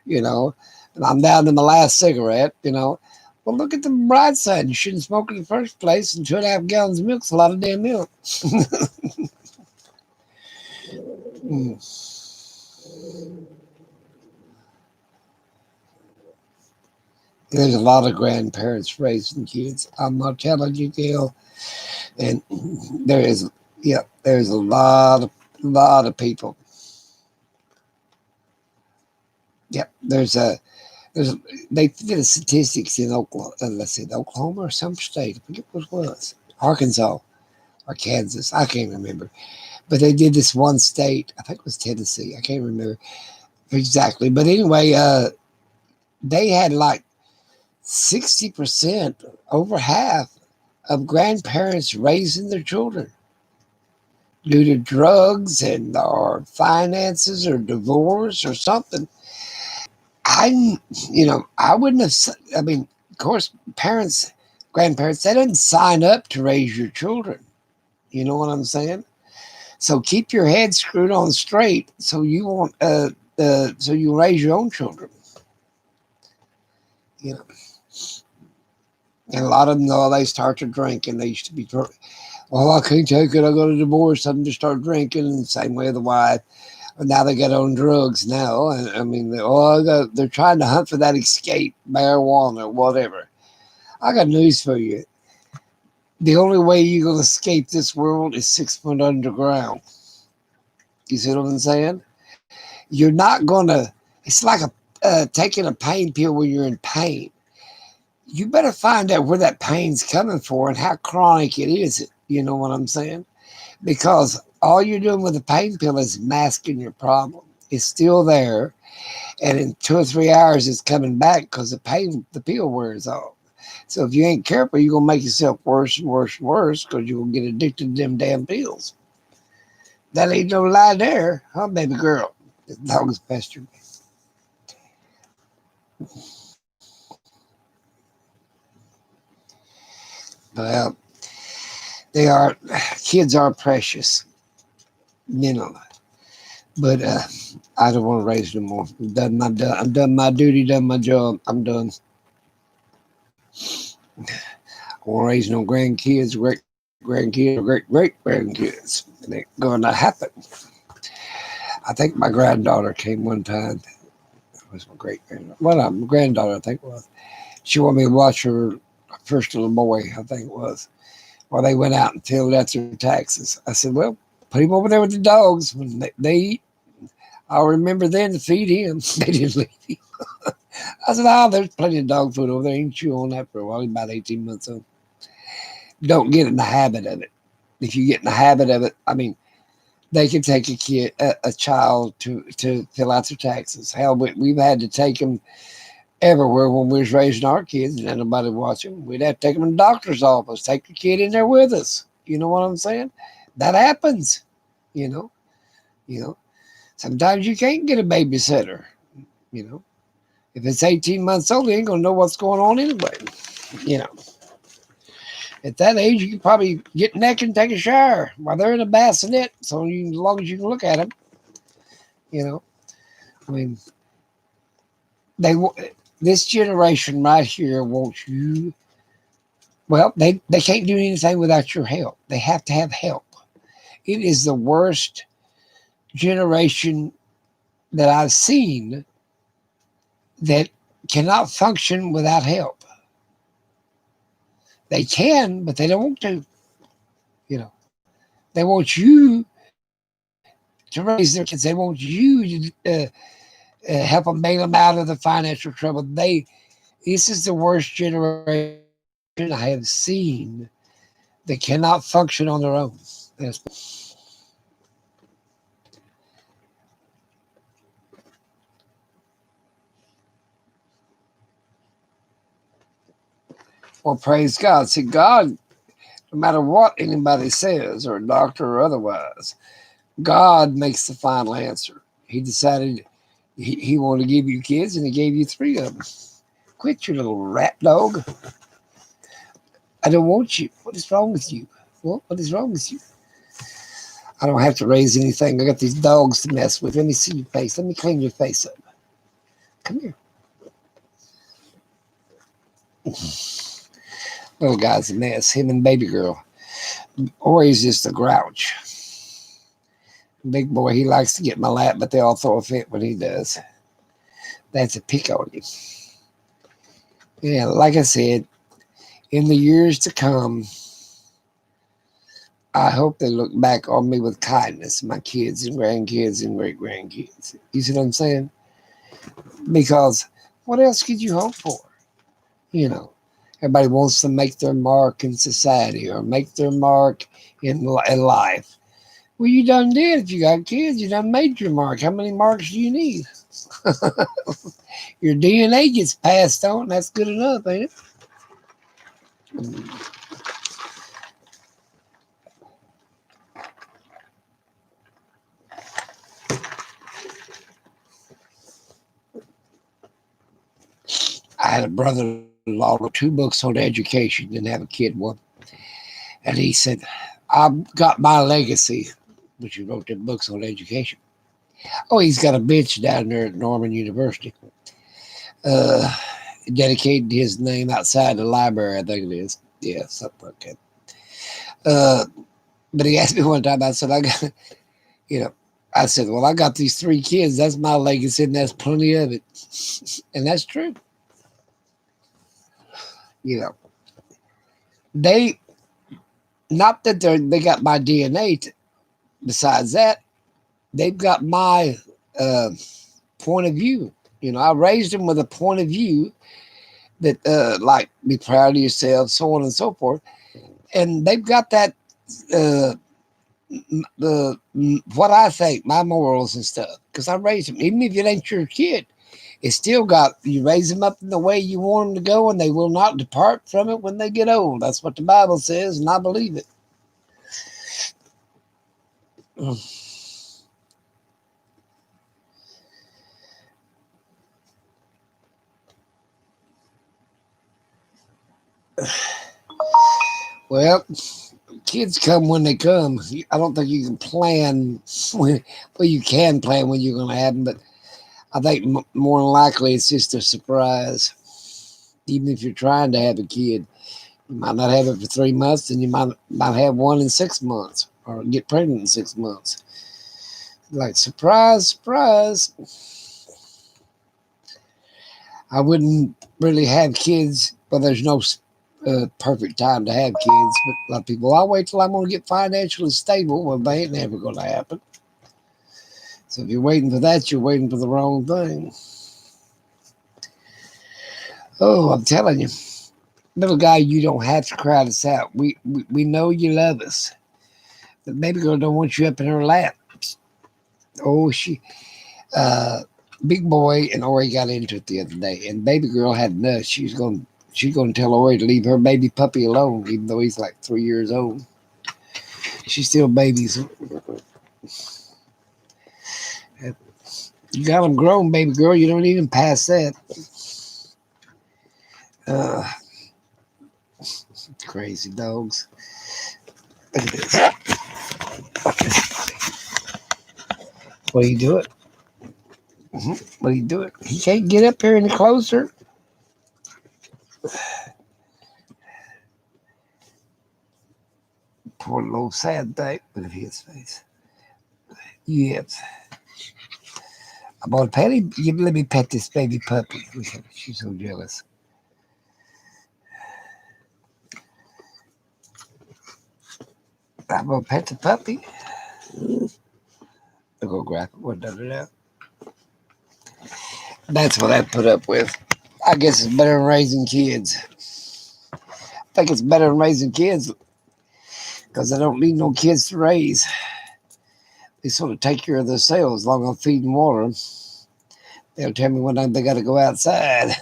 you know, and I'm down to my last cigarette. Well, look at the bright side. You shouldn't smoke in the first place, and 2.5 gallons of milk's a lot of damn milk. Mm. There's a lot of grandparents raising kids. I'm not telling you, Gail. And there's a lot of people. Yep, there's they did a statistics in Oklahoma. Let's see, Oklahoma or some state. I forget what it was. Arkansas or Kansas. I can't remember. But they did this one state. I think it was Tennessee. I can't remember exactly. But anyway, they had like 60%, over half of grandparents raising their children due to drugs and or finances or divorce or something. I, I wouldn't have. I mean, of course, grandparents, they didn't sign up to raise your children. You know what I'm saying? So keep your head screwed on straight, so you won't. So you raise your own children. You know, and a lot of them, though, they start to drink, and they used to be. Oh, I can't take it. I got a divorce. I'm just start drinking. And same way the wife. Now they get on drugs now. And I mean, they're trying to hunt for that escape, marijuana, whatever. I got news for you. The only way you're going to escape this world is 6 foot underground. You see what I'm saying? You're not going to, it's like taking a pain pill when you're in pain. you better find out where that pain's coming for and how chronic it is. You know what I'm saying? Because all you're doing with the pain pill is masking your problem. It's still there, and in 2 or 3 hours, it's coming back because the pill wears off. So if you ain't careful, you're gonna make yourself worse and worse and worse because you're gonna get addicted to them damn pills. That ain't no lie there, huh, baby girl? The dog's pestering me. Well, they are kids are precious, mentally, but I don't want to raise no more. I'm done my duty, done my job. I'm done. I want to raise no grandkids, great grandkids, or great great grandkids. It ain't going to happen. I think my granddaughter came one time. It was my great granddaughter. Well, my granddaughter, I think it was. She wanted me to watch her first little boy, I think it was. While they went out and filled out their taxes. I said, well, put him over there with the dogs when they eat. I'll remember then to feed him. They didn't leave him. I said, oh, there's plenty of dog food over there. You can chew on that for a while. He's about 18 months old. Don't get in the habit of it. If you get in the habit of it, I mean, they can take a child to fill out their taxes. Hell, we've had to take them everywhere when we was raising our kids and nobody watch them. We'd have to take them in the doctor's office, take the kid in there with us. You know what I'm saying? That happens. You know, you know. Sometimes you can't get a babysitter. You know, if it's 18 months old, they ain't gonna know what's going on anyway. You know, at that age, you can probably get naked and take a shower while they're in a bassinet. So as long as you can look at them, you know. I mean, they this generation right here wants you. Well, they can't do anything without your help. They have to have help. It is the worst generation that I've seen that cannot function without help. They can, but they don't want to. You know, they want you to raise their kids. They want you to help them bail them out of the financial trouble. This is the worst generation I have seen that cannot function on their own. Well, praise God. See, God, no matter what anybody says, or a doctor or otherwise, God makes the final answer. He decided he wanted to give you kids, and he gave you three of them. Quit, you little rat dog. I don't want you. What is wrong with you? What is wrong with you? I don't have to raise anything. I got these dogs to mess with. Let me see your face. Let me clean your face up. Come here. Little guy's a mess. Him and baby girl. Or he's just a grouch. Big boy, he likes to get in my lap, but they all throw a fit when he does. That's a pick on you. Yeah, like I said, in the years to come, I hope they look back on me with kindness, my kids and grandkids and great grandkids. You see what I'm saying? Because what else could you hope for? You know, everybody wants to make their mark in society or make their mark in life. Well, you done did. If you got kids, you done made your mark. How many marks do you need? Your DNA gets passed on. That's good enough, ain't it? I had a brother-in-law wrote 2 books on education. Didn't have a kid one, and he said, "I've got my legacy," which he wrote the books on education. Oh, he's got a bench down there at Norman University, uh, dedicated to his name outside the library. I think it is. Yeah, something like that. Uh, but he asked me one time. I said, "I got, you know." I said, "Well, I got these 3 kids. That's my legacy, and that's plenty of it." And that's true. You know, they not that they got my DNA. Besides that, they've got my uh, point of view. You know, I raised them with a point of view that like be proud of yourself, so on and so forth. And they've got that uh, the what I think, my morals and stuff, because I raised them. Even if it ain't your kid, it's still got you raise them up in the way you want them to go, and they will not depart from it when they get old. That's what the Bible says, and I believe it. Well, kids come when they come. I don't think you can plan when. Well, you can plan when you're going to have them, but I think more than likely it's just a surprise. Even if you're trying to have a kid, you might not have it for 3 months, and you might have one in 6 months, or get pregnant in 6 months. Like surprise, surprise. I wouldn't really have kids, but there's no perfect time to have kids. But a lot of people, I'll wait till I'm going to get financially stable. Well, they ain't never going to happen. So if you're waiting for that, you're waiting for the wrong thing. Oh, I'm telling you, little guy, you don't have to crowd us out. We know you love us. The baby girl don't want you up in her lap. Oh, uh, big boy and Ori got into it the other day, and baby girl had enough. She's going to tell Ori to leave her baby puppy alone, even though he's like 3 years old. She's still babies. You got them grown, baby girl. You don't even pass that. Crazy dogs. Look at this. What are you doing? What are you doing? He can't get up here any closer. Poor little sad thing. Look at his face. Yes. I'm going to pet him. Let me pet this baby puppy. She's so jealous. I'm going to pet the puppy. I'll go grab it. What does it out? That's what I put up with. I guess it's better than raising kids. I think it's better than raising kids because I don't need no kids to raise. They sort of take care of themselves as long as I feed and water them. They'll tell me when they got to go outside.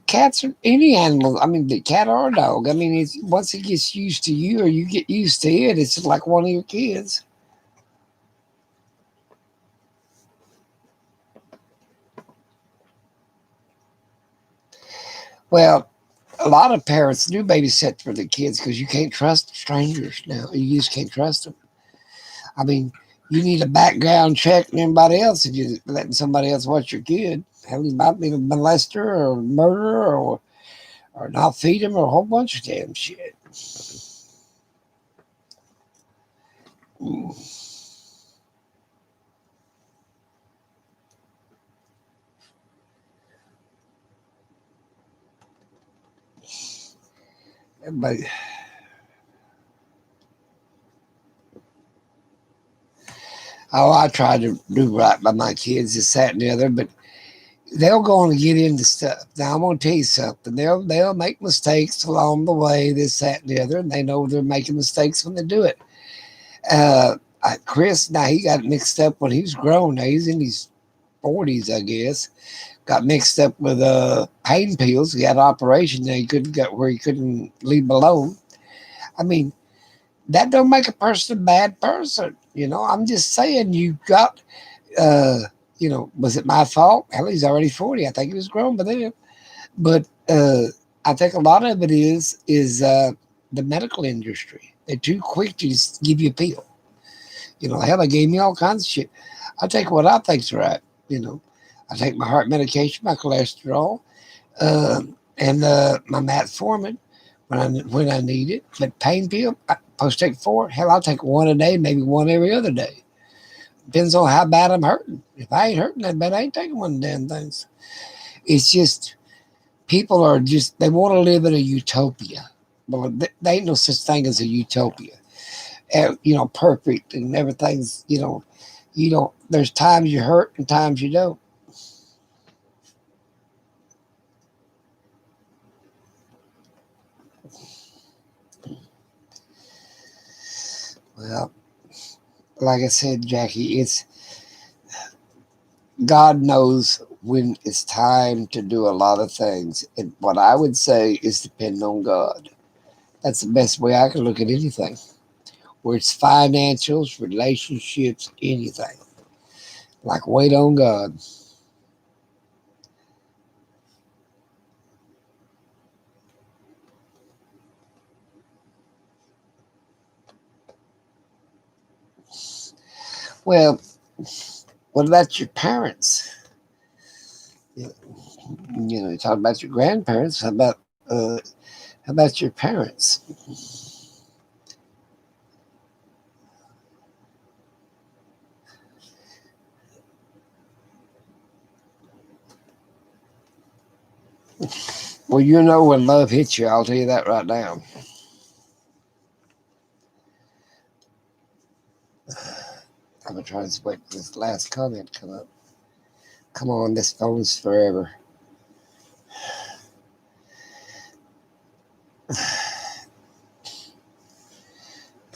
Cats are any animal. I mean, the cat or a dog. I mean, once it gets used to you or you get used to it, it's like one of your kids. Well, a lot of parents do babysit for the kids because you can't trust strangers now. You just can't trust them. I mean, you need a background check and everybody else if you're letting somebody else watch your kid. Hell, you might be a molester or a murderer or not feed him or a whole bunch of damn shit. Everybody. Oh, I try to do right by my kids, this, that, and the other, but they'll go on and get into stuff. Now I'm gonna tell you something. They'll make mistakes along the way, this, that, and the other, and they know they're making mistakes when they do it. Uh, Chris, now he got mixed up when he was grown. Now he's in his 40s, I guess. Got mixed up with pain pills. He had an operation that he couldn't get where he couldn't leave them alone. I mean, that don't make a person a bad person. You know, I'm just saying you got uh, was it my fault? Hell, he's already 40. I think he was grown by then. But I think a lot of it is the medical industry. They're too quick to just give you a pill. Hell, they gave me all kinds of shit. I take what I think's right. I take my heart medication, my cholesterol, and my metformin when I need it. But pain pill, I'm supposed to take 4. Hell, I'll take one a day, maybe one every other day. Depends on how bad I'm hurting. If I ain't hurting that bad, I ain't taking one of the damn things. It's just people are they want to live in a utopia. Well, there ain't no such thing as a utopia. Perfect and everything's You don't. There's times you hurt and times you don't. Well, like I said, Jackie, it's God knows when it's time to do a lot of things. And what I would say is depend on God. That's the best way I can look at anything. Where it's financials, relationships, anything. Like wait on God. Well, what about your parents? You talk about your grandparents. How about your parents? Well, you know when love hits you, I'll tell you that right now. I'm gonna try to wait for this last comment to come up. Come on, this phone's forever. I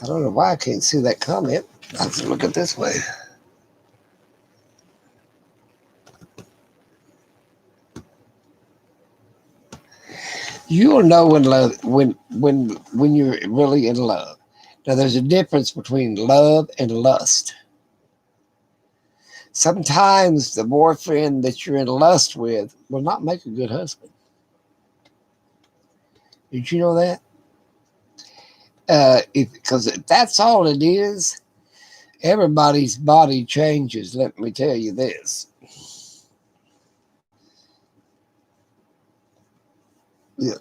don't know why I can't see that comment. I have to look at this way. You'll know when love when you're really in love. Now there's a difference between love and lust. Sometimes the boyfriend that you're in lust with will not make a good husband. Did you know that? Because if that's all it is, everybody's body changes. Let me tell you this. Yeah.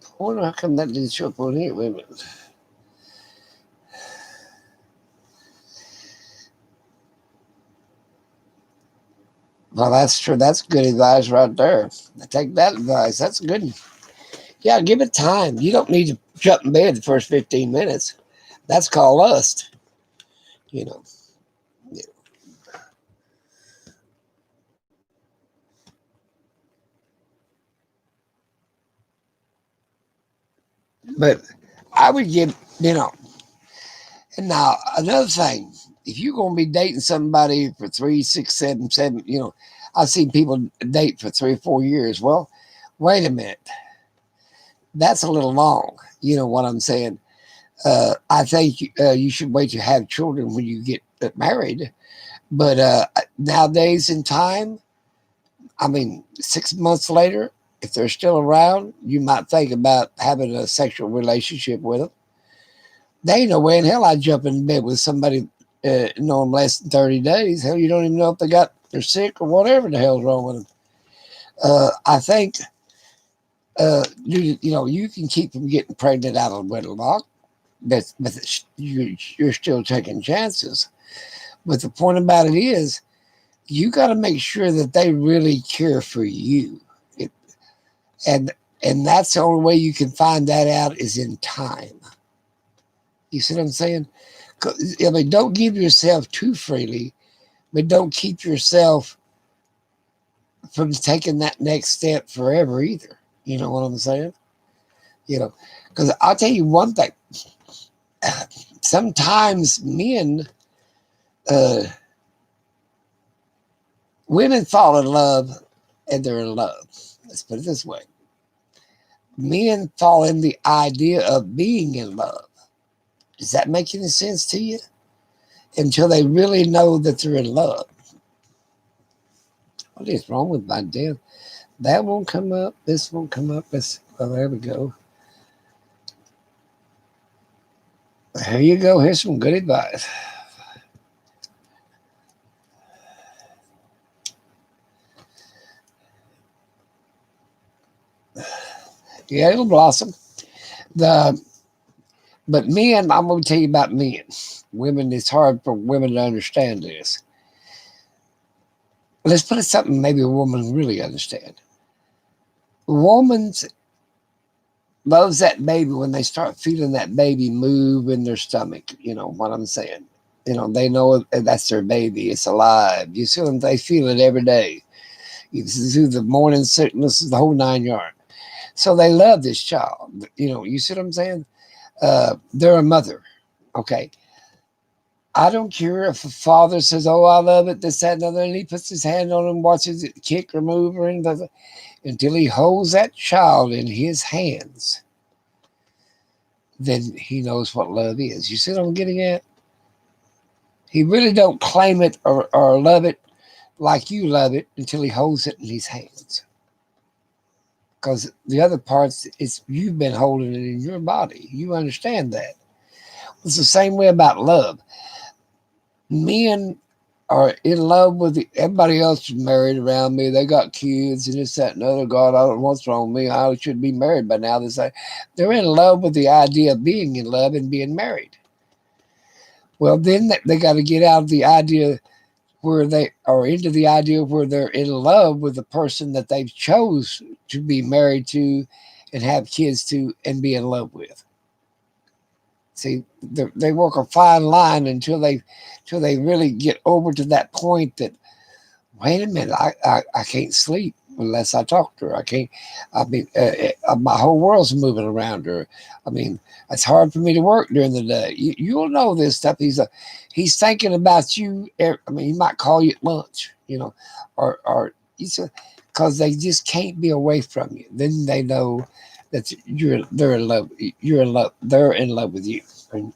I wonder how come that didn't show up on here. Wait a minute. Well, that's true. That's good advice right there. Take that advice. That's good. Yeah, give it time. You don't need to jump in bed the first 15 minutes. That's called lust. You know. Yeah. But I would give, and now another thing, if you're going to be dating somebody for 3, 6, 7, I've seen people date for 3 or 4 years. Well, wait a minute. That's a little long. You know what I'm saying? I think you should wait to have children when you get married. But nowadays in time, I mean, 6 months later, if they're still around, you might think about having a sexual relationship with them. They ain't no way in hell I'd jump in bed with somebody knowing less than 30 days. Hell, you don't even know if they're sick or whatever the hell's wrong with them. I think you can keep from getting pregnant out of wedlock, but you're still taking chances. But the point about it is, you got to make sure that they really care for you, it, and and that's the only way you can find that out is in time. You see what I'm saying? I mean, don't give yourself too freely, but don't keep yourself from taking that next step forever either. You know what I'm saying? Because I'll tell you one thing. Sometimes uh, women fall in love and they're in love. Let's put it this way. Men fall in the idea of being in love. Does that make any sense to you? Until they really know that they're in love. What is wrong with my damn? That won't come up. This won't come up. There we go. Here you go. Here's some good advice. Yeah, it'll blossom. The But men, I'm going to tell you about men. Women, it's hard for women to understand this. Let's put it something maybe a woman really understand. Woman's loves that baby when they start feeling that baby move in their stomach. You know what I'm saying? You know, they know that's their baby. It's alive. You see them, they feel it every day. You see the morning sickness, the whole 9 yards. So they love this child. You know, you see what I'm saying? They're a mother. Okay. I don't care if a father says, "Oh, I love it," this, that, and the other, and he puts his hand on him, watches it kick or move or anything, until he holds that child in his hands. Then he knows what love is. You see what I'm getting at? He really don't claim it or love it like you love it until he holds it in his hands. Because the other parts, it's you've been holding it in your body. You understand that. It's the same way about love. Men are in love with everybody else is married around me. They got kids and this, that, and other. God, I don't know what's wrong with me. I should be married by now. They're in love with the idea of being in love and being married. Well, then they got to get out of the idea where they are into the idea where they're in love with the person that they've chose to be married to and have kids to and be in love with. See, they work a fine line until they really get over to that point that, wait a minute, I can't sleep unless I talk to her. I can't. I mean, my whole world's moving around her. I mean, it's hard for me to work during the day. You'll know this stuff. He's thinking about you. I mean, he might call you at lunch, you know, or because they just can't be away from you. Then they know that they're in love. You're in love. They're in love with you. And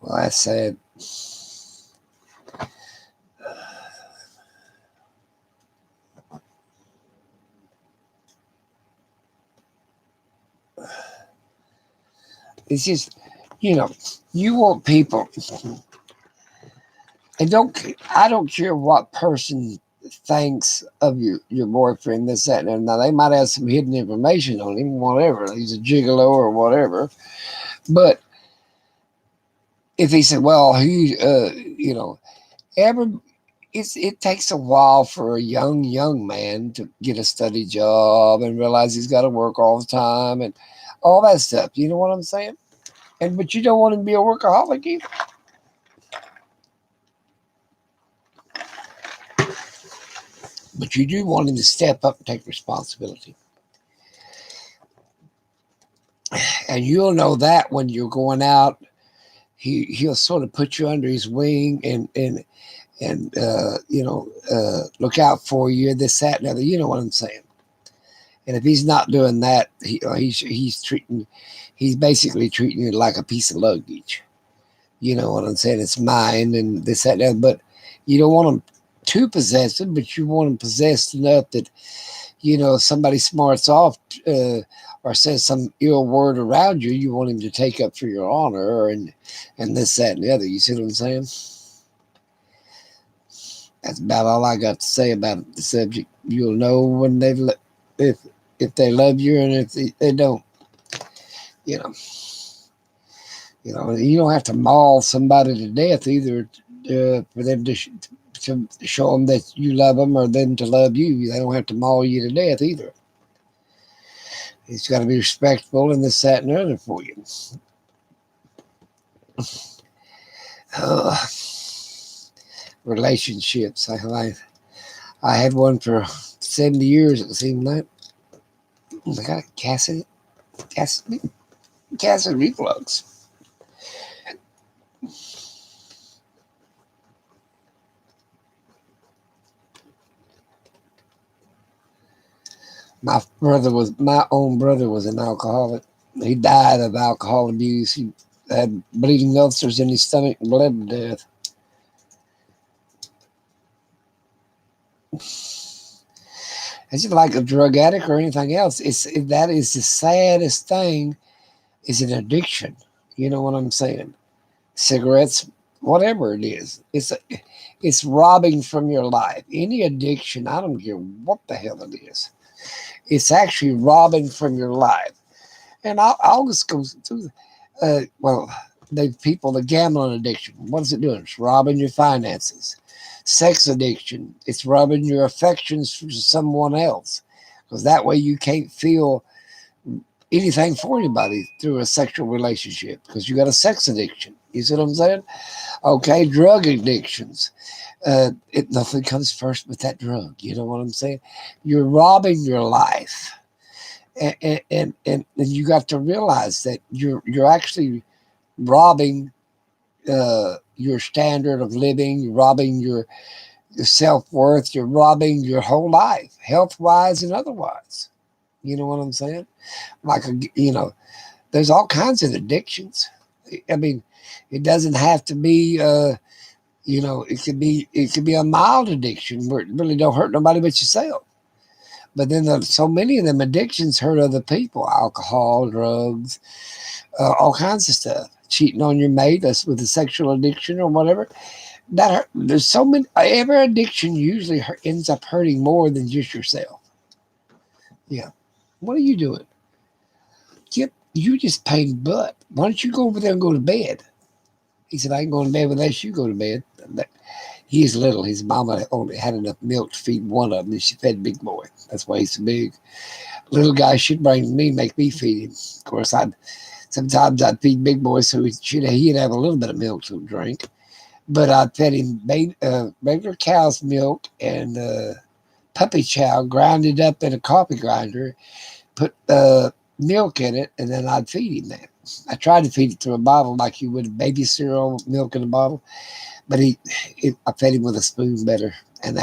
well, I said, it's just, you know, you want people, and I don't care what person thinks of your boyfriend, this, that, and now they might have some hidden information on him, whatever. He's a gigolo or whatever. But if he said, well, you know, every it takes a while for a young man to get a steady job and realize he's got to work all the time and all that stuff. You know what I'm saying? And but you don't want him to be a workaholic either. But you do want him to step up and take responsibility. And you'll know that when you're going out, he'll sort of put you under his wing and you know, look out for you, this, that, and other. You know what I'm saying? And if he's not doing that, he's basically treating you like a piece of luggage. You know what I'm saying? It's mine and this, that, and other. But you don't want him too possessive, but you want him possessed enough that, you know, if somebody smarts off or says some ill word around you, you want him to take up for your honor and this, that, and the other. You see what I'm saying? That's about all I got to say about the subject. You'll know when if if they love you and if they don't. You know, you don't have to maul somebody to death either for them to show them that you love them or them to love you. They don't have to maul you to death either. It's got to be respectful and this, that, and the other for you. Relationships. I had one for 70 years, it seemed like. I got acid reflux. My own brother was an alcoholic. He died of alcohol abuse. He had bleeding ulcers in his stomach and bled to death. It's just like a drug addict or anything else. That is the saddest thing. Is an addiction. You know what I'm saying? Cigarettes, whatever it is. It's robbing from your life. Any addiction, I don't care what the hell it is. It's actually robbing from your life. And I'll just go through. Well, the gambling addiction. What is it doing? It's robbing your finances. Sex addiction. It's robbing your affections for someone else, because that way you can't feel anything for anybody through a sexual relationship because you got a sex addiction. You see what I'm saying? Okay, drug addictions. Nothing comes first with that drug. You know what I'm saying? You're robbing your life, and you got to realize that you're actually robbing your standard of living. You're robbing your self worth. You're robbing your whole life, health wise and otherwise. You know what I'm saying? Like there's all kinds of addictions. I mean, it doesn't have to be. It could be a mild addiction where it really don't hurt nobody but yourself. But then so many of them addictions hurt other people: alcohol, drugs, all kinds of stuff. Cheating on your mate, that's with a sexual addiction or whatever. There's so many. Every addiction usually ends up hurting more than just yourself. Yeah. What are you doing? You just pain butt. Why don't you go over there and go to bed? He said, I ain't going to bed unless you go to bed. He's little. His mama only had enough milk to feed one of them, and she fed Big Boy. That's why he's so big. Little guy should bring me, make me feed him. Of course, sometimes I'd feed Big Boy so he'd have a little bit of milk to drink. But I'd fed him regular cow's milk and puppy chow, ground it up in a coffee grinder, put milk in it, and then I'd feed him that. I tried to feed it through a bottle like you would baby cereal, milk in a bottle, but I fed him with a spoon better. And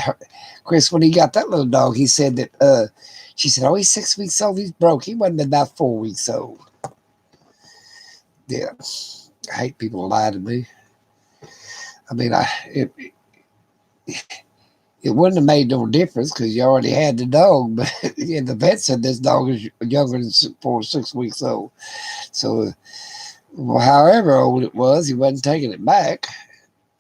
Chris, when he got that little dog, he said that she said, "Oh, he's 6 weeks old. He's broke. He wasn't about 4 weeks old." Yeah, I hate people who lie to me. I mean, it wouldn't have made no difference because you already had the dog. But yeah, the vet said this dog is younger than 6 weeks old. So, well, however old it was, he wasn't taking it back.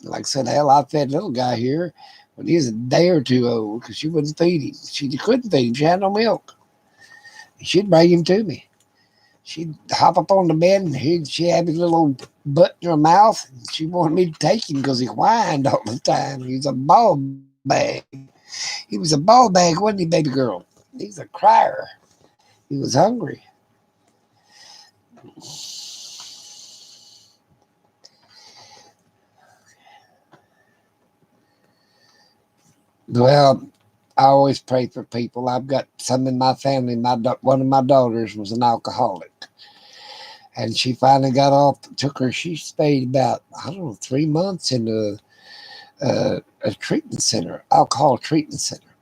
Like I said, hell, I fed little guy here when he was a day or two old because she wouldn't feed him. She couldn't feed him. She had no milk. She'd bring him to me. She'd hop up on the bed and she'd have his little butt in her mouth. And she wanted me to take him because he whined all the time. He was a ball bag. He was a ball bag, wasn't he, baby girl? He was a crier. He was hungry. Well, I always pray for people. I've got some in my family. One of my daughters was an alcoholic, and she finally got off. She stayed about, I don't know, 3 months in a treatment center, alcohol treatment center.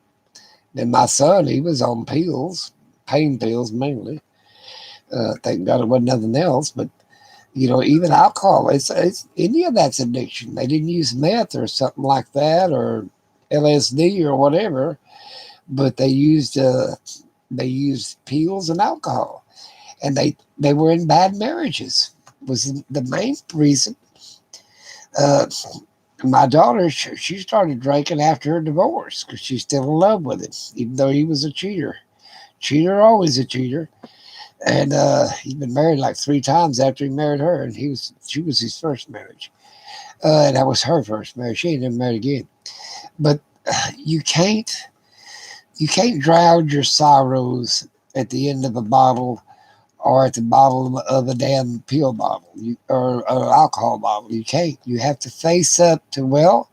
Then my son, he was on pills, pain pills mainly. Thank God it wasn't nothing else, but even alcohol, it's any of that's addiction. They didn't use meth or something like that, or LSD or whatever, but they used pills and alcohol, and they were in bad marriages. Was the main reason. Uh, my daughter, she started drinking after her divorce because she's still in love with him, even though he was a cheater. Cheater, always a cheater. And he's been married like 3 times after he married her, and she was his first marriage, and that was her first marriage. She ain't never married again. But you can't you can't drown your sorrows at the end of a bottle or at the bottom of a damn pill bottle or alcohol bottle. You can't. You have to face up to, well,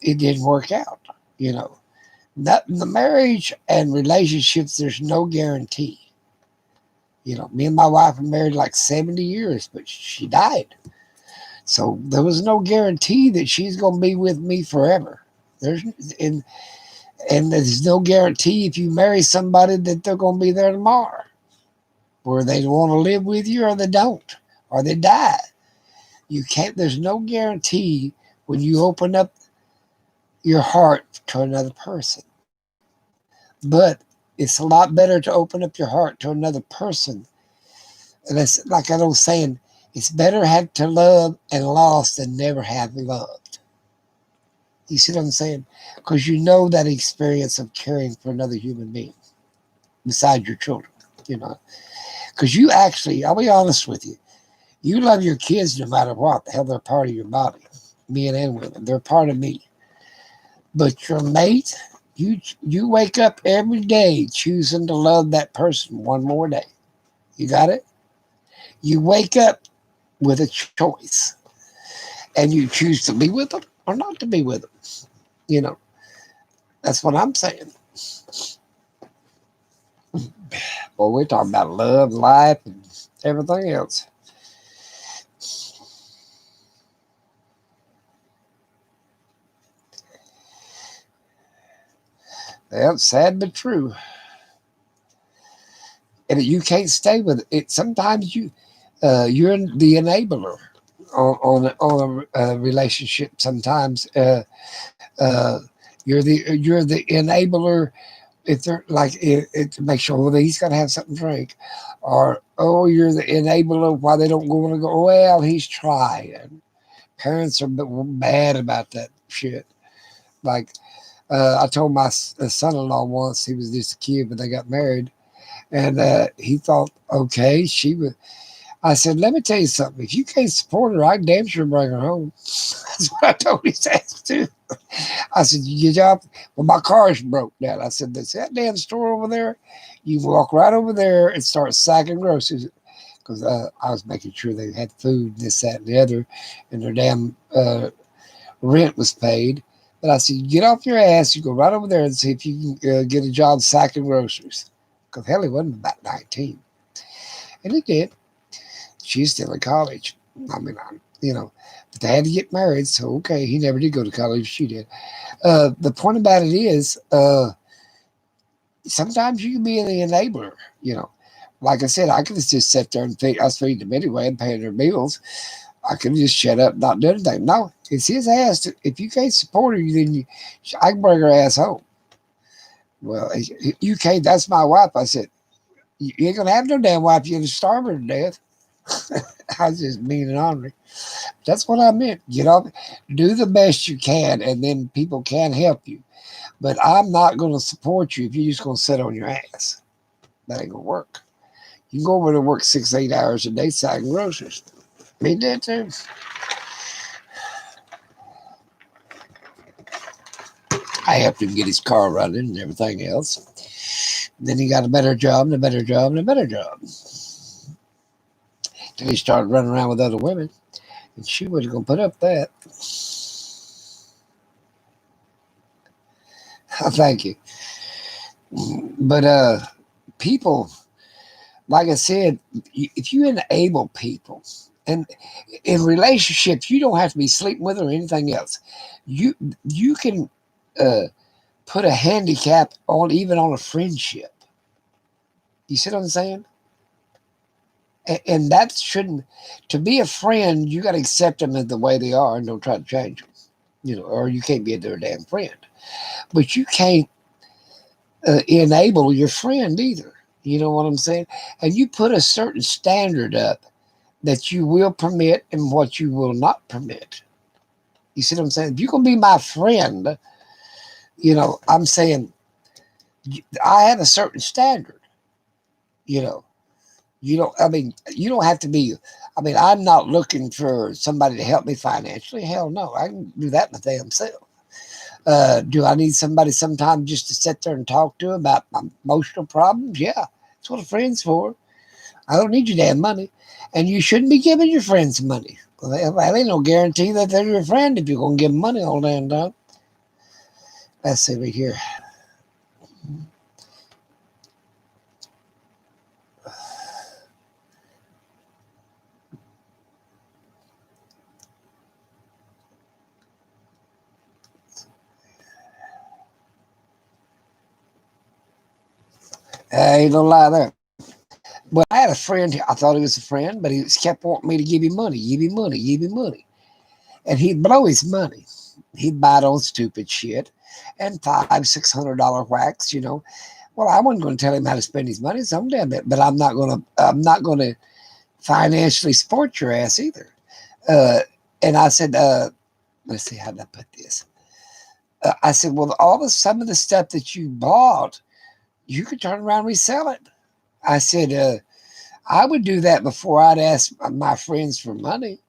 it didn't work out. You know, that the marriage and relationships, there's no guarantee. Me and my wife were married like 70 years, but she died. So there was no guarantee that she's going to be with me forever. There's and and there's no guarantee if you marry somebody that they're going to be there tomorrow, where they want to live with you or they don't, or they die. You can't. There's no guarantee when you open up your heart to another person. But it's a lot better to open up your heart to another person. And it's like I was saying, It's better had to love and lost than never have loved. You see what I'm saying? Because you know that experience of caring for another human being besides your children, you know. Because you actually, I'll be honest with you, you love your kids no matter what. Hell, they're part of your body, men and women. They're part of me. But your mate, you wake up every day choosing to love that person one more day. You got it? You wake up with a choice, and you choose to be with them or not to be with them. You know, that's what I'm saying. Well, we're talking about love, life, and everything else. That's sad but true. And you can't stay with it. Sometimes you're the enabler on a relationship. Sometimes you're the enabler if they're like it makes sure well he's got to have something to drink, or oh you're the enabler why they don't want to go. Well, he's trying. Parents are bad about that shit. Like I told my son-in-law once, he was just a kid, but they got married, and he thought, okay, she was. I said, let me tell you something. If you can't support her, I damn sure bring her home. That's what I told his ass too. I said, you get up. Well, my car's broke down. I said, that's that damn store over there. You walk right over there and start sacking groceries. Because I was making sure they had food, this, that, and the other, and their damn rent was paid. But I said, you get off your ass, you go right over there and see if you can get a job sacking groceries. Because hell, he wasn't about 19. And he did. She's still in college. I mean, but they had to get married, so okay, he never did go to college. She did. The point about it is, sometimes you can be the enabler. You know, like I said, I could have just sat there and I was feeding them anyway and paying their bills. I could have just shut up, not do anything. No, it's his ass. If you can't support her, then I can bring her ass home. Well, you can't. That's my wife. I said, you ain't gonna have no damn wife. You're gonna starve her to death. I was just mean and ornery. That's what I meant. Get off, do the best you can, and then people can help you. But I'm not going to support you if you're just going to sit on your ass. That ain't going to work. You can go over to work 6, 8 hours a day sacking groceries. Me did too. I helped him get his car running and everything else. Then he got a better job and a better job and a better job. Then he started running around with other women, and she wasn't going to put up that. Thank you. But people, like I said, if you enable people, and in relationships, you don't have to be sleeping with or anything else. You you can uh, put a handicap on even on a friendship. You see what I'm saying? And that shouldn't. To be a friend, you got to accept them as the way they are and don't try to change them. You know, or you can't be their damn friend. But you can't enable your friend either. You know what I'm saying? And you put a certain standard up that you will permit and what you will not permit. You see what I'm saying? If you're going to be my friend, I'm saying I have a certain standard. You know, you don't have to be, I'm not looking for somebody to help me financially. Hell no, I can do that my damn self. Do I need somebody sometimes just to sit there and talk to about my emotional problems? Yeah, that's what a friend's for. I don't need your damn money. And you shouldn't be giving your friends money. Well, that ain't no guarantee that they're your friend if you're going to give them money all damn time. Let's see right here. Ain't no lie there. But I had a friend, I thought he was a friend, but he kept wanting me to give him money, give him money, give him money. And he'd blow his money. He'd buy it on stupid shit and $500, $600 whacks. Well, I wasn't going to tell him how to spend his money some damn bit, but I'm not going to financially support your ass either. Uh, and I said, let's see, how did I put this? I said, well, some of the stuff that you bought, you could turn around and resell it. I said, I would do that before I'd ask my friends for money.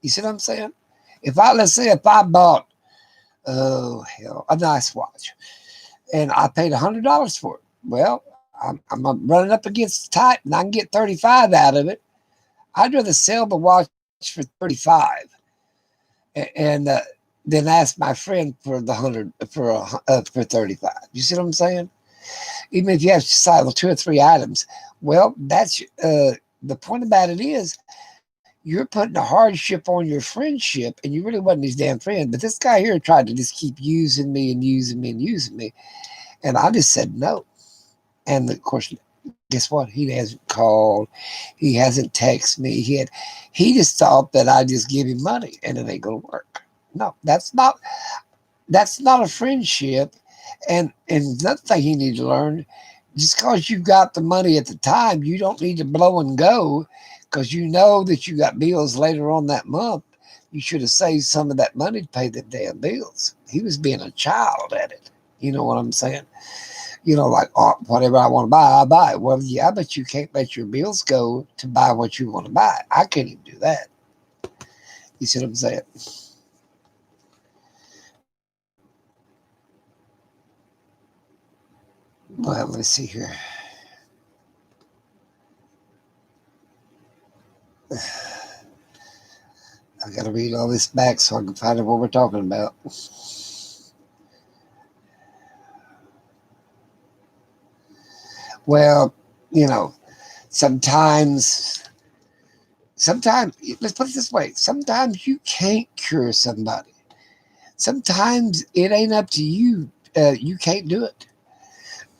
You see what I'm saying? Let's say if I bought, oh hell, a nice watch, and I paid $100 for it. Well, I'm running up against tight, and I can get 35 out of it. I'd rather sell the watch for 35 and then ask my friend for the 100 for 35. You see what I'm saying? Even if you have to sell 2 or 3 items. Well, that's the point about it is you're putting a hardship on your friendship, and you really wasn't his damn friend. But this guy here tried to just keep using me and using me and using me, and I just said no. And of course, guess what? He hasn't called, he hasn't texted me. He just thought that I just give him money and it ain't gonna work. No, that's not a friendship. And another thing he needs to learn, just because you got the money at the time, you don't need to blow and go because you know that you got bills later on that month. You should have saved some of that money to pay the damn bills. He was being a child at it. You know what I'm saying? Like, oh, whatever I want to buy, I buy it. Well, yeah, but you can't let your bills go to buy what you want to buy. I can't even do that. You see what I'm saying? Well, let's see here. I got to read all this back so I can find out what we're talking about. Well, you know, sometimes, let's put it this way: sometimes you can't cure somebody. Sometimes it ain't up to you. You can't do it.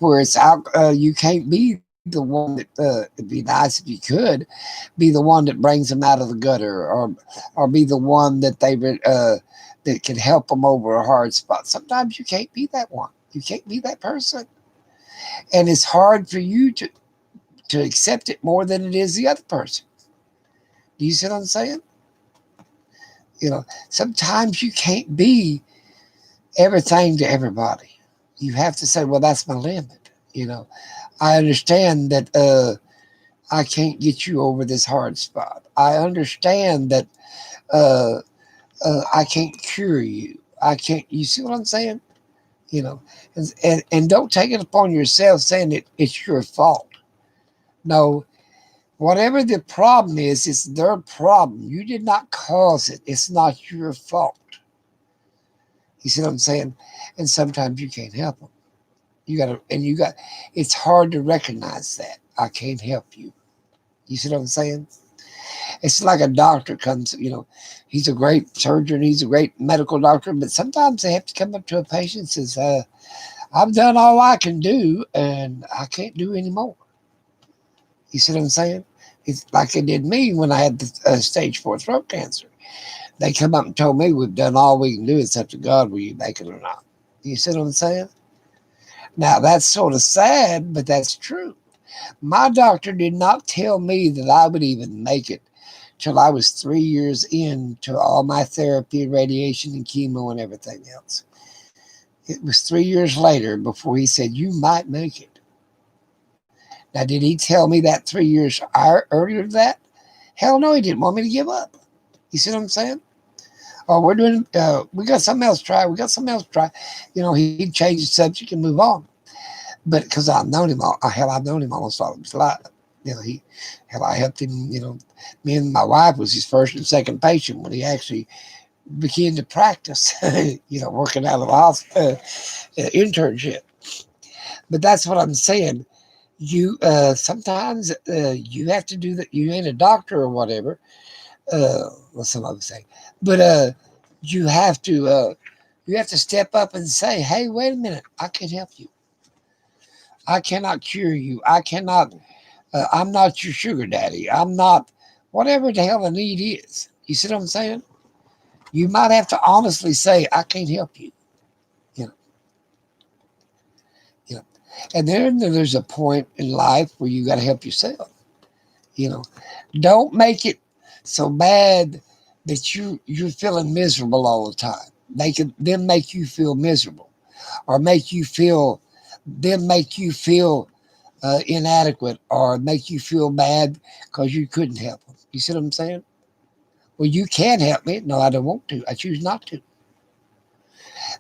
Where it's out, you can't be the one that. It'd be nice if you could be the one that brings them out of the gutter, or be the one that that can help them over a hard spot. Sometimes you can't be that one. You can't be that person, and it's hard for you to accept it more than it is the other person. Do you see what I'm saying? Sometimes you can't be everything to everybody. You have to say, well, that's my limit. I understand that I can't get you over this hard spot. I understand that uh, I can't cure you. I can't. You see what I'm saying? You know, and don't take it upon yourself saying it's your fault. No, whatever the problem is, it's their problem. You did not cause it. It's not your fault. You see what I'm saying? And sometimes you can't help them. It's hard to recognize that. I can't help you. You see what I'm saying? It's like a doctor comes, he's a great surgeon, he's a great medical doctor, but sometimes they have to come up to a patient and says, I've done all I can do and I can't do any more. You see what I'm saying? It's like it did me when I had the stage 4 throat cancer. They come up and told me we've done all we can do. It's up to God will you make it or not. You see what I'm saying? Now that's sort of sad, but that's true. My doctor did not tell me that I would even make it till I was 3 years into all my therapy, radiation, and chemo and everything else. It was 3 years later before he said, you might make it. Now, did he tell me that 3 years earlier than that? Hell no, he didn't want me to give up. You see what I'm saying? Oh, we got something else to try. We got something else to try. He'd change the subject and move on. But because I've known him I've known him almost all of his life. I helped him, me and my wife was his first and second patient when he actually began to practice, working out of the hospital, internship. But that's what I'm saying. You sometimes you have to do that. You ain't a doctor or whatever. Well, some of us say, but you have to step up and say, hey, wait a minute, I can help you. I cannot cure you. I cannot. I'm not your sugar daddy. I'm not whatever the hell the need is. You see what I'm saying? You might have to honestly say, I can't help you. You know, you know. And then there's a point in life where you got to help yourself. You know, don't make it so bad that you're feeling miserable all the time. Make it them make you feel miserable, or make you feel inadequate, or make you feel bad because you couldn't help them. You see what I'm saying? Well, you can help me. No, I don't want to. I choose not to.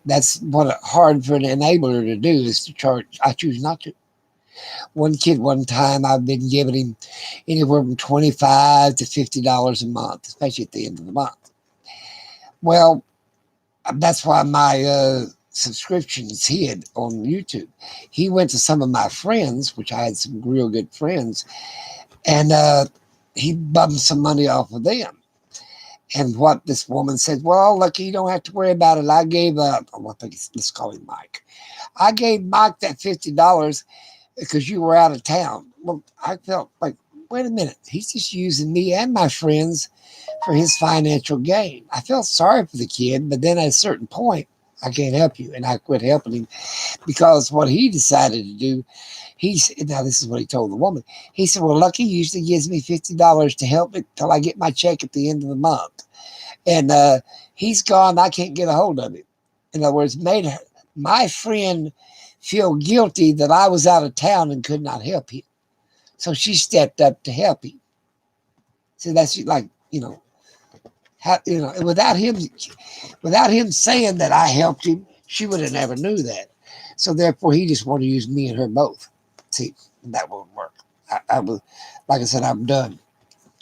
That's what hard for an enabler to do is to charge. I choose not to. One kid, one time, I've been giving him anywhere from $25 to $50 a month, especially at the end of the month. Well, that's why my subscription is hid on YouTube. He went to some of my friends, which I had some real good friends, and he bummed some money off of them. And what this woman said, well, look, you don't have to worry about it. I gave let's call him Mike. I gave Mike that $50 because you were out of town. Well, I felt like, wait a minute, he's just using me and my friends for his financial gain. I felt sorry for the kid, but then at a certain point, I can't help you. And I quit helping him because what he decided to do, now this is what he told the woman. He said, well, Lucky usually gives me $50 to help me till I get my check at the end of the month. And he's gone. I can't get a hold of him. In other words, made my friend feel guilty that I was out of town and could not help him. So she stepped up to help him. So that's like, without him saying that I helped him, she would have never knew that. So therefore, he just wanted to use me and her both. See, that won't work. I was, like I said, I'm done.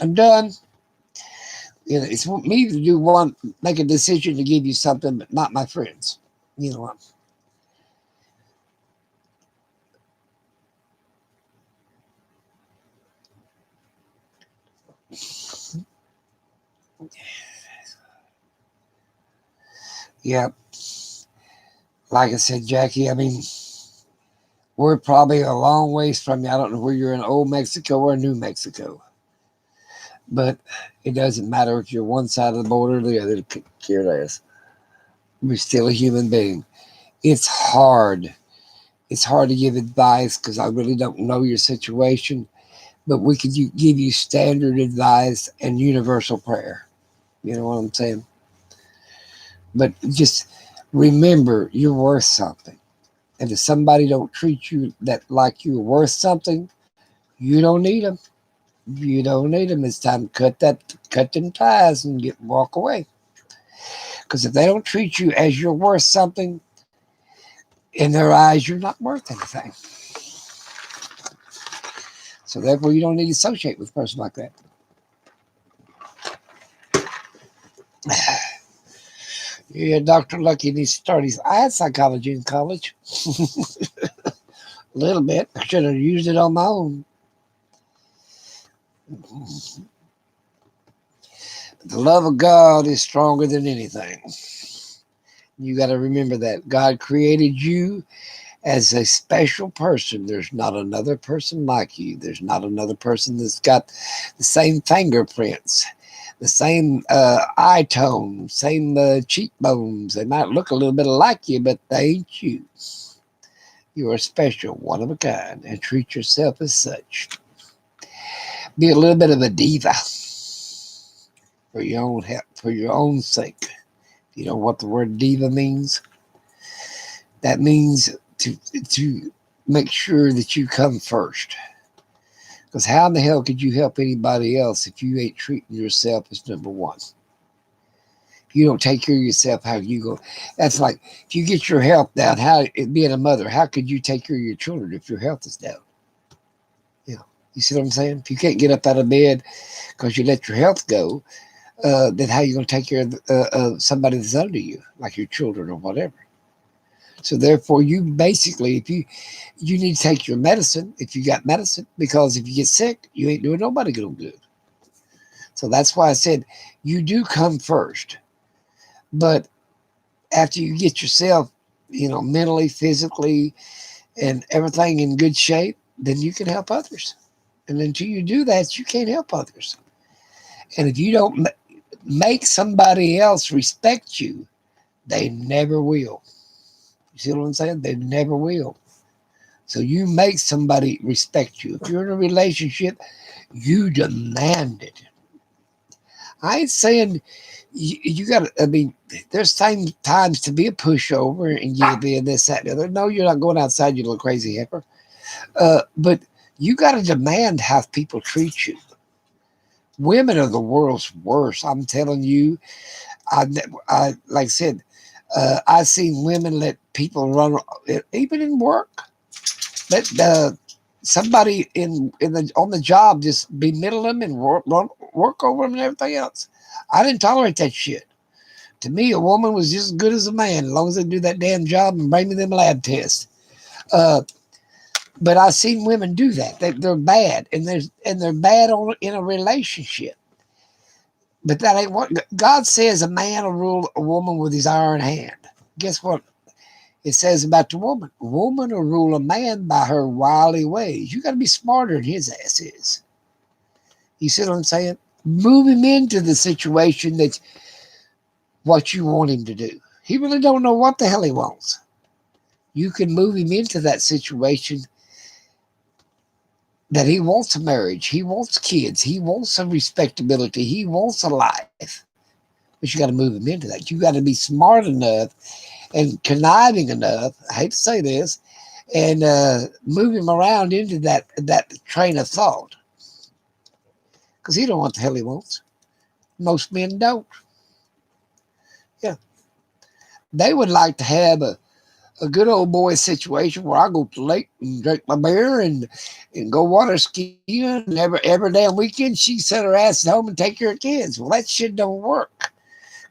I'm done. It's me to make a decision to give you something, but not my friends. You know what? Yeah. Like I said, Jackie, I mean, we're probably a long ways from you. I don't know where you're in Old Mexico or New Mexico. But it doesn't matter if you're one side of the border or the other, care less. We're still a human being. It's hard. It's hard to give advice because I really don't know your situation. But we could give you standard advice and universal prayer. You know what I'm saying? But just remember, you're worth something. And if somebody don't treat you that like you're worth something, you don't need them. You don't need them. It's time to cut them ties and walk away. Because if they don't treat you as you're worth something, in their eyes, you're not worth anything. So therefore, you don't need to associate with a person like that. Yeah, Dr. Lucky needs to start his. I had psychology in college. A little bit. I should have used it on my own. The love of God is stronger than anything. You got to remember that. God created you as a special person. There's not another person like you. There's not another person that's got the same fingerprints, the same eye tone, same cheekbones. They might look a little bit like you, but they ain't you. You are special, one of a kind, and treat yourself as such. Be a little bit of a diva for your own help, for your own sake. You know what the word diva means? That means to make sure that you come first. Because how in the hell could you help anybody else if you ain't treating yourself as number one? If you don't take care of yourself, how you go? That's like if you get your health down. How being a mother, how could you take care of your children if your health is down? You see what I'm saying? If you can't get up out of bed because you let your health go, then how are you going to take care of somebody that's under you, like your children or whatever? So therefore, you basically, if you need to take your medicine, if you got medicine, because if you get sick, you ain't doing nobody good. So that's why I said you do come first. But after you get yourself, mentally, physically, and everything in good shape, then you can help others. And until you do that, you can't help others. And if you don't make somebody else respect you, they never will. You see what I'm saying? They never will. So you make somebody respect you. If you're in a relationship, you demand it. I ain't saying you got to, I mean, there's times to be a pushover and you be in this, that, and the other. No, you're not going outside, you little crazy heifer. But you got to demand how people treat you. Women are the world's worst. I'm telling you. I like I said, I've seen women let people run, even in work. Let somebody in the on the job just belittle them and work over them and everything else. I didn't tolerate that shit. To me, a woman was just as good as a man, as long as they do that damn job and bring me them lab tests. Uh, but I've seen women do that. They're bad, and they're bad in a relationship. But that ain't what God says. A man will rule a woman with his iron hand. Guess what it says about the woman? A woman will rule a man by her wily ways. You got to be smarter than his ass is. You see what I'm saying? Move him into the situation that's what you want him to do. He really don't know what the hell he wants. You can move him into that situation that he wants a marriage, he wants kids, he wants some respectability, he wants a life. But you got to move him into that. You got to be smart enough and conniving enough, I hate to say this, and move him around into that train of thought. Because he don't know what the hell he wants. Most men don't. Yeah. They would like to have a good old boy situation where I go to the lake and drink my beer and go water skiing, and every damn weekend she set her ass at home and take care of kids. Well, that shit don't work.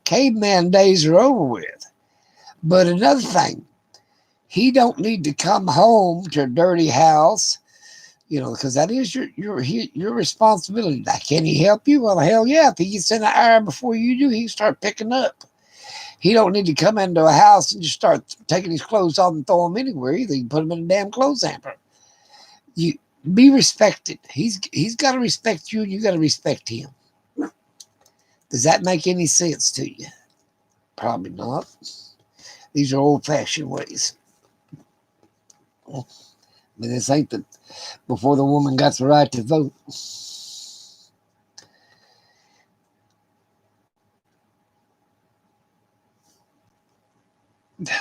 Caveman days are over with. But another thing, he don't need to come home to a dirty house, because that is your responsibility. Now, can he help you? Well, hell yeah. If he gets in an hour before you do, he can start picking up. He don't need to come into a house and just start taking his clothes off and throw them anywhere either. You can put them in a damn clothes hamper. You be respected. He's got to respect you, and you got to respect him. Does that make any sense to you? Probably not. These are old-fashioned ways. I mean, this ain't the before the woman got the right to vote.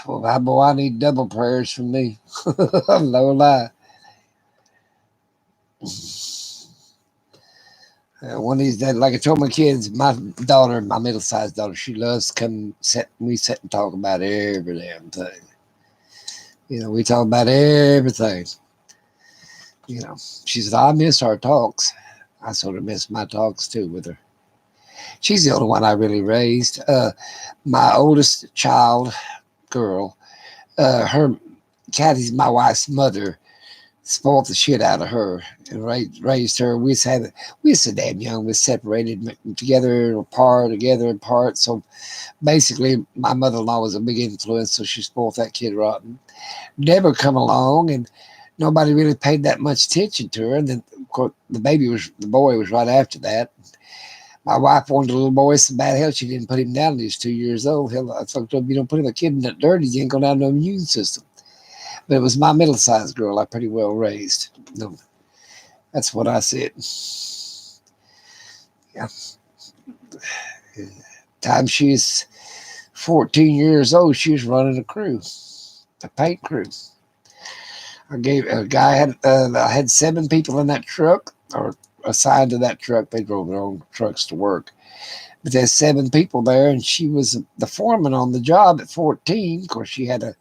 Well, boy, I need double prayers from me. No lie. One of these days, like I told my kids, my daughter, my middle-sized daughter, she loves to come we sit and talk about every damn thing. We talk about everything. She said, I miss our talks. I sort of miss my talks too with her. She's the only one I really raised. My oldest child, girl, her Kathy's my wife's mother, spoiled the shit out of her and raised her. We were so damn young. We separated together, apart, together, apart. So basically, my mother-in-law was a big influence, so she spoiled that kid rotten. Deborah come along, and nobody really paid that much attention to her. And then, of course, the boy was right after that. My wife wanted a little boy so bad, hell, she didn't put him down until he was 2 years old. Hell, I told her, you don't put a kid in that dirty, you ain't going to have no immune system. But it was my middle-sized girl I pretty well raised. No, that's what I said. Yeah. Time she's 14 years old, she was running a crew, a paint crew. I had 7 people in that truck, or assigned to that truck. They drove their own trucks to work. But there's 7 people there, and she was the foreman on the job at 14. Of course, she had a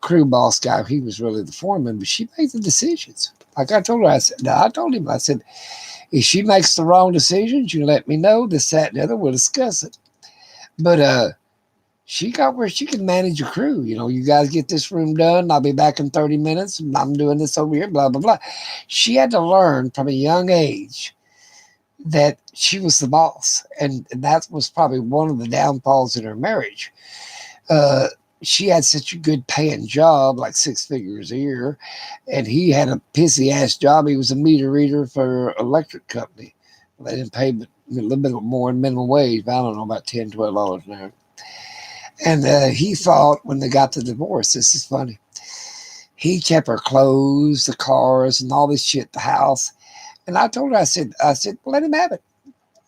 crew boss guy. He was really the foreman, but she made the decisions. Like I told her, I said, if she makes the wrong decisions, you let me know. This, that, and the other, we'll discuss it. But she got where she can manage a crew. You guys get this room done. I'll be back in 30 minutes. And I'm doing this over here, blah, blah, blah. She had to learn from a young age that she was the boss. And that was probably one of the downfalls in her marriage. She had such a good paying job, like 6 figures a year. And he had a pissy ass job. He was a meter reader for an electric company. They didn't pay but a little bit more than minimum wage, but I don't know, about $10, $12 an hour. And he thought when they got the divorce, this is funny, He kept her clothes, the cars, and all this shit, the house. And I told her, I said, well, let him have it.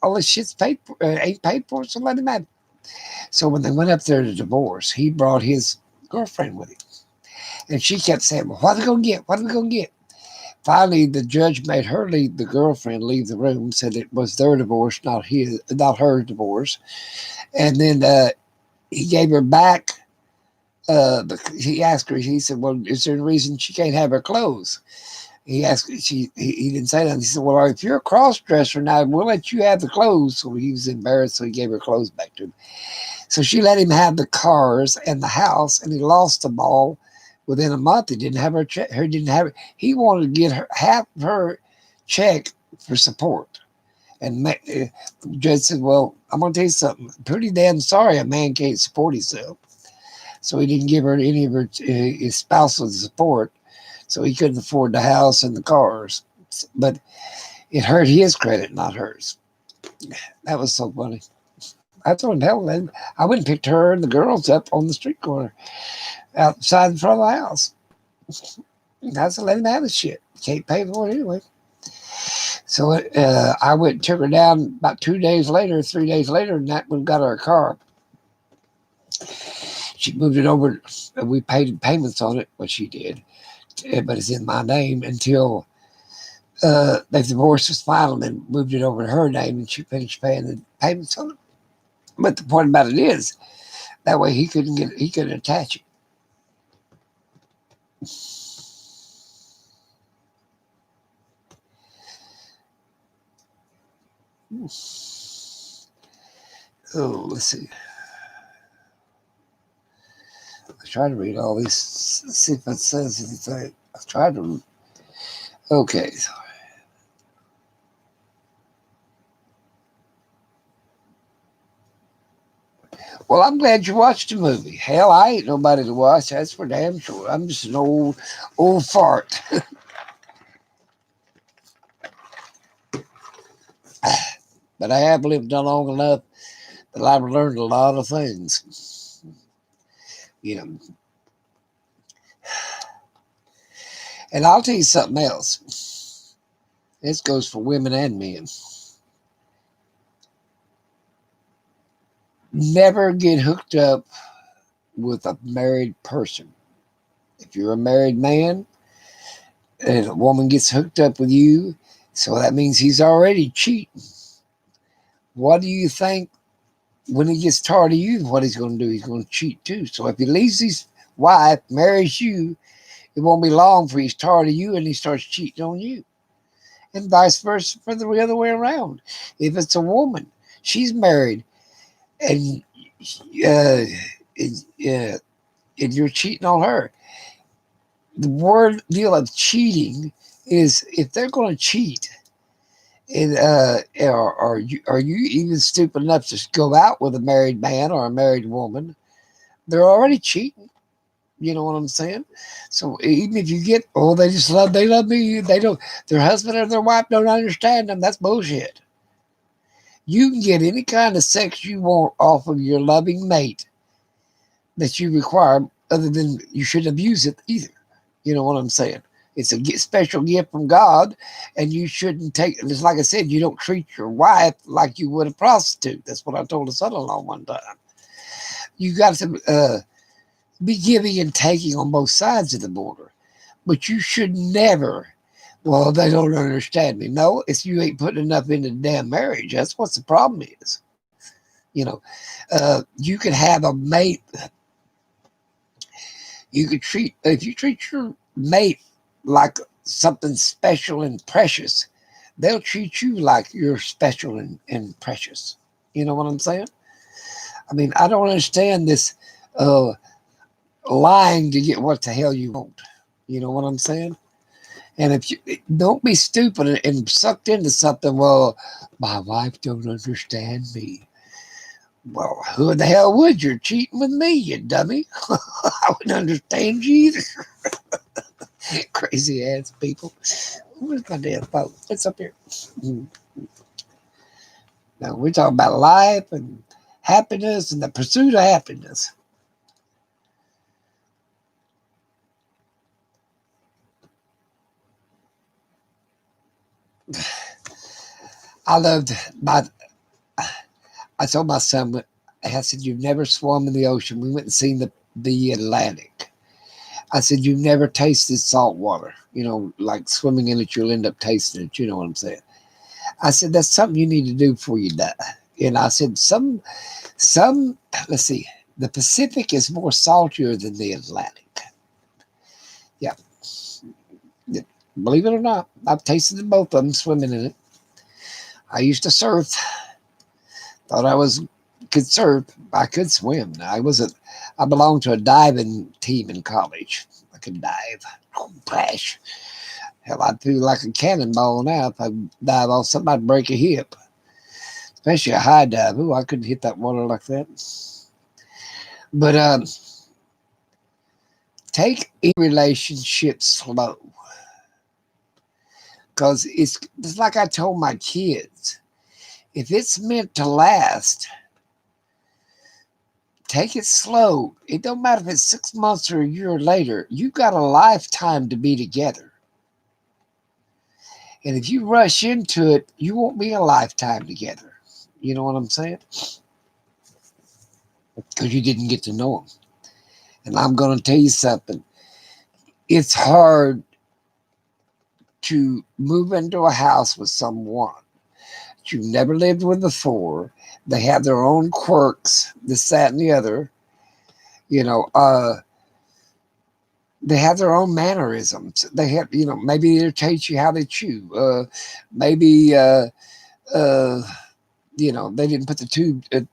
All this shit's paid for, ain't paid for, so let him have it. So when they went up there to divorce, he brought his girlfriend with him. And she kept saying, well, what are we going to get? What are we going to get? Finally, the judge made her leave, the girlfriend leave the room, said it was their divorce, not her divorce. And then he gave her back. He asked her. He said, "Well, is there a reason she can't have her clothes?" He asked. He didn't say nothing. He said, "Well, if you're a cross dresser now, we'll let you have the clothes." So he was embarrassed, so he gave her clothes back to him. So she let him have the cars and the house, and he lost them all within a month. He didn't have her check. Her didn't have it. He wanted to get her half of her check for support. And the judge said, "Well, I'm going to tell you something. Pretty damn sorry a man can't support himself." So he didn't give her any of his spousal support. So he couldn't afford the house and the cars. But it hurt his credit, not hers. That was so funny. I told him, hell, man, I went and picked her and the girls up on the street corner outside in front of the house. I said, let him have his shit. Can't pay for it anyway. So I went and took her down about 2 days later, 3 days later, and that one got her a car. She moved it over. We paid payments on it, what she did, but it's in my name until the divorce was final and moved it over to her name, and she finished paying the payments on it. But the point about it is, that way he couldn't attach it. Oh, let's see. I tried to read all these, see if it says anything. I tried to. Okay. Well, I'm glad you watched the movie. Hell, I ain't nobody to watch. That's for damn sure. I'm just an old fart. But I have lived long enough that I've learned a lot of things. You know. And I'll tell you something else. This goes for women and men. Never get hooked up with a married person. If you're a married man and a woman gets hooked up with you, so that means he's already cheating. What do you think when he gets tired of you? What he's going to do? He's going to cheat too. So if he leaves his wife, marries you, it won't be long for he's tired of you and he starts cheating on you. And vice versa for the other way around. If it's a woman, she's married, and uh, and you're cheating on her. The word deal of cheating is if they're going to cheat, and are you even stupid enough to go out with a married man or a married woman? They're already cheating. You know what I'm saying? So even if you get, oh, they love me, they don't, their husband or their wife don't understand them, that's bullshit. You can get any kind of sex you want off of your loving mate that you require, other than you shouldn't abuse it either. You know what I'm saying? It's a special gift from God, and you shouldn't take it. Just like I said, you don't treat your wife like you would a prostitute. That's what I told a son-in-law one time. You got to be giving and taking on both sides of the border, but you should never. Well, they don't understand me. No, it's you ain't putting enough into the damn marriage. That's what the problem is. You know, you could have a mate. You could treat if you treat your mate like something special and precious, they'll treat you like you're special and precious. You know what I'm saying? I mean, I don't understand this uh, lying to get what the hell you want. You know what I'm saying? And if you don't be stupid and sucked into something, well, my wife don't understand me. Well, who the hell would? You're cheating with me, you dummy. I wouldn't understand you either. Crazy ass people. Where's my damn phone? It's up here. Now we're talking about life and happiness and the pursuit of happiness. I loved my. I told my son, I said, "You've never swum in the ocean." We went and seen the Atlantic. I said, "You've never tasted salt water. Like swimming in it, you'll end up tasting it. You know what I'm saying?" I said, "That's something you need to do before you die." And I said, some. Let's see. The Pacific is more saltier than the Atlantic. Yeah, believe it or not, I've tasted both of them swimming in it. I used to surf. Thought I was could surf. I could swim. I belonged to a diving team in college. I could dive. Oh, crash. Hell, I'd feel like a cannonball now if I dive off something. I'd break a hip, especially a high dive. Ooh, I couldn't hit that water like that. But take a relationship slow, because it's like I told my kids. If it's meant to last, take it slow. It don't matter if it's 6 months or a year later. You got a lifetime to be together. And if you rush into it, you won't be a lifetime together. You know what I'm saying? Because you didn't get to know them. And I'm going to tell you something. It's hard to move into a house with someone that you've never lived with before. They have their own quirks, this, that, and the other. You know, they have their own mannerisms. They have, maybe they teach you how they chew. Maybe, uh, they didn't put the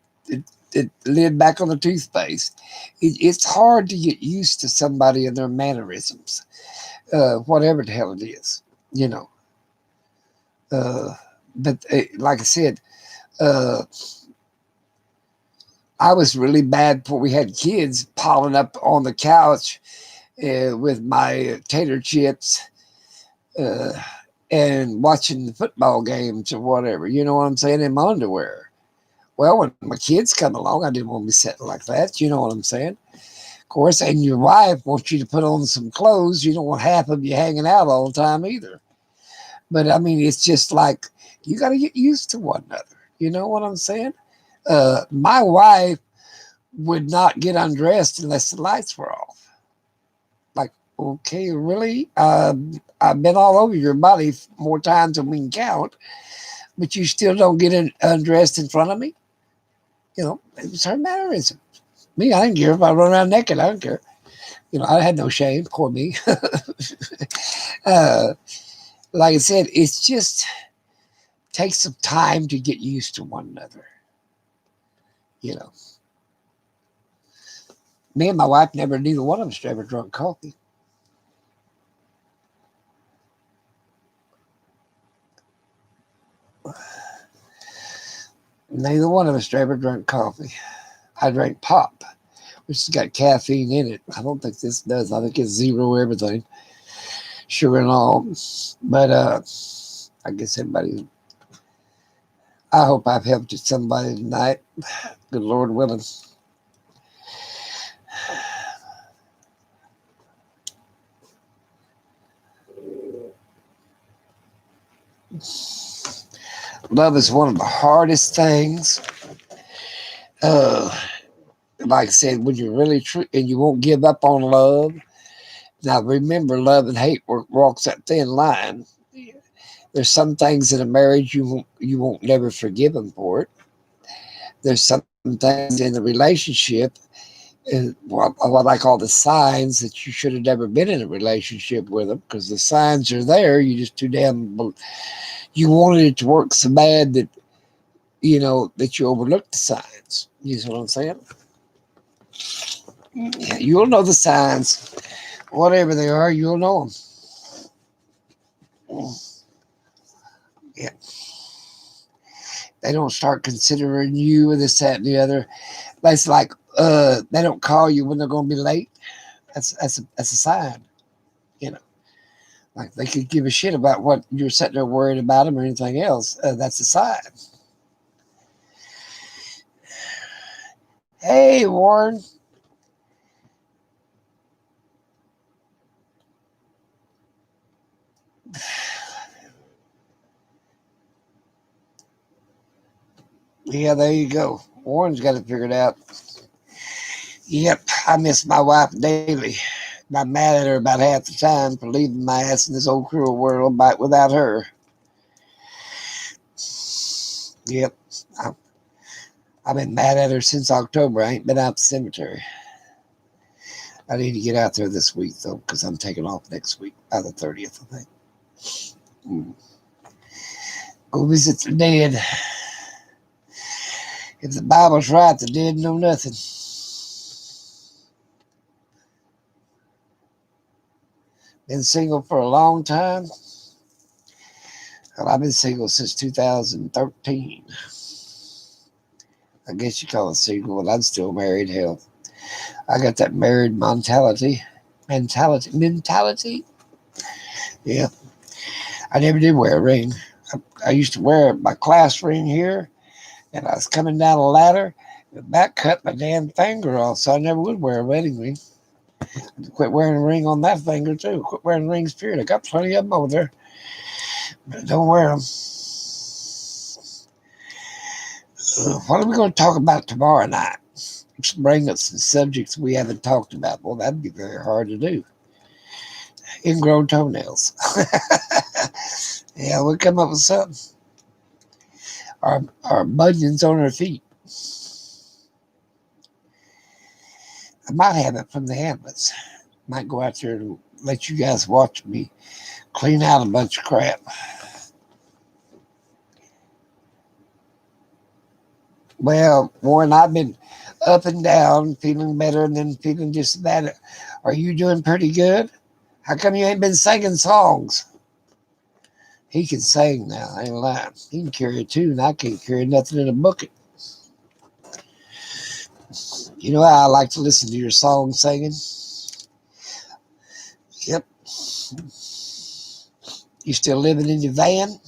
lid back on the toothpaste. It's hard to get used to somebody and their mannerisms, whatever the hell it is, you know. Uh, but like I said, uh, I was really bad before we had kids, piling up on the couch with my tater chips uh, and watching the football games or whatever. You know what I'm saying? In my underwear. Well, when my kids come along, I didn't want to be sitting like that. You know what I'm saying? Of course, and your wife wants you to put on some clothes. You don't want half of you hanging out all the time either. But I mean, it's just like you got to get used to one another. You know what I'm saying? My wife would not get undressed unless the lights were off. Like, okay, really? I've been all over your body more times than we can count, but you still don't get undressed in front of me? It was her mannerism. Me, I didn't care if I run around naked. I don't care. I had no shame. Poor me. uh, like I said, it's just takes some time to get used to one another. You know, me and my wife neither one of us ever drunk coffee. Neither one of us ever drank coffee. I drank pop, which has got caffeine in it. I don't think this does. I think it's zero everything, sugar and all. But I guess everybody. I hope I've helped somebody tonight. Good Lord willing. Love is one of the hardest things. Uh, like I said, when you're really true and you won't give up on love. Now, remember, love and hate walks that thin line. There's some things in a marriage you won't never forgive them for it. There's some things in the relationship, what I call the signs that you should have never been in a relationship with them because the signs are there. You just too damn you wanted it to work so bad that that you overlooked the signs. You know what I'm saying? Yeah, you'll know the signs, whatever they are. You'll know them. Yeah, they don't start considering you and this, that, and the other. That's like they don't call you when they're going to be late. That's a sign. You know, like they could give a shit about what you're sitting there worried about them or anything else. That's a sign. Hey, Warren. Yeah, there you go. Warren's got it figured out. Yep, I miss my wife daily. I'm mad at her about half the time for leaving my ass in this old cruel world without her. Yep, I- I've been mad at her since October. I ain't been out the cemetery. I need to get out there this week, though, because I'm taking off next week by the 30th, I think. Go visit the dead. If the Bible's right, the dead know nothing. Been single for a long time. Well, I've been single since 2013. I guess you call it single, but I'm still married. Hell, I got that married mentality. Mentality? Yeah. I never did wear a ring. I used to wear my class ring here, and I was coming down a ladder, and that cut my damn finger off, so I never would wear a wedding ring. I quit wearing a ring on that finger, too. Quit wearing rings, period. I got plenty of them over there, but don't wear them. What are we going to talk about tomorrow night? Let's bring up some subjects we haven't talked about. Well, that'd be very hard to do. Ingrown toenails. Yeah, we'll come up with something. Our bunions on our feet. I might have it from the Hamlets. Might go out there and let you guys watch me clean out a bunch of crap. Well, Warren, I've been up and down, feeling better and then feeling just bad. Are you doing pretty good? How come you ain't been singing songs? He can sing now, I ain't lying. He can carry a tune. I can't carry nothing in a bucket. You know how I like to listen to your song singing? Yep. You still living in your van?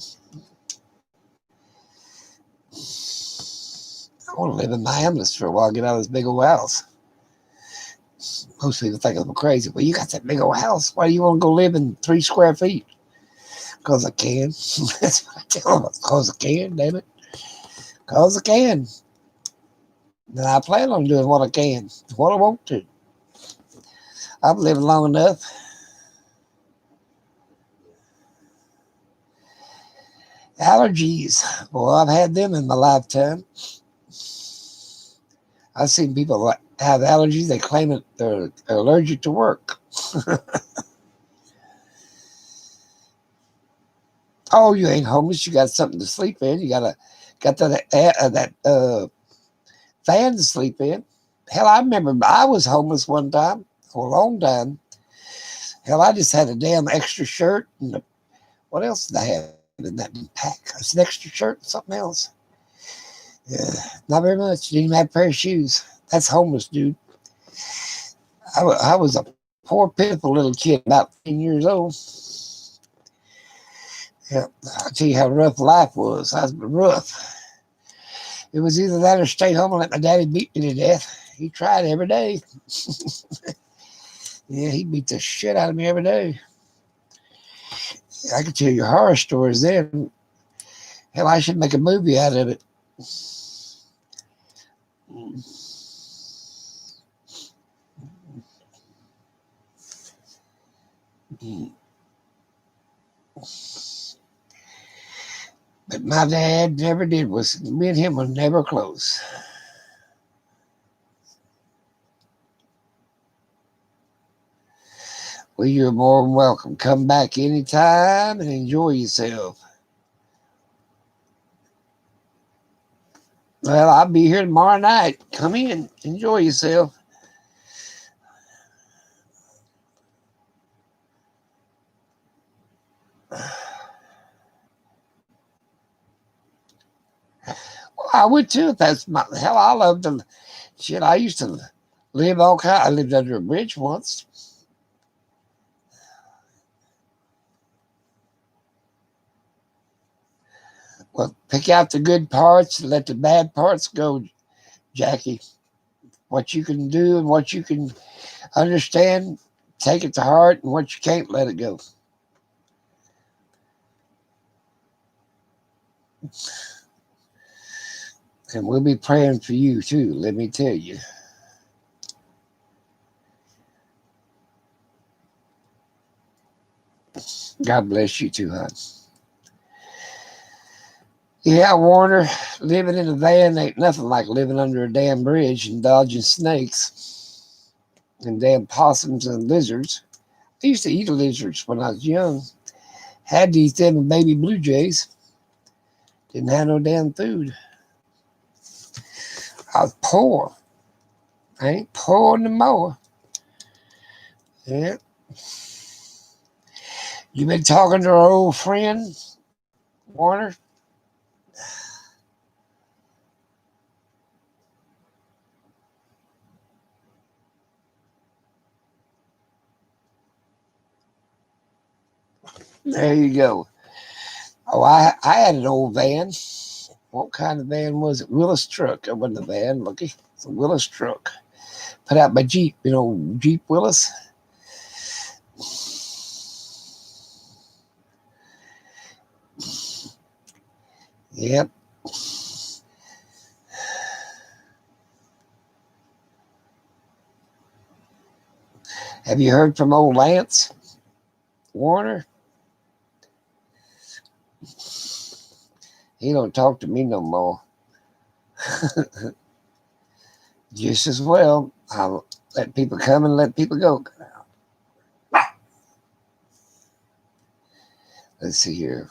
I want to live in Miami for a while, get out of this big old house. Most people think I'm crazy. Well, you got that big old house. Why do you want to go live in 3 square feet? Because I can. That's what I tell them. Because I can, damn it. Because I can. And I plan on doing what I can, what I want to. I've lived long enough. Allergies. Well, I've had them in my lifetime. I've seen people have allergies. They claim that they're allergic to work. Oh, you ain't homeless. You got something to sleep in. You got that fan to sleep in. Hell, I remember I was homeless one time for a long time. Hell, I just had a damn extra shirt and what else did I have in that pack? It's an extra shirt and something else. Yeah, not very much. Didn't even have a pair of shoes. That's homeless, dude. I was a poor, pitiful little kid, about 10 years old. Yeah, I'll tell you how rough life was. I was rough. It was either that or stay home and let my daddy beat me to death. He tried every day. Yeah, he beat the shit out of me every day. I could tell you horror stories then. Hell, I should make a movie out of it. But my dad never did. Was me and him were never close. Well, you're more than welcome. Come back anytime and enjoy yourself. Well, I'll be here tomorrow night. Come in, enjoy yourself. Well, I would too. If that's my hell. I love to shit. I used to live all kind. I lived under a bridge once. Well, pick out the good parts and let the bad parts go, Jackie. What you can do and what you can understand, take it to heart, and what you can't, let it go. And we'll be praying for you too, let me tell you. God bless you too, hon. Yeah, Warner, living in a van ain't nothing like living under a damn bridge and dodging snakes and damn possums and lizards. I used to eat lizards when I was young. Had these damn baby blue jays. Didn't have no damn food. I was poor. I ain't poor no more. Yeah. You been talking to our old friend, Warner? There you go. Oh, I had an old van. What kind of van was it? Willis truck. It wasn't a van, looky. It's a Willis truck. Put out by Jeep, Jeep Willis. Yep. Have you heard from old Lance Warner? He don't talk to me no more. Just as well. I'll let people come and let people go. Let's see here.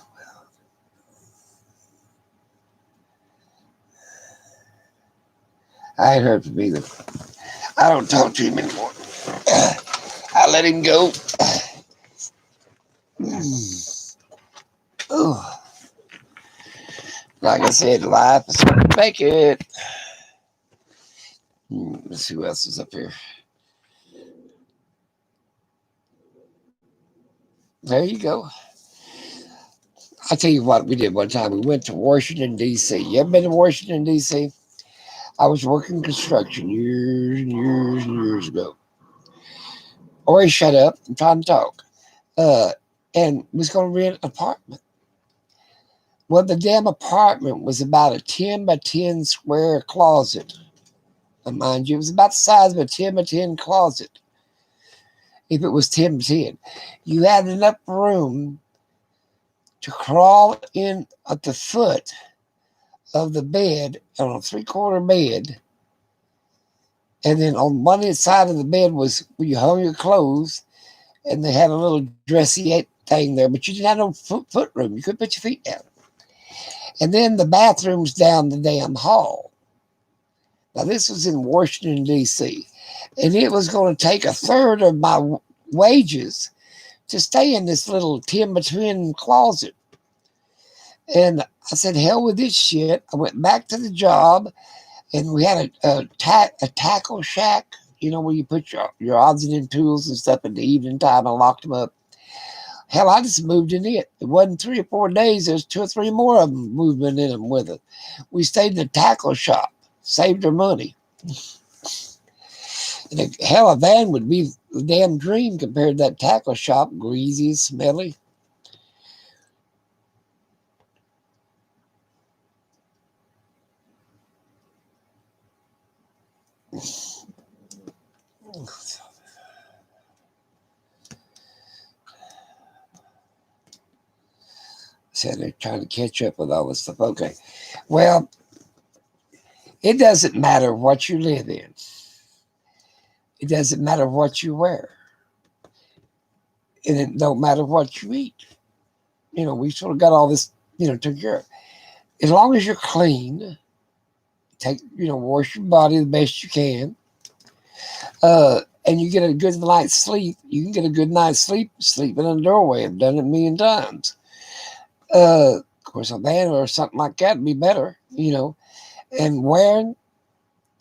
I ain't heard from either. I don't talk to him anymore. I let him go. Like I said, life is going to make it. Let's see who else is up here. There you go. I'll tell you what we did one time. We went to Washington, D.C. You ever been to Washington, D.C.? I was working construction years and years and years ago. Always shut up. I'm trying to talk. And was going to rent an apartment. Well, the damn apartment was about a 10 by 10 square closet. And mind you, it was about the size of a 10 by 10 closet. If it was 10 by 10, you had enough room to crawl in at the foot of the bed on a 3/4 bed. And then on one side of the bed was where you hung your clothes, and they had a little dressy thing there, but you didn't have no foot room. You couldn't put your feet down. And then the bathrooms down the damn hall. Now, this was in Washington, D.C., and it was going to take a third of my wages to stay in this little 10 by 10 closet. And I said, hell with this shit. I went back to the job, and we had a tackle shack, where you put your odds and end tools and stuff in the evening time. I locked them up. Hell, I just moved in it. It wasn't 3 or 4 days. There's 2 or 3 more of them moving in them with it. We stayed in the tackle shop, saved our money. And hell, a van would be the damn dream compared to that tackle shop, greasy, smelly. Said they're trying to catch up with all this stuff. Okay. Well, it doesn't matter what you live in. It doesn't matter what you wear. And it don't matter what you eat. We sort of got all this, took care of. As long as you're clean, wash your body the best you can. And you get a good night's sleep. You can get a good night's sleep sleeping in the doorway. I've done it a million times. Of course, a van or something like that would be better, And wearing,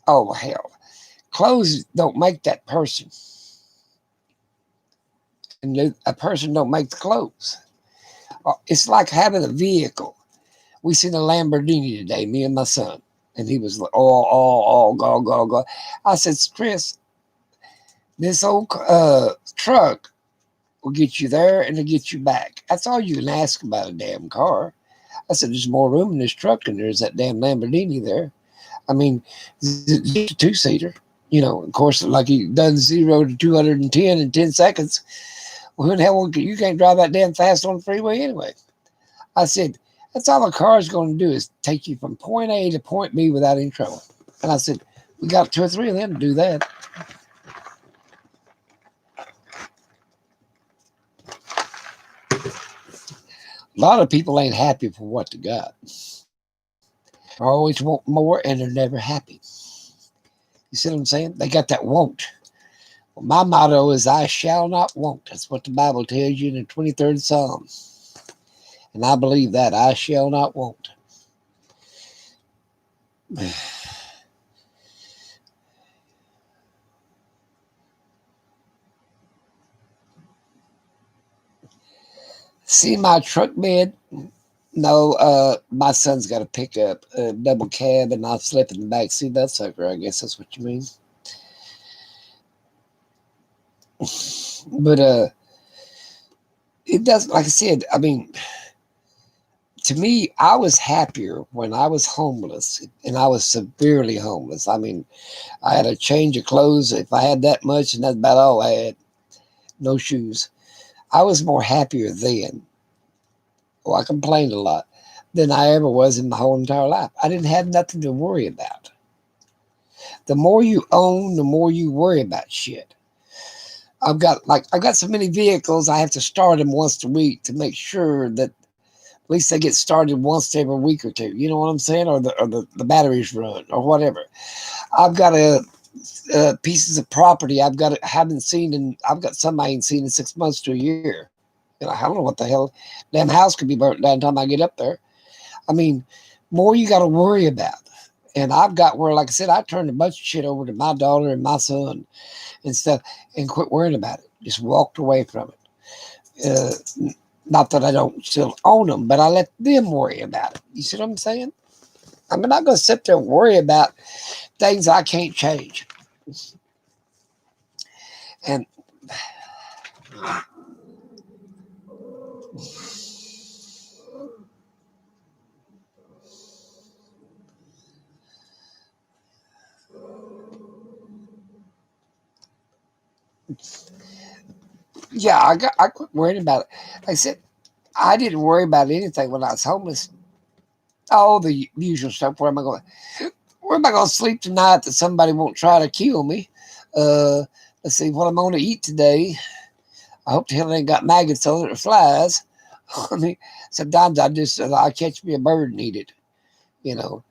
oh, hell. Clothes don't make that person. And a person don't make the clothes. It's like having a vehicle. We seen a Lamborghini today, me and my son. And he was like, go. I said, Chris, this old truck will get you there and it'll get you back. That's all you can ask about a damn car. I said, there's more room in this truck than there's that damn Lamborghini there. I mean, just a two-seater. Of course, like he done 0 to 210 in 10 seconds. Well, who the hell, you can't drive that damn fast on the freeway anyway. I said, that's all a car is going to do is take you from point A to point B without any trouble. And I said, we got 2 or 3 of them to do that. A lot of people ain't happy for what they got. They always want more and they're never happy. You see what I'm saying? They got that want. Well, my motto is I shall not want. That's what the Bible tells you in the 23rd Psalm. And I believe that. I shall not want. See my truck bed? No, my son's got a pickup, a double cab, and I slept in the back seat of that sucker. I guess that's what you mean. But it does. Like I said, I mean, to me, I was happier when I was homeless, and I was severely homeless. I mean, I had a change of clothes if I had that much, and that's about all I had. No shoes. I was more happier then. Well, I complained a lot than I ever was in my whole entire life. I didn't have nothing to worry about. The more you own, the more you worry about shit. I've got so many vehicles. I have to start them once a week to make sure that at least they get started once every week or two. You know what I'm saying? Or the batteries run or whatever. I've got pieces of property I've got some I ain't seen in 6 months to a year. I don't know what the hell. Damn house could be burnt down time I get up there. I mean, more you got to worry about. And I've got where, like I said, I turned a bunch of shit over to my daughter and my son and stuff and quit worrying about it. Just walked away from it. Not that I don't still own them, but I let them worry about it. You see what I'm saying? I'm not going to sit there and worry about things I can't change. And yeah, I quit worrying about it. Like I said, I didn't worry about anything when I was homeless. Oh, the usual stuff. Where am I going to sleep tonight that somebody won't try to kill me? Uh, let's see what I'm going to eat today. I hope the hell ain't got maggots on it or flies. I mean, sometimes I catch me a bird and eat it. You know,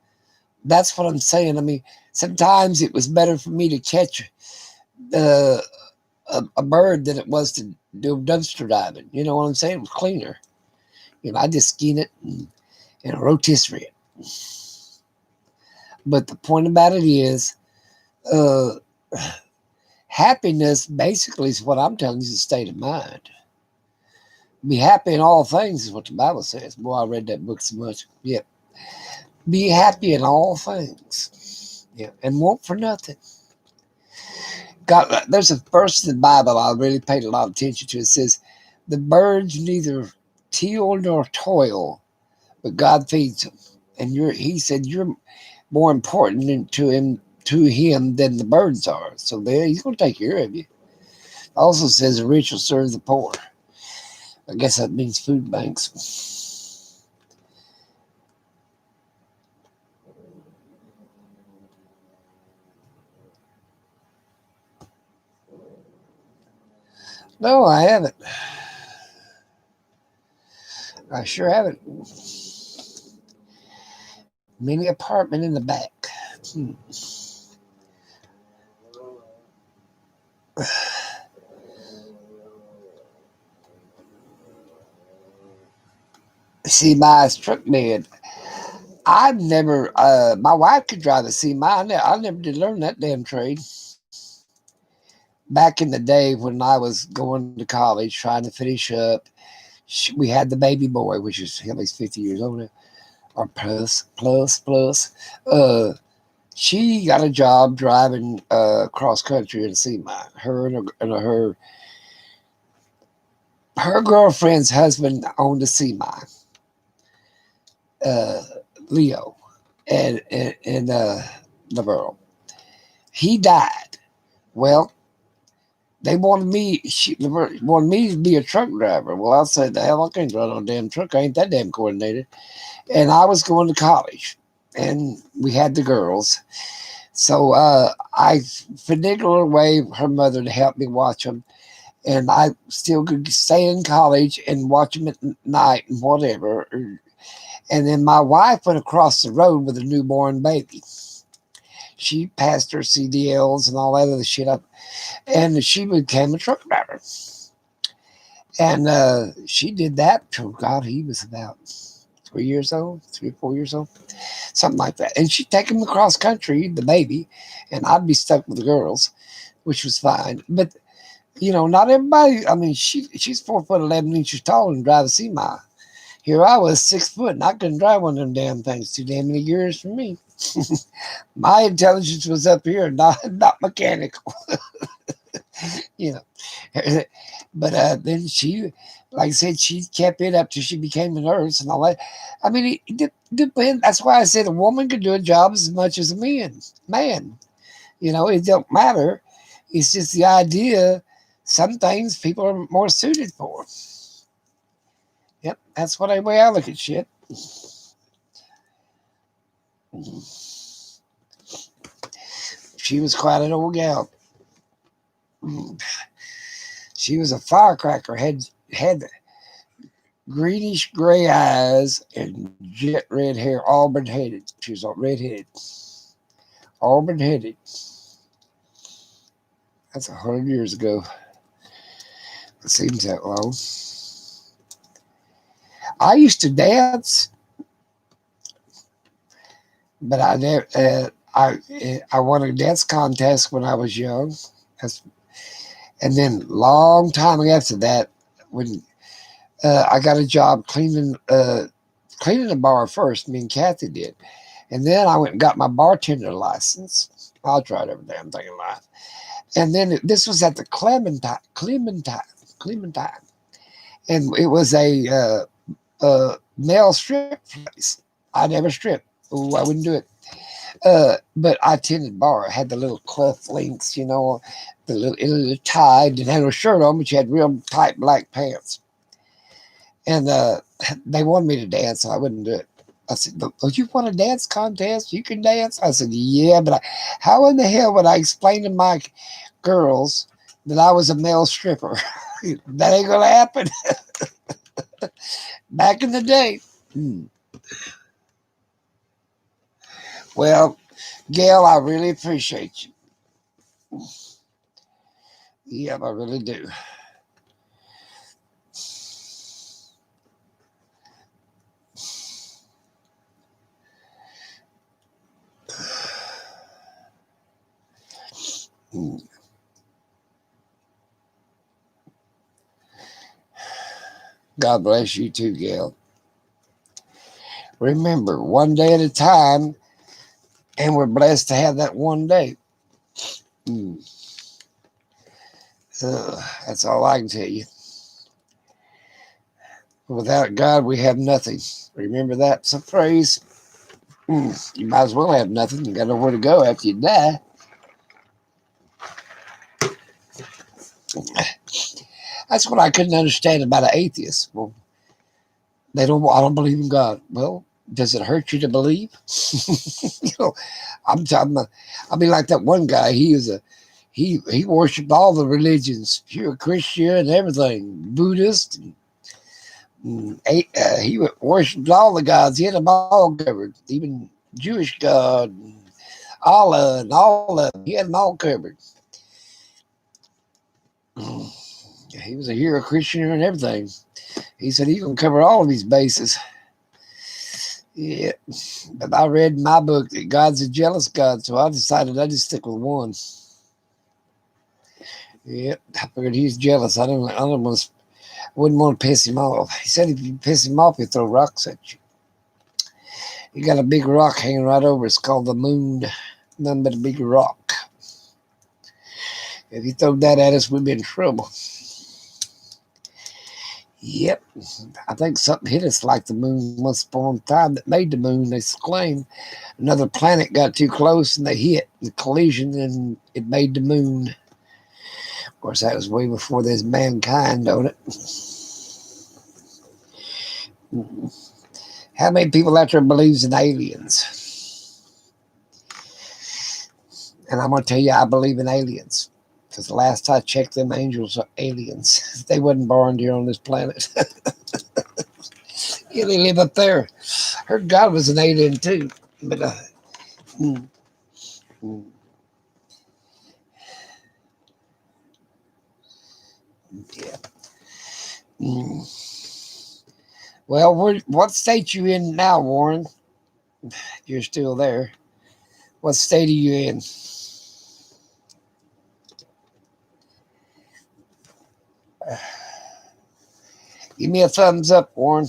that's what I'm saying. I mean, sometimes it was better for me to catch uh, a bird than it was to do dumpster diving. You know what I'm saying? It was cleaner. I just skin it and rotisserie it. But the point about it is, uh, happiness basically is what I'm telling you is a state of mind. Be happy in all things is what the Bible says. Boy, I read that book so much. Yeah. Be happy in all things. Yeah. And want for nothing. God, there's a verse in the Bible I really paid a lot of attention to. It says, the birds neither till nor toil, but God feeds them. And he said, you're more important to him than the birds are. So there, he's going to take care of you. Also says the rich will serve the poor. I guess that means food banks. No, I haven't. I sure haven't. Mini apartment in the back. See, my truck bed. I've never. My wife could drive a semi. I never did learn that damn trade. Back in the day when I was going to college, trying to finish up, we had the baby boy, which is he's 50 years old now, or plus. Uh, she got a job driving cross country in a semi. Her and her girlfriend's husband owned a semi, uh, Leo, and Navarro. He died. Well, they wanted me to be a truck driver. Well, I said, the hell, I can't drive no damn truck. I ain't that damn coordinated. And I was going to college, and we had the girls. So I finagled away her mother to help me watch them, and I still could stay in college and watch them at night and whatever. And then my wife went across the road with a newborn baby. She passed her CDLs and all that other shit up, and she became a truck driver. And she did that till God, he was about 3 years old, 3 or 4 years old, something like that. And she'd take him across country, the baby, and I'd be stuck with the girls, which was fine. But not everybody. I mean, she's 4 foot 11 inches tall and drive a semi. Here I was 6 foot, and I couldn't drive one of them damn things. Too damn many years for me. My intelligence was up here, not mechanical. you know. But then she, like I said, she kept it up till she became a nurse and all that. I mean, it depends. That's why I said a woman could do a job as much as a man. It don't matter. It's just the idea. Some things people are more suited for. Yep, that's what way I look at shit. She was quite an old gal. She was a firecracker. Had greenish gray eyes and jet red hair, auburn headed. She was red-headed, auburn headed. That's 100 years ago. It seems that long. I used to dance, but I never. I won a dance contest when I was young. And then long time after that, when I got a job cleaning a bar first, me and Kathy did, and then I went and got my bartender license. I tried every damn thing in life. And then this was at the Clementine, and it was a male strip place. I never stripped. Ooh, I wouldn't do it. But I attended bar. I had the little cuff links, the little tie. Didn't have no shirt on, but you had real tight black pants. And they wanted me to dance, so I wouldn't do it. I said, "Don't you want a dance contest? You can dance." I said, "Yeah, but how in the hell would I explain to my girls that I was a male stripper? That ain't gonna happen." Back in the day. Well, Gail, I really appreciate you. Yeah, I really do. God bless you too, Gail. Remember, one day at a time, and we're blessed to have that one day. That's all I can tell you. Without God, we have nothing. Remember that? It's a phrase. You might as well have nothing. You got nowhere to go after you die. That's what I couldn't understand about an atheist. Well, I don't believe in God. Well, does it hurt you to believe? you know, I'm talking. I mean, like that one guy. He worshipped all the religions, pure Christian and everything, Buddhist. He worshipped all the gods. He had them all covered, even Jewish God, Allah, and all of them. He had them all covered. He was a hero Christian and everything. He said he's gonna cover all of these bases. Yeah, but I read in my book that God's a jealous God, so I decided I'd just stick with one. Yep, I figured he's jealous. Wouldn't want to piss him off. He said if you piss him off, he'll throw rocks at you. He got a big rock hanging right over. It's called the moon. Nothing but a big rock. If he throw that at us, we'd be in trouble. Yep. I think something hit us like the moon once upon a time that made the moon, they claim. Another planet got too close and they hit the collision and it made the moon. Of course, that was way before there's mankind, don't it? How many people out there believes in aliens? And I'm going to tell you, I believe in aliens. Because the last I checked, them angels are aliens. They wasn't born here on this planet. Yeah, they live up there. Heard God was an alien too. But, mm, mm, yeah. Mm. Well, what state you in now, Warren? You're still there. What state are you in? Give me a thumbs up, Warren.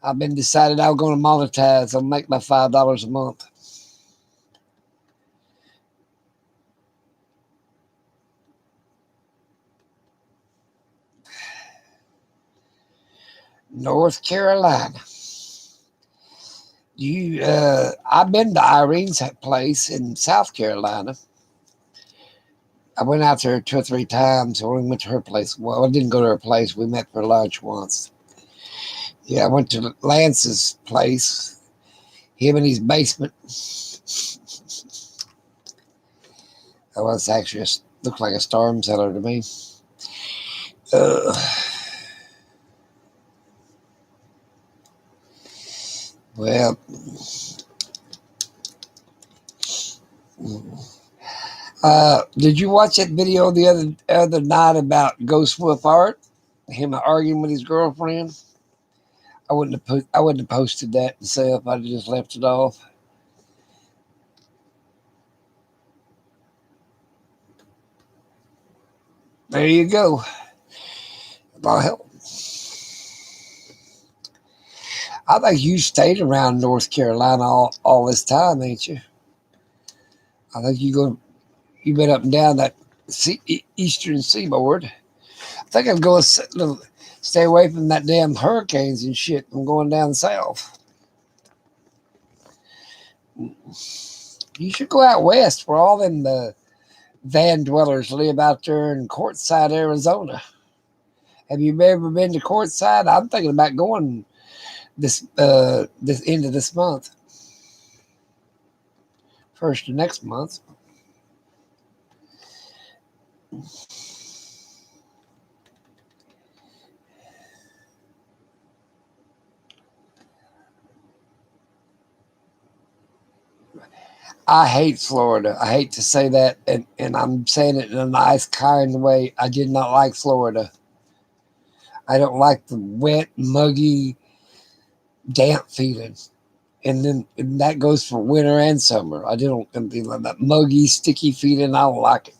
I've been decided I'm going to monetize. I'll make my $5 a month. North Carolina. I've been to Irene's place in South Carolina. I went out there 2 or 3 times. I only went to her place. Well, I didn't go to her place. We met for lunch once. Yeah, I went to Lance's place. Him in his basement. That was actually looked like a storm cellar to me. Uh, well, did you watch that video the other night about Ghost Wolf Art? Him arguing with his girlfriend. I wouldn't have posted that myself. I'd have just left it off. There you go. Well, I think you stayed around North Carolina all this time, ain't you? I think you've been up and down that eastern seaboard. I think I'm going to stay away from that damn hurricanes and shit. I'm going down south. You should go out west where all them van dwellers live out there in Quartzsite, Arizona. Have you ever been to Quartzsite? I'm thinking about going this end of this month, first of next month. I hate Florida. I hate to say that, and I'm saying it in a nice, kind way. I did not like Florida. I don't like the wet, muggy, damp feeling. And that goes for winter and summer. I don't like that muggy, sticky feeling. I don't like it.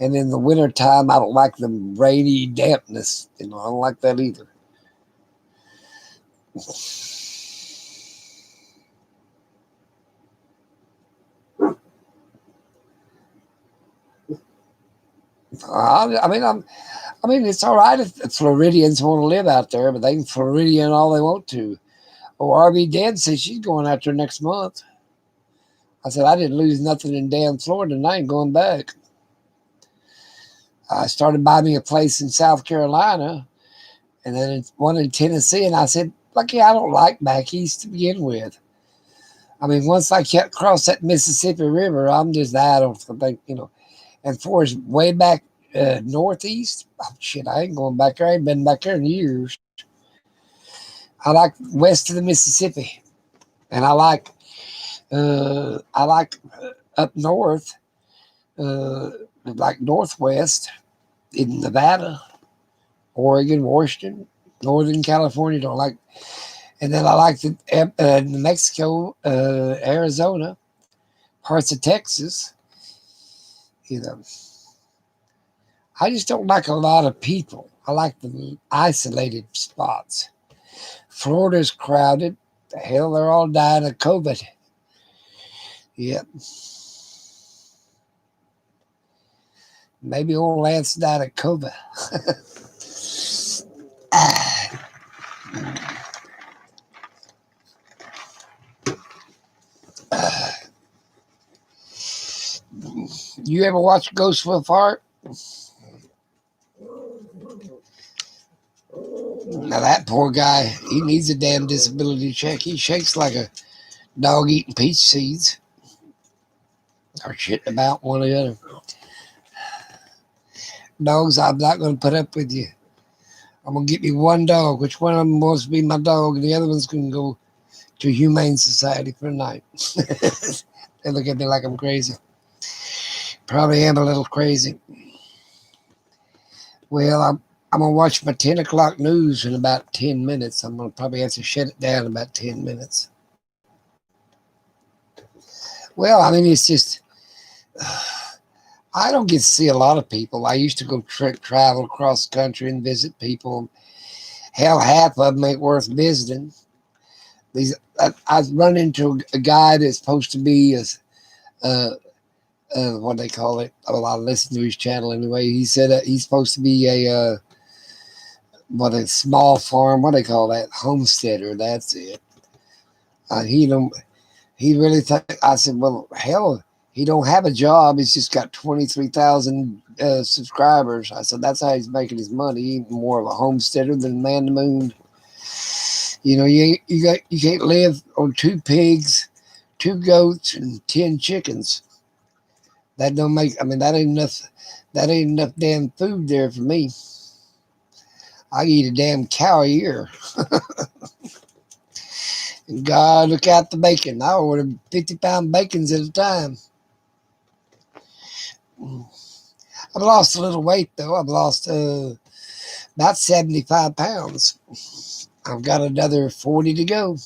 And in the winter time, I don't like the rainy dampness. I don't like that either. I mean, it's all right if Floridians want to live out there, but they can Floridian all they want to. Oh, RB Dan says she's going out there next month. I said, I didn't lose nothing in damn Florida, and I ain't going back. I started buying me a place in South Carolina, and then one in Tennessee, and I said, lucky I don't like back east to begin with. I mean, once I cross that Mississippi River, I'm just out of think. And for way back northeast, oh, shit, I ain't going back there. I ain't been back there in years. I like west of the Mississippi, and I like up north, like northwest in Nevada, Oregon, Washington, Northern California. Don't like, and then I like New Mexico, Arizona, parts of Texas. You know, I just don't like a lot of people. I like the isolated spots. Florida's crowded. The hell, they're all dying of COVID. Yep. Maybe old Lance died of COVID. You ever watch Ghost with Heart? Now that poor guy, he needs a damn disability check. He shakes like a dog eating peach seeds. Or shit about one or the other. Dogs, I'm not going to put up with you. I'm going to get me one dog. Which one of them wants to be my dog? And the other one's going to go to Humane Society for the night. They look at me like I'm crazy. Probably am a little crazy. Well, I'm going to watch my 10 o'clock news in about 10 minutes. I'm going to probably have to shut it down in about 10 minutes. Well, I mean, it's just, I don't get to see a lot of people. I used to go travel across the country and visit people. Hell, half of them ain't worth visiting. I run into a guy that's supposed to be what they call it. Well, I listen to his channel anyway. He said he's supposed to be a small farm. What they call that? Homesteader. That's it. He don't. He really think. I said, well, hell, he don't have a job. He's just got 23,000 subscribers. I said that's how he's making his money. He's more of a homesteader than man to moon. You know, you can't live on 2 pigs, 2 goats, and 10 chickens. That don't make. I mean, that ain't enough. That ain't enough damn food there for me. I eat a damn cow a year. And God, look out the bacon. I order 50-pound bacons at a time. I've lost a little weight though. I've lost about 75 pounds. I've got another 40 to go.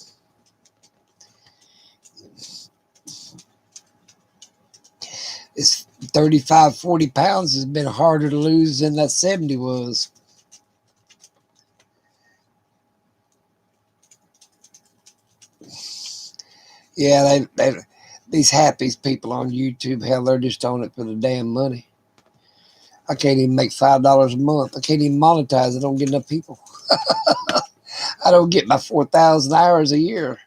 This 35, 40 pounds has been harder to lose than that 70 was. Yeah, these happy people on YouTube, hell, they're just on it for the damn money. I can't even make $5 a month. I can't even monetize. I don't get enough people. I don't get my 4,000 hours a year.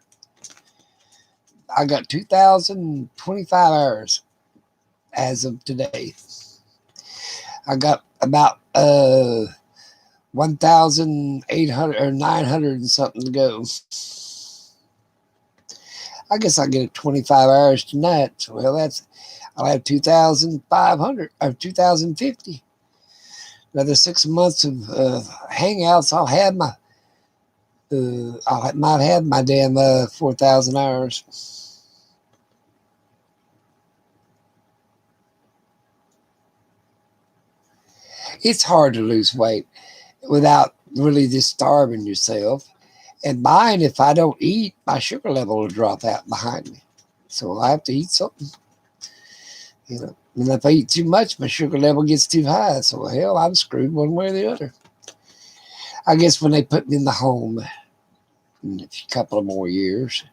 I got 2,025 hours as of today. I got about 1,800 or 900 and something to go. I guess I'll get it 25 hours tonight. So, well, I'll have 2,500 or 2,050. Another 6 months of hangouts. I might have my damn 4,000 hours. It's hard to lose weight without really just starving yourself. And mine, if I don't eat, my sugar level will drop out behind me. So I have to eat something. You know, and if I eat too much, my sugar level gets too high. So hell, I'm screwed one way or the other. I guess when they put me in the home in a couple of more years.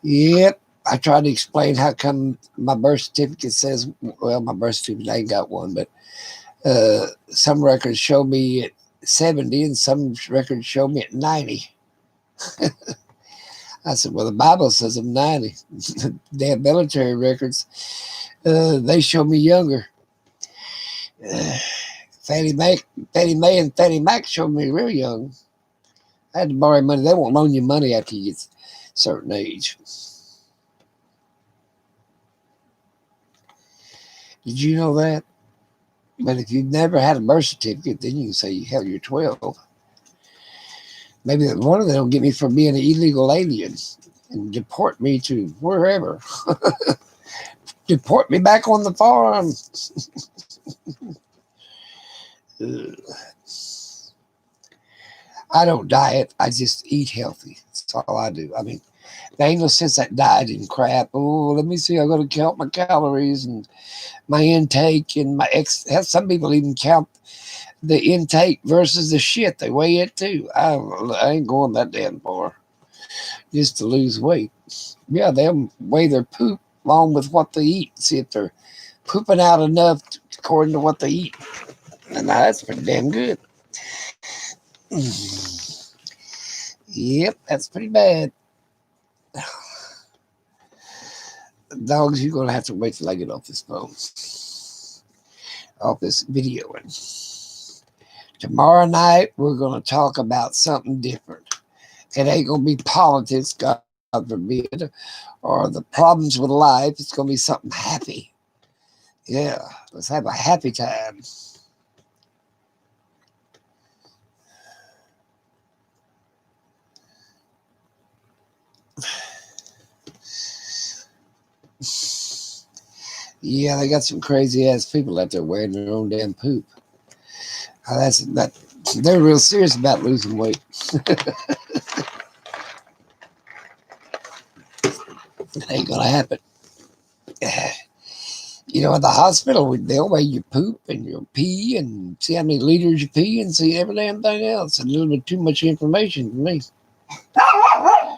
Yep. I tried to explain how come my birth certificate says, well, my birth certificate, I ain't got one, but some records show me at 70 and some records show me at 90. I said, well, the Bible says I'm 90. Damn military records, they show me younger. Fannie Mae and Fannie Mac showed me real young. I had to borrow money. They won't loan you money after you get a certain age. Did you know that? But if you've never had a birth certificate, then you can say, hell, you're 12. Maybe one of them will get me for being an illegal alien and deport me to wherever. Deport me back on the farm. I don't diet. I just eat healthy. That's all I do. I mean, there ain't no sense that dieting crap. Oh, let me see. I got to count my calories and my intake and my some people even count the intake versus the shit. They weigh it too. I ain't going that damn far just to lose weight. Yeah, they'll weigh their poop along with what they eat. See if they're pooping out enough according to what they eat. And that's pretty damn good. Yep, that's pretty bad. Dogs, you're going to have to wait till I get off this phone, off this video. And tomorrow night, we're going to talk about something different. It ain't going to be politics, God forbid, or the problems with life. It's going to be something happy. Yeah, let's have a happy time. Yeah, they got some crazy ass people out there wearing their own damn poop. That. They're real serious about losing weight. It ain't gonna happen. You know, at the hospital, they'll weigh your poop and your pee and see how many liters you pee and see every damn thing else. A little bit too much information for me.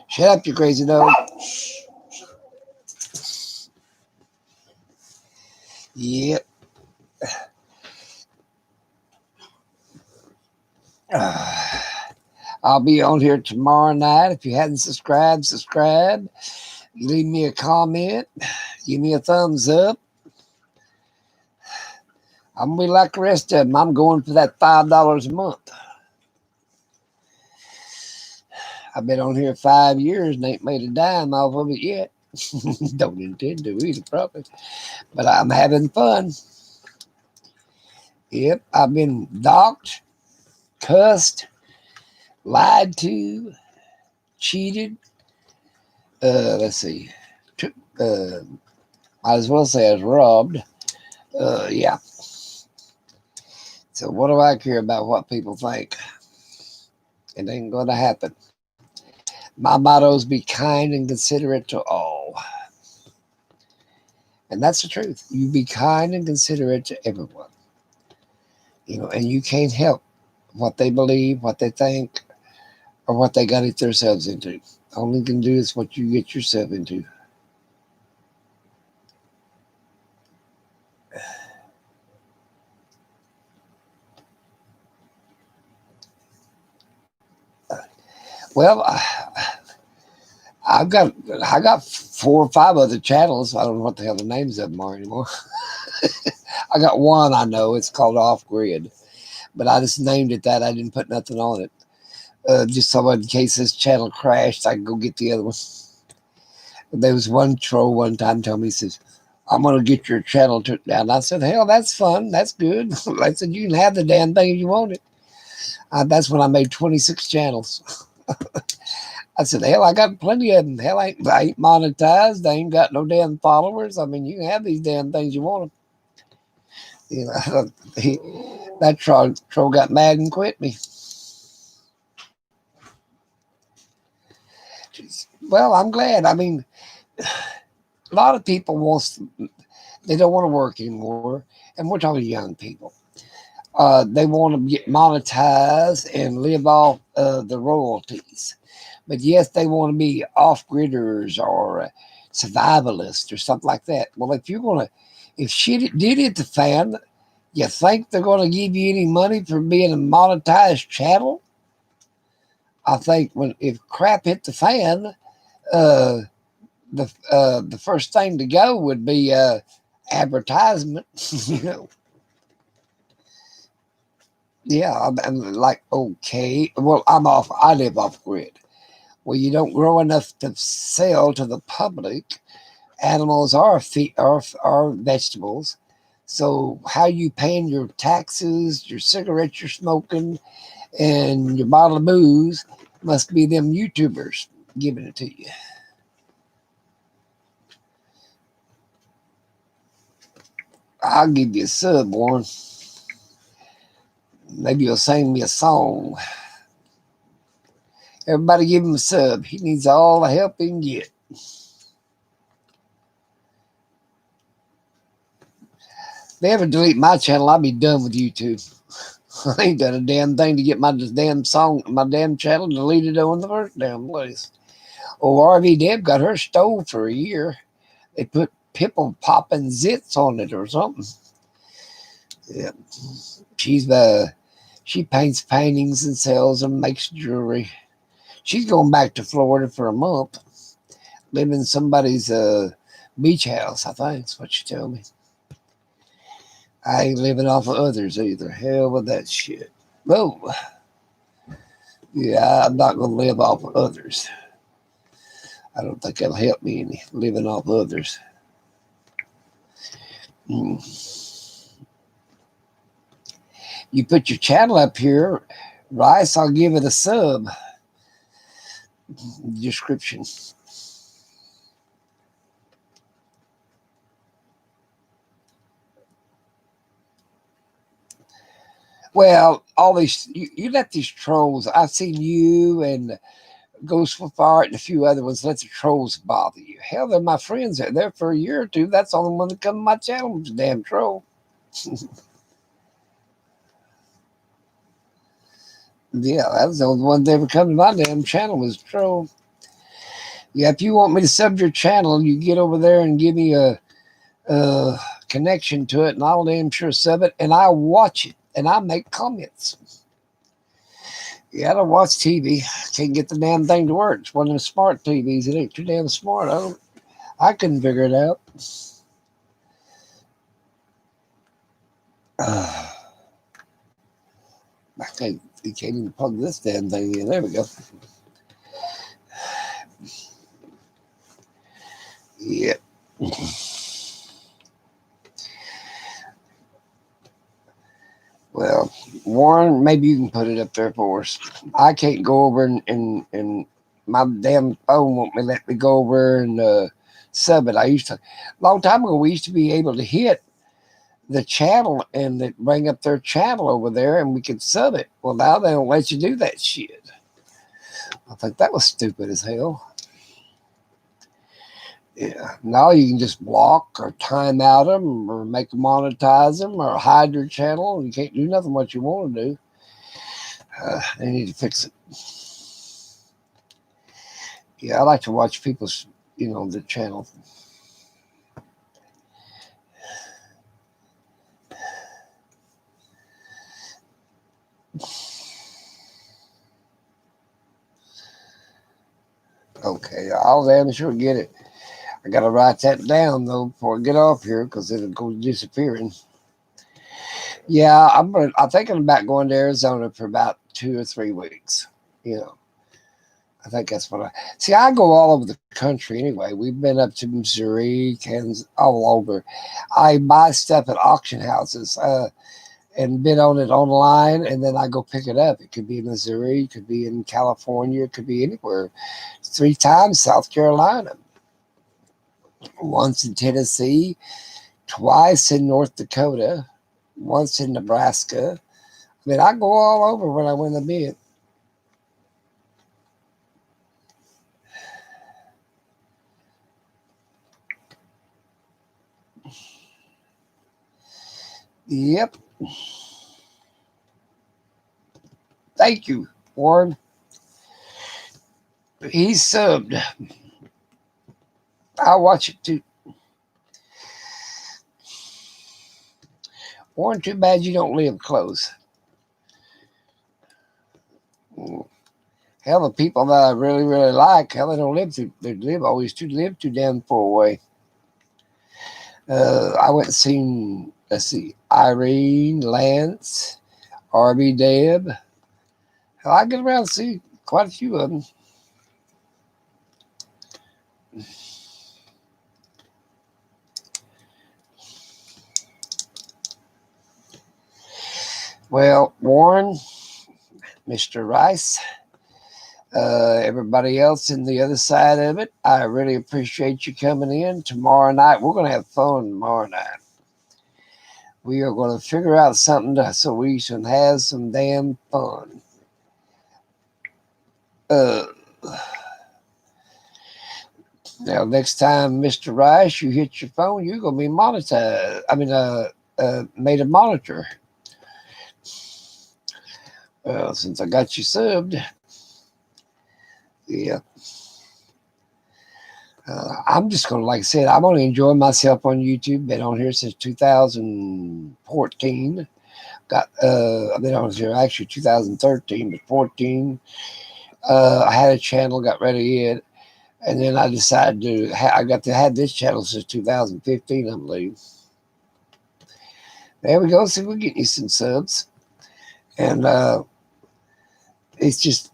Shut up, you crazy dog. Yep. I'll be on here tomorrow night. If you hadn't subscribed, subscribe. Leave me a comment. Give me a thumbs up. I'm going to be like the rest of them. I'm going for that $5 a month. I've been on here 5 years and ain't made a dime off of it yet. Don't intend to either, probably. But I'm having fun. Yep, I've been docked, cussed, lied to, cheated. Let's see. Might as well say I was robbed. Yeah. So what do I care about what people think? It ain't going to happen. My motto is be kind and considerate to all. And that's the truth. You be kind and considerate to everyone. You know, and you can't help what they believe, what they think, or what they got themselves into. All you can do is what you get yourself into. Well, I got 4 or 5 other channels. I don't know what the hell the names of them are anymore. I got one I know. It's called Off Grid, but I just named it that. I didn't put nothing on it. Just so in case this channel crashed, I can go get the other one. There was one troll one time told me, he says, I'm going to get your channel took down. I said, hell, that's fun. That's good. I said, you can have the damn thing if you want it. That's when I made 26 channels. I said, hell, I got plenty of them. Hell, I ain't monetized. I ain't got no damn followers. I mean, you can have these damn things you want them. You know, that troll got mad and quit me. Well, I'm glad. I mean, a lot of people they don't want to work anymore, and we're talking young people. They want to get monetized and live off the royalties. But yes, they want to be off-gridders or survivalists or something like that. Well, if shit did hit the fan, you think they're going to give you any money for being a monetized channel? I think if crap hit the fan, the first thing to go would be advertisement. You know. Yeah, I'm like, okay. Well, I live off grid. Well, you don't grow enough to sell to the public. Animals are vegetables. So how you paying your taxes, your cigarettes you're smoking, and your bottle of booze must be them YouTubers giving it to you. I'll give you a sub, Warren. Maybe you'll sing me a song. Everybody give him a sub. He needs all the help he can get. If they ever delete my channel, I'll be done with YouTube. I ain't done a damn thing to get my damn channel deleted on the first damn place. Oh, RV Deb got her stole for a year. They put pimple popping zits on it or something. Yeah. She's she paints paintings and sells them, makes jewelry. She's going back to Florida for a month, living in somebody's beach house, I think is what she told me. I ain't living off of others either. Hell with that shit. Oh, yeah, I'm not going to live off of others. I don't think that'll help me any, living off others. You put your channel up here, Rice, I'll give it a sub. Description. Well, all these, you let these trolls, I've seen you and Ghost with Fire and a few other ones, let the trolls bother you. Hell, they're my friends. They're there for a year or two. That's the only one that come to my channel was a damn troll. Yeah, that was the only one that ever come to my damn channel was a troll. Yeah, if you want me to sub your channel, you get over there and give me a connection to it, and I'll damn sure sub it, and I watch it, and I make comments. Yeah, I don't watch TV. Can't get the damn thing to work. It's one of them smart TVs. It ain't too damn smart. I couldn't figure it out. You can't even plug this damn thing in. There we go. Yep. Well, Warren, maybe you can put it up there for us. I can't go over and my damn phone won't let me go over and sub it. A long time ago, we used to be able to hit the channel and it bring up their channel over there and we could sub it. Well, now they don't let you do that shit. I think that was stupid as hell. Yeah, now you can just block or time out them or make them monetize them or hide your channel. You can't do nothing what you want to do. They need to fix it. Yeah, I like to watch people's, the channel. Okay, I'll damn sure get it. I gotta write that down though before I get off here because it'll go disappearing. Yeah, I'm thinking about going to Arizona for about 2 or 3 weeks. I think that's what I see. I go all over the country anyway. We've been up to Missouri, Kansas, all over. I buy stuff at auction houses and bid on it online, and then I go pick it up. It could be in Missouri, it could be in California, it could be anywhere. 3 times South Carolina, once in Tennessee, twice in North Dakota, once in Nebraska. I mean, I go all over when I win the bid. Yep. Thank you, Warren. He's subbed. I'll watch it too. Warren, too bad you don't live close. Hell, the people that I really, really like, hell, they don't live too. They always live too damn far away. I went and seen. Let's see, Irene, Lance, RB Deb. Hell, I get around and see quite a few of them. Well, Warren, Mr. Rice, everybody else in the other side of it, I really appreciate you coming in. Tomorrow night, we're going to have fun tomorrow night. We are going to figure out something so we can have some damn fun. Now, next time, Mr. Rice, you hit your phone, you're going to be monetized. Made a monitor. Well, since I got you subbed, yeah. I'm just going to, like I said, I'm only enjoying myself on YouTube. Been on here since 2014. I've been on here actually 2013, but 14. I had a channel, got rid of it, and then I decided I got to have this channel since 2015, I believe. There we go. See, we're getting you some subs, and it's just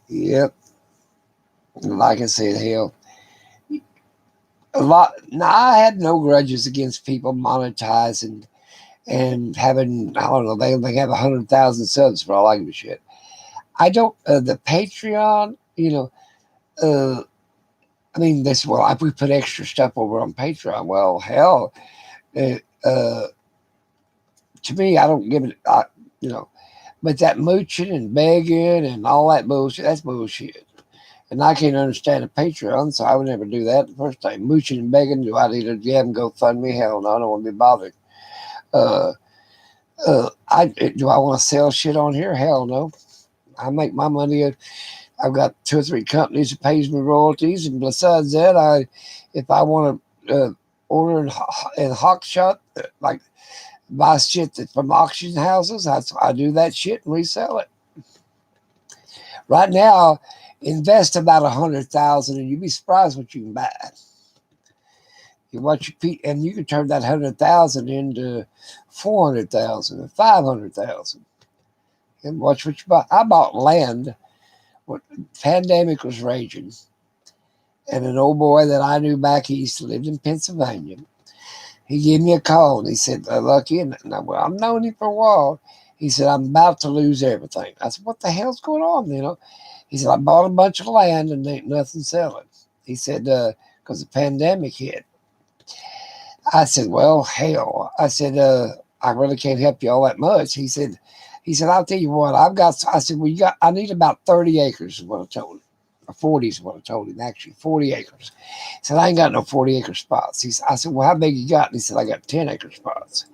yep. Like I said, hell, a lot. Now I had no grudges against people monetizing and having, I don't know, they have 100,000 subs for all I give a shit. I don't the Patreon, uh I mean this well if we put extra stuff over on Patreon, well hell, uh, uh to me I don't give it you know but that mooching and begging and all that bullshit, that's bullshit. And I can't understand a Patreon, so I would never do that the first time. Mooching and begging, do I need to go fund me? Hell no, I don't want to be bothered. Uh do I want to sell shit on here? Hell no. I make my money. I've got 2 or 3 companies that pays me royalties, and besides that, if I want to order in hawk shop, like buy shit from auction houses, I do that shit and resell it. Right now, invest about 100,000, and you'd be surprised what you can buy. And you can turn that 100,000 into 400,000 or 500,000, and watch what you buy. I bought land when pandemic was raging, and an old boy that I knew back east lived in Pennsylvania. He gave me a call and he said, Lucky, and I've known him for a while. He said, I'm about to lose everything. I said, what the hell's going on? He said, I bought a bunch of land and ain't nothing selling. He said, because the pandemic hit. I said, well, hell. I said, I really can't help you all that much. He said, I'll tell you what, I said, well, I need about 30 acres is what I told him. Or 40 is what I told him, actually, 40 acres. He said, I ain't got no 40-acre spots. I said, well, how big you got? And he said, I got 10-acre spots.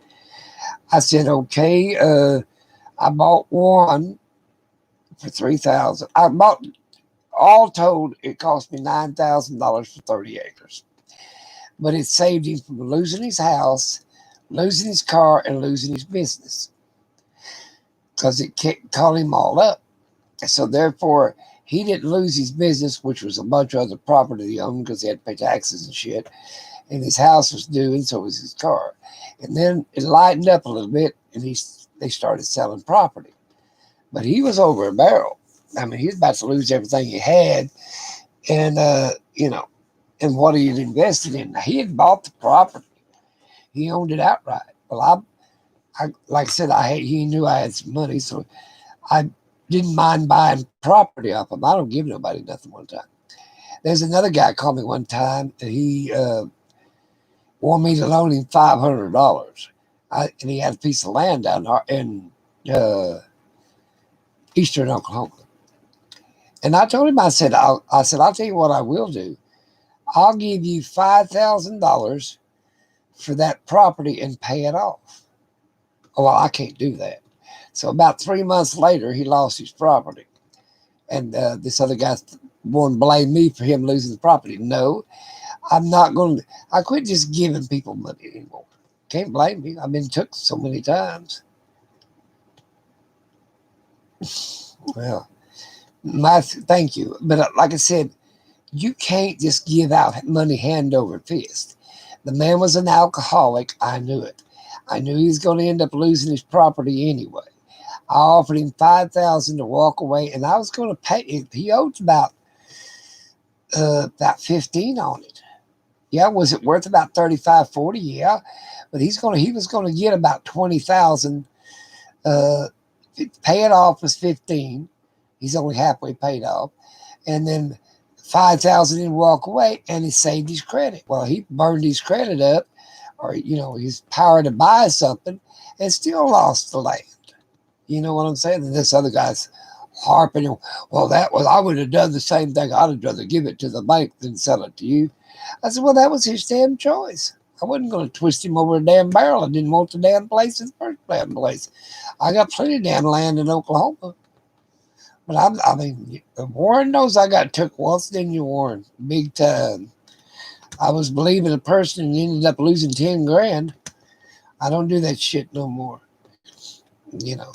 I said, okay. I bought one for 3,000. I bought, all told, it cost me $9,000 for 30 acres. But it saved him from losing his house, losing his car, and losing his business, because it caught him all up. So therefore, he didn't lose his business, which was a bunch of other property he owned because he had to pay taxes and shit. And his house was due, and so was his car. And then it lightened up a little bit, and they started selling property. But he was over a barrel. I mean, he was about to lose everything he had, and and what he had invested in. Now, he had bought the property; he owned it outright. Well, I like I said, he knew I had some money, so I didn't mind buying property off him. I don't give nobody nothing one time. There's another guy called me one time, and he wanted me to loan him $500. And he had a piece of land down there in eastern Oklahoma. And I told him, I said, I'll tell you what I will do. I'll give you $5,000 for that property and pay it off. Oh, well, I can't do that. So about 3 months later, he lost his property. And this other guy wanted to blame me for him losing the property. No, I'm not going to. I quit just giving people money anymore. Can't blame me. I've been took so many times. Well, thank you. But like I said, you can't just give out money hand over fist. The man was an alcoholic. I knew it. I knew he was going to end up losing his property anyway. I offered him $5,000 to walk away, and I was going to pay. He owed about 15 on it. Yeah, was it worth about 35, 40? Yeah, but he was going to get about 20,000. Pay it off was 15. He's only halfway paid off, and then 5,000 and walk away, and he saved his credit. Well, he burned his credit up, or his power to buy something, and still lost the land. You know what I'm saying? And this other guy's harping, well, I would have done the same thing. I'd have rather give it to the bank than sell it to you. I said, well, that was his damn choice. I wasn't going to twist him over a damn barrel. I didn't want the damn place in the first damn place. I got plenty of damn land in Oklahoma. But I mean, Warren knows I got took once, didn't you, Warren? Big time. I was believing a person and ended up losing 10 grand. I don't do that shit no more, you know.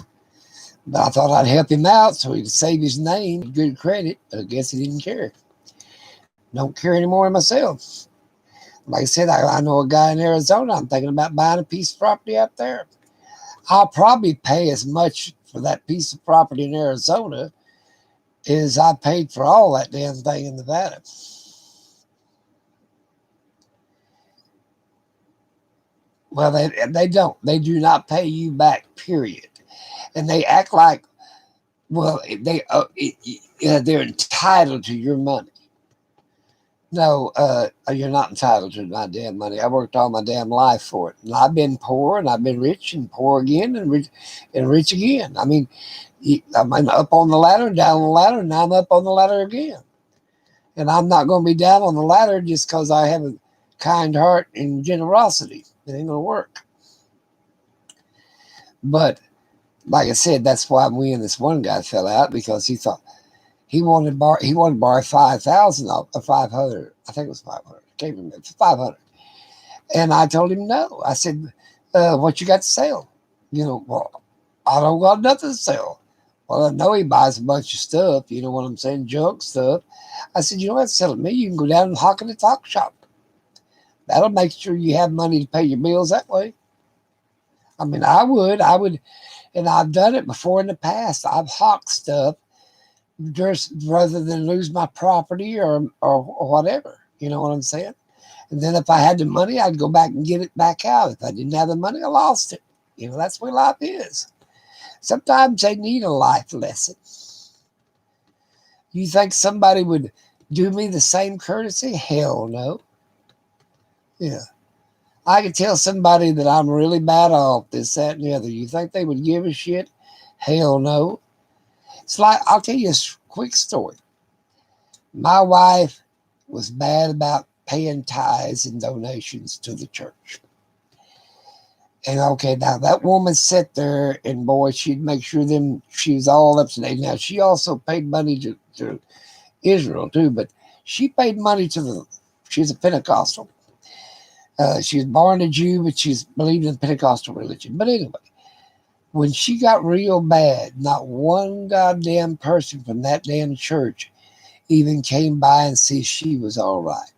But I thought I'd help him out so he'd save his name, good credit. But I guess he didn't care. Don't care anymore myself. Like I said, I know a guy in Arizona. I'm thinking about buying a piece of property out there. I'll probably pay as much for that piece of property in Arizona as I paid for all that damn thing in Nevada. Well, they don't. They do not pay you back, period. And they act like, well, they're entitled to your money. No, you're not entitled to my damn money. I worked all my damn life for it, and I've been poor, and I've been rich, and poor again, and rich again. I mean, I'm up on the ladder, down the ladder, and now I'm up on the ladder again. And I'm not going to be down on the ladder just because I have a kind heart and generosity. It ain't going to work. But like I said, that's why me and this one guy fell out because he thought he wanted to borrow 5,000 or 500. I think it was 500. I can't remember. 500. And I told him no. I said, "What you got to sell?" Well, I don't got nothing to sell. Well, I know he buys a bunch of stuff. You know what I'm saying? Junk stuff. I said, "You don't have to sell it to me. You can go down and hawk in the talk shop. That'll make sure you have money to pay your bills that way." I mean, I would, and I've done it before in the past. I've hawked stuff just rather than lose my property or whatever. You know what I'm saying? And then if I had the money, I'd go back and get it back out. If I didn't have the money, I lost it. That's where life is. Sometimes they need a life lesson. You think somebody would do me the same courtesy? Hell no. Yeah. I could tell somebody that I'm really bad off, this, that, and the other. You think they would give a shit? Hell no. It's like, I'll tell you a quick story. My wife was bad about paying tithes and donations to the church. And okay, now that woman sat there and boy, she'd make sure she was all up to date. Now she also paid money to Israel too, but she paid money she's a Pentecostal. She was born a Jew, but she's believed in the Pentecostal religion. But anyway, when she got real bad, not one goddamn person from that damn church even came by and see she was all right.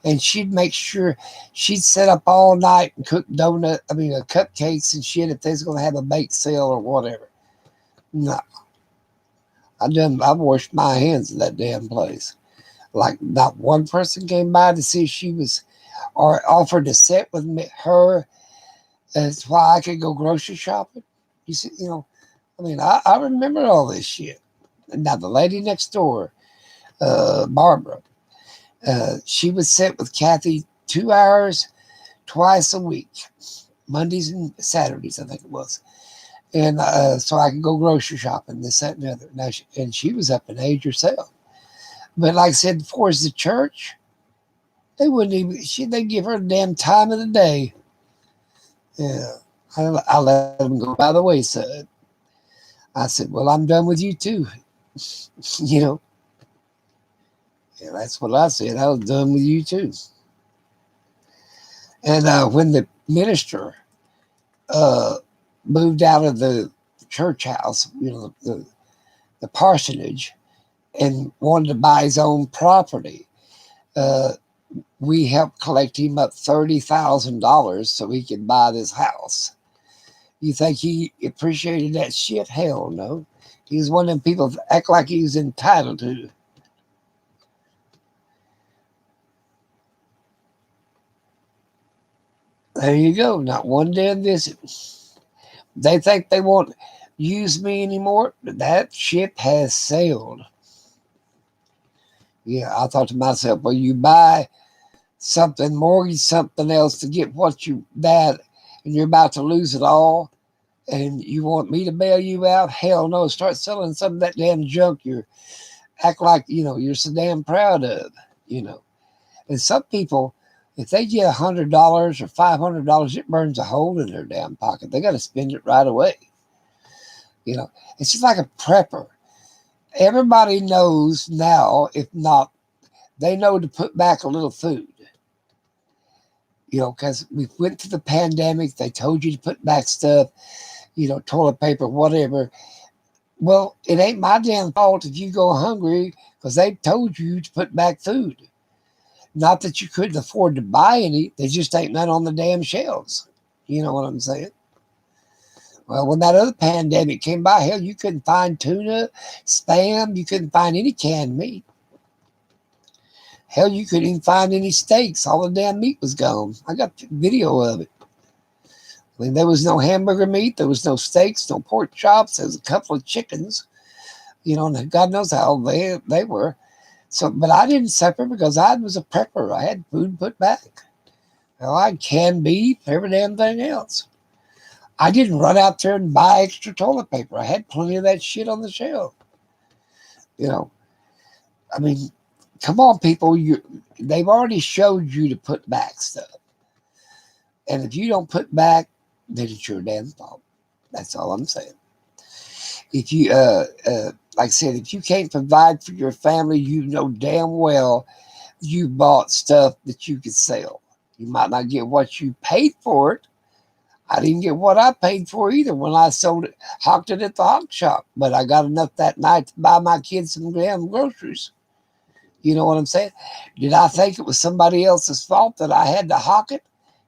And she'd make sure she'd set up all night and cook cupcakes and shit if they's going to have a bake sale or whatever. No, I've washed my hands in that damn place. Like not one person came by to see if she was, or offered to sit with her. That's why I could go grocery shopping. You see, I remember all this shit. Now the lady next door, Barbara, she would sit with Kathy 2 hours twice a week, Mondays and Saturdays, I think it was. And so I could go grocery shopping, this, that, and the other. Now, and she was up in age herself. But like I said, before as the church, they wouldn't even, they'd give her the damn time of the day. Yeah. I let them go by the wayside. I said, well, I'm done with you too. you know, yeah, that's what I said. I was done with you too. And when the minister uh, moved out of the church house, the parsonage, and wanted to buy his own property, uh, we helped collect him up $30,000 so he could buy this house. You think he appreciated that shit? Hell no. He was one of them people that act like he was entitled to. There you go. Not one damn visit. They think they won't use me anymore. That ship has sailed. Yeah, I thought to myself, well, you buy something, mortgage something else to get what you bad, and you're about to lose it all, and you want me to bail you out? Hell no. Start selling some of that damn junk you act like, you're so damn proud of, And some people, if they get $100 or $500, it burns a hole in their damn pocket. They got to spend it right away. It's just like a prepper. Everybody knows now, if not, they know to put back a little food. Because we went through the pandemic, they told you to put back stuff, toilet paper, whatever. Well, it ain't my damn fault if you go hungry because they told you to put back food. Not that you couldn't afford to buy any, they just ain't none on the damn shelves. You know what I'm saying? Well, when that other pandemic came by, hell, you couldn't find tuna, spam, you couldn't find any canned meat. Hell, you couldn't even find any steaks. All the damn meat was gone. I got video of it. I mean, there was no hamburger meat, there was no steaks, no pork chops, there was a couple of chickens, and God knows how they were. So, but I didn't suffer because I was a prepper. I had food put back. Well, I had canned beef, every damn thing else. I didn't run out there and buy extra toilet paper. I had plenty of that shit on the shelf. I mean, come on, people. They've already showed you to put back stuff. And if you don't put back, then it's your damn fault. That's all I'm saying. If you, like I said, if you can't provide for your family, you know damn well you bought stuff that you could sell. You might not get what you paid for it. I didn't get what I paid for either when I sold it, hawked it at the hawk shop. But I got enough that night to buy my kids some damn groceries. You know what I'm saying? Did I think it was somebody else's fault that I had to hawk it?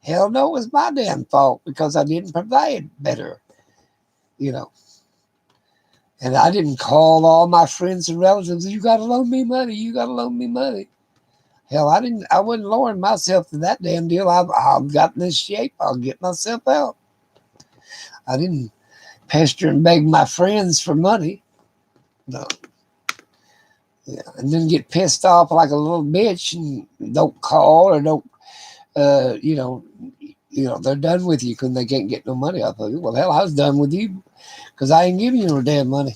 Hell no, it was my damn fault because I didn't provide better. And I didn't call all my friends and relatives, you got to loan me money, you got to loan me money. Hell, I wasn't lowering myself to that damn deal. I've got in this shape, I'll get myself out. I didn't pester and beg my friends for money. No. Yeah, and then get pissed off like a little bitch and don't call or don't, they're done with you because they can't get no money off of you. Well, hell, I was done with you because I ain't giving you no damn money.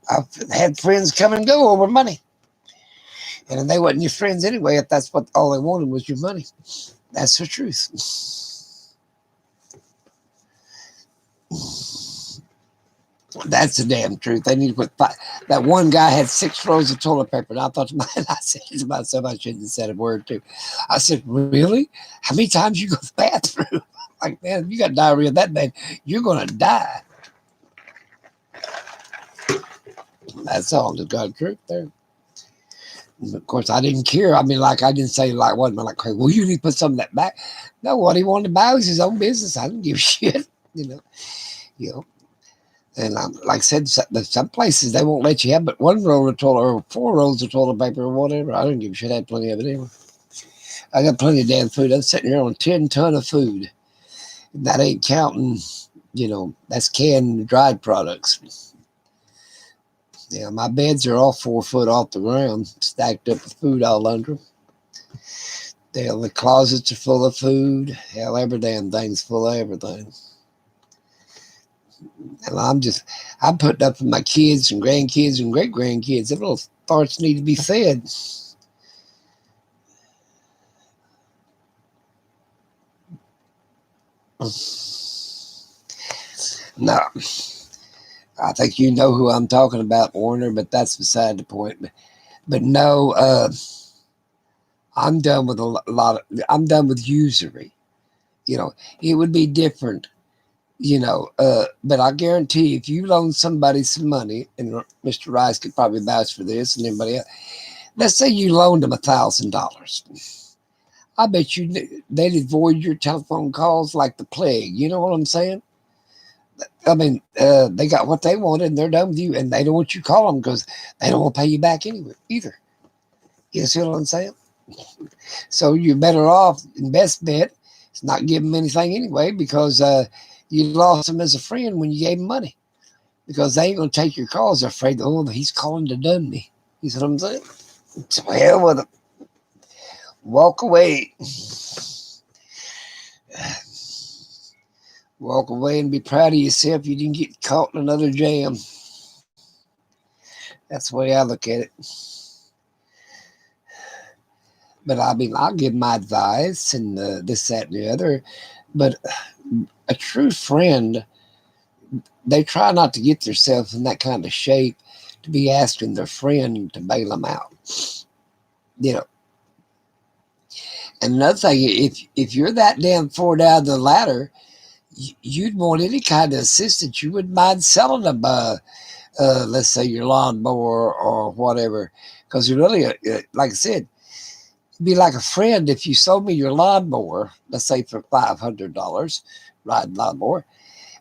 I've had friends come and go over money. And they wasn't your friends anyway if that's what all they wanted was your money. That's the truth. That's the damn truth. They need to put that one guy had 6 rolls of toilet paper. And I thought to myself, I said to myself, I shouldn't have said a word too. I said, really? How many times you go to the bathroom? Like, man, if you got diarrhea that bad, you're going to die. That's all the God truth there. And of course, I didn't care. I mean, like, I didn't say, like, wasn't like, well, you need to put some of that back. No, what he wanted to buy was his own business. I didn't give a shit, you know. And like I said, some places they won't let you have but 1 roll of toilet or 4 rolls of toilet paper or whatever. I don't give a shit. I had plenty of it anyway. I got plenty of damn food. I'm sitting here on 10 ton of food. That ain't counting, that's canned dried products. Yeah, my beds are all 4 foot off the ground, stacked up with food all under them. The closets are full of food. Hell, every damn thing's full of everything. And I'm putting up for my kids and grandkids and great grandkids. Them little farts need to be fed. No, I think you know who I'm talking about, Warner, but that's beside the point. But no, I'm done with I'm done with usury. It would be different. But I guarantee if you loan somebody some money, and Mr. Rice could probably vouch for this, and anybody else, let's say you loaned them $1,000. I bet you they'd avoid your telephone calls like the plague. You know what I'm saying? I mean, they got what they wanted, and they're done with you, and they don't want you to call them because they don't want to pay you back anyway either. You see what I'm saying? So you're better off, and best bet is not give them anything anyway because you lost them as a friend when you gave them money because they ain't going to take your calls. They're afraid, he's calling to dun me. You see what I'm saying? So hell with it. Walk away. Walk away and be proud of yourself. You didn't get caught in another jam. That's the way I look at it. But I mean, I'll give my advice and this, that, and the other. But a true friend, they try not to get themselves in that kind of shape to be asking their friend to bail them out. You know. And another thing, if you're that damn far down the ladder, you'd want any kind of assistance. You wouldn't mind selling them, let's say, your lawnmower or whatever. Because really, like I said, it'd be like a friend if you sold me your lawnmower, let's say for $500, riding lawnmower.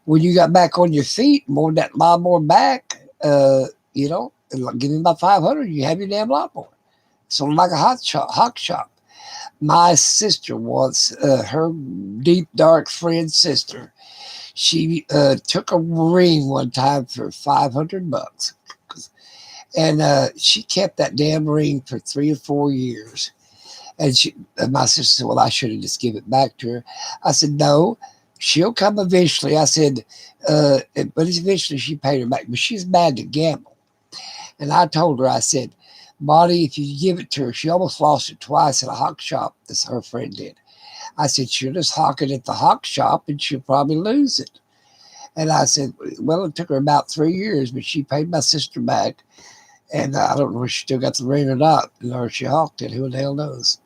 When you got back on your feet, more that lawnmower back, you know, give me about 500, you have your damn lawnmower. So like a hawk shop. My sister once, her deep, dark friend sister, she took a ring one time for $500. And she kept that damn ring for 3 or 4 years. And my sister said, well, I should have just give it back to her. I said, no, she'll come eventually. I said, but eventually she paid her back. But she's bad to gamble. And I told her, I said, Bonnie, if you give it to her, she almost lost it twice at a hawk shop. This her friend did. I said, she'll just hawk it at the hawk shop and she'll probably lose it. And I said, well, it took her about 3 years, but she paid my sister back. And I don't know if she still got the ring or not, or she hawked it. Who the hell knows?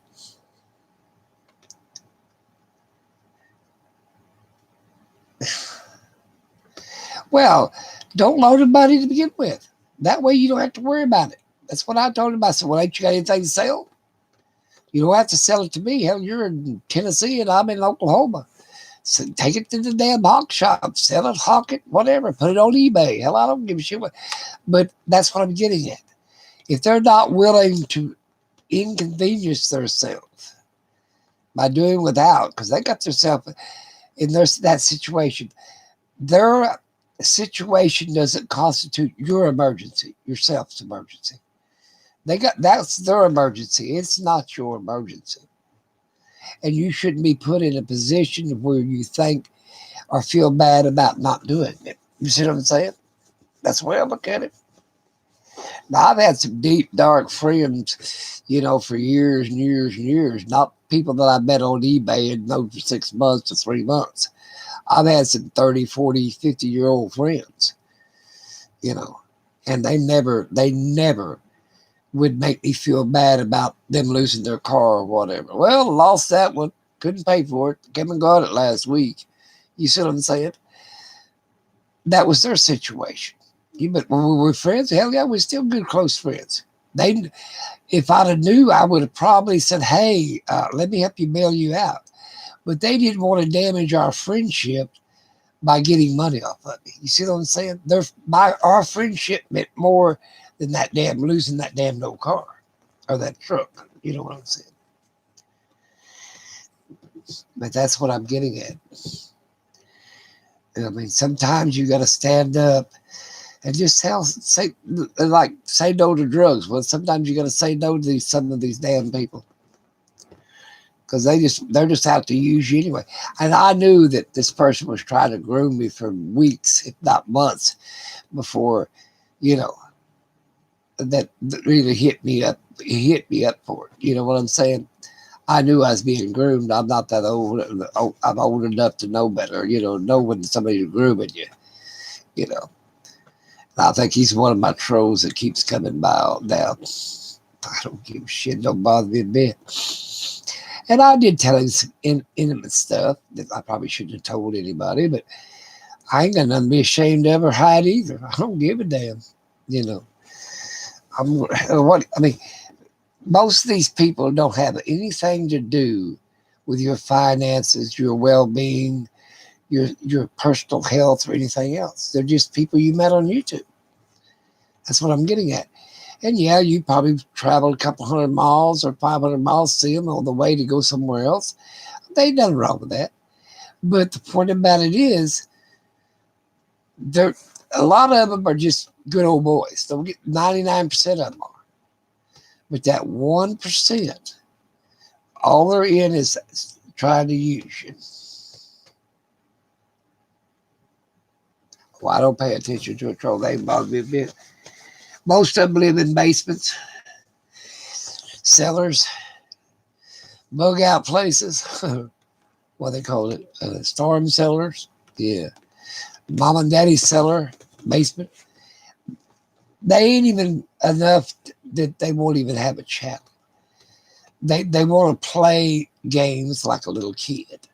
Well, don't loan him money to begin with. That way you don't have to worry about it. That's what I told him. I said, well, ain't you got anything to sell? You don't have to sell it to me. Hell, you're in Tennessee and I'm in Oklahoma. So take it to the damn hawk shop. Sell it, hawk it, whatever. Put it on eBay. Hell, I don't give a shit. But that's what I'm getting at. If they're not willing to inconvenience themselves by doing without, because they got themselves in that situation, their situation doesn't constitute your emergency, yourself's emergency. That's their emergency. It's not your emergency. And you shouldn't be put in a position where you think or feel bad about not doing it. You see what I'm saying? That's the way I look at it. Now, I've had some deep, dark friends, you know, for years and years and years. Not people that I met on eBay and know for 6 months to 3 months. I've had some 30, 40, 50-year-old friends, you know, and they never would make me feel bad about them losing their car or whatever. Well, lost that one, couldn't pay for it, came and got it last week. You see what I'm saying? That was their situation. But when we were friends, hell yeah, we're still good, close friends. If I'd have knew, I would have probably said, hey, let me help you bail you out. But they didn't want to damage our friendship by getting money off of me. You see what I'm saying? Our friendship meant more than that damn losing that damn no car or that truck. You know what I'm saying? But that's what I'm getting at. I mean, sometimes you got to stand up and just say no to drugs. Well, sometimes you got to say no to some of these damn people because they're just out to use you anyway. And I knew that this person was trying to groom me for weeks, if not months, before, you know, that really hit me up. He hit me up for it. You know what I'm saying? I knew I was being groomed. I'm not that old. I'm old enough to know better. You know when somebody's grooming you. You know. And I think he's one of my trolls that keeps coming by now. I don't give a shit. Don't bother me a bit. And I did tell him some intimate stuff that I probably shouldn't have told anybody, but I ain't got nothing to be ashamed of or hide either. I don't give a damn. You know. Most of these people don't have anything to do with your finances, your well-being, your personal health, or anything else. They're just people you met on YouTube. That's what I'm getting at. And yeah, you probably traveled a couple 100 miles or 500 miles to see them on the way to go somewhere else. There ain't nothing wrong with that. But the point about it is, a lot of them are just good old boys. Don't get 99% of them are. But that 1%, all they're in is trying to use you. Well, I don't pay attention to a troll. They bother me a bit. Most of them live in basements, cellars, bug out places. What they call it? Storm cellars. Yeah. Mom and daddy's cellar, basement. They ain't even enough that they won't even have a channel. They want to play games like a little kid.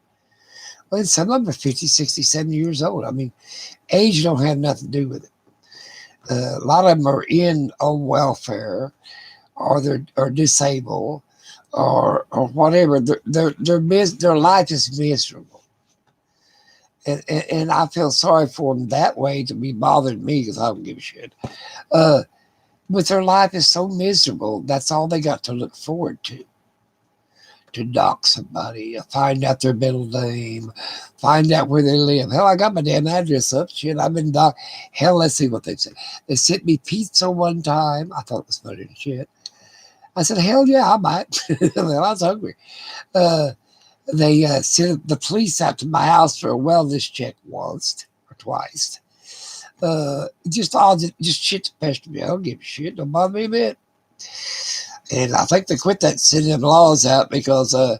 Well, some of them are 50, 60, 70 years old. I mean, age don't have nothing to do with it. A lot of them are in on welfare, or they're or disabled, or whatever. Their life is miserable, and I feel sorry for them that way to be bothering me because I don't give a shit. Uh, but their life is so miserable. That's all they got to look forward to dock somebody, find out their middle name, find out where they live. Hell, I got my damn address up. Shit, I've been docked. Hell, let's see what they said. They sent me pizza one time. I thought it was funny as shit. I said, hell yeah, I might. Well, I was hungry. Uh, they sent the police out to my house for a wellness check once or twice. Just shit to pester me. I don't give a shit. Don't bother me a bit. And I think they quit that sending them laws out because I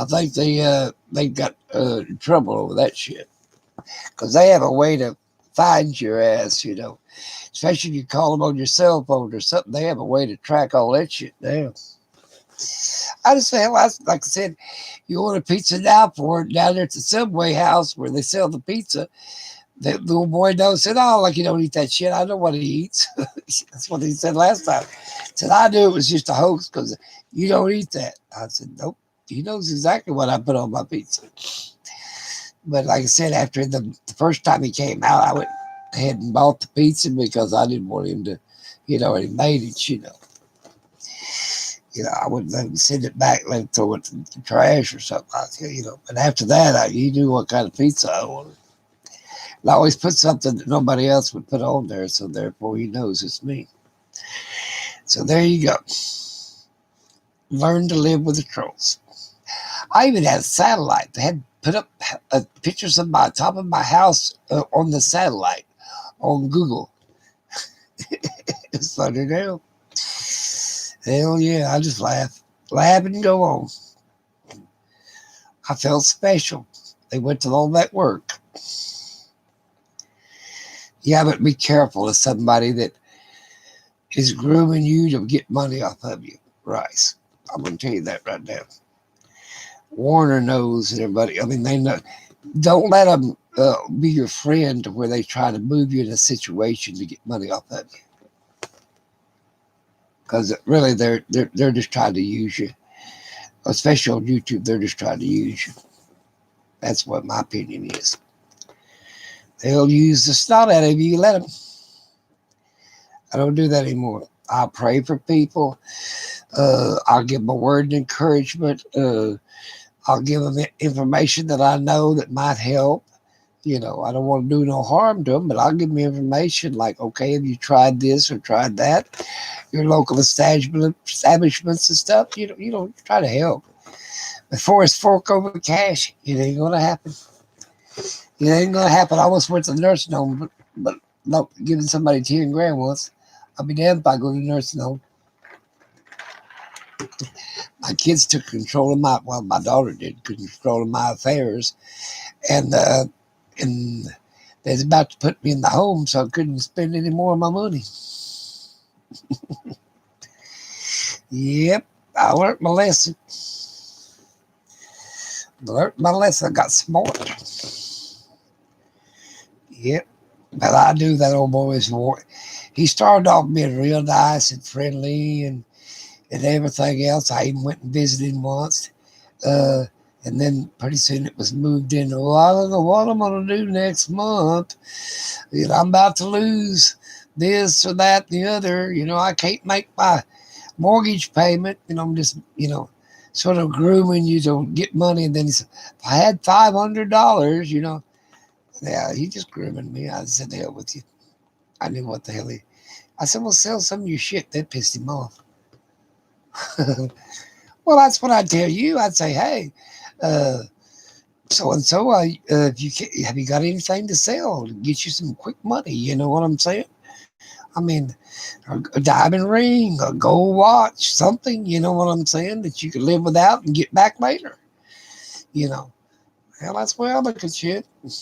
think they got in trouble over that shit. Because they have a way to find your ass, especially if you call them on your cell phone or something. They have a way to track all that shit down. I just feel like I said, you order pizza now for it down there at the Subway house where they sell the pizza. The little boy knows said, "Oh, like you don't eat that shit. I know what he eats." That's what he said last time. Said I knew it was just a hoax because you don't eat that. I said, "Nope." He knows exactly what I put on my pizza. But like I said, after the first time he came out, I went ahead and bought the pizza because I didn't want him to, and he made it. I wouldn't let him send it back, let him throw it in the trash or something like that. But after that, he knew what kind of pizza I wanted. And I always put something that nobody else would put on there, so therefore he knows it's me. So there you go. Learn to live with the trolls. I even had a satellite. They had put up pictures of my top of my house on the satellite on Google. It's funny now. Hell yeah, I just laugh and go on. I felt special. They went to all that work. Yeah, but be careful of somebody that is grooming you to get money off of you, Rice. I'm going to tell you that right now. Warner knows and everybody. I mean, they know. Don't let them be your friend to where they try to move you in a situation to get money off of you. Because really, they're just trying to use you. Especially on YouTube, they're just trying to use you. That's what my opinion is. They'll use the snot out of you. Let them. I don't do that anymore. I pray for people. I'll give them a word of encouragement. I'll give them information that I know that might help. I don't want to do no harm to them, but I'll give them information like, okay, have you tried this or tried that? Your local establishments and stuff, try to help. Before it's fork over cash, it ain't going to happen. It ain't going to happen. I almost went to the nursing home, but no, giving somebody 10 grand once. I'll be damned if I go to the nursing home. My kids took control of my daughter did control of my affairs, and they was about to put me in the home, so I couldn't spend any more of my money. Yep, I learned my lesson. I got smart. Yep, but I knew that old boy was more. He started off being real nice and friendly and everything else. I even went and visited him once. And then pretty soon it was moved in. Well, I don't know what I'm going to do next month. I'm about to lose this or that, the other. I can't make my mortgage payment. I'm just, sort of grooming you to get money. And then he said, if I had $500, yeah, he just grooming me. I said, the hell with you. I knew what the hell I said, well, sell some of your shit. That pissed him off. Well, that's what I'd tell you. I'd say, hey, so and so, if you have you got anything to sell to get you some quick money? You know what I'm saying? I mean, a diamond ring, a gold watch, something. You know what I'm saying that you can live without and get back later. Hell, that's where I look at shit. If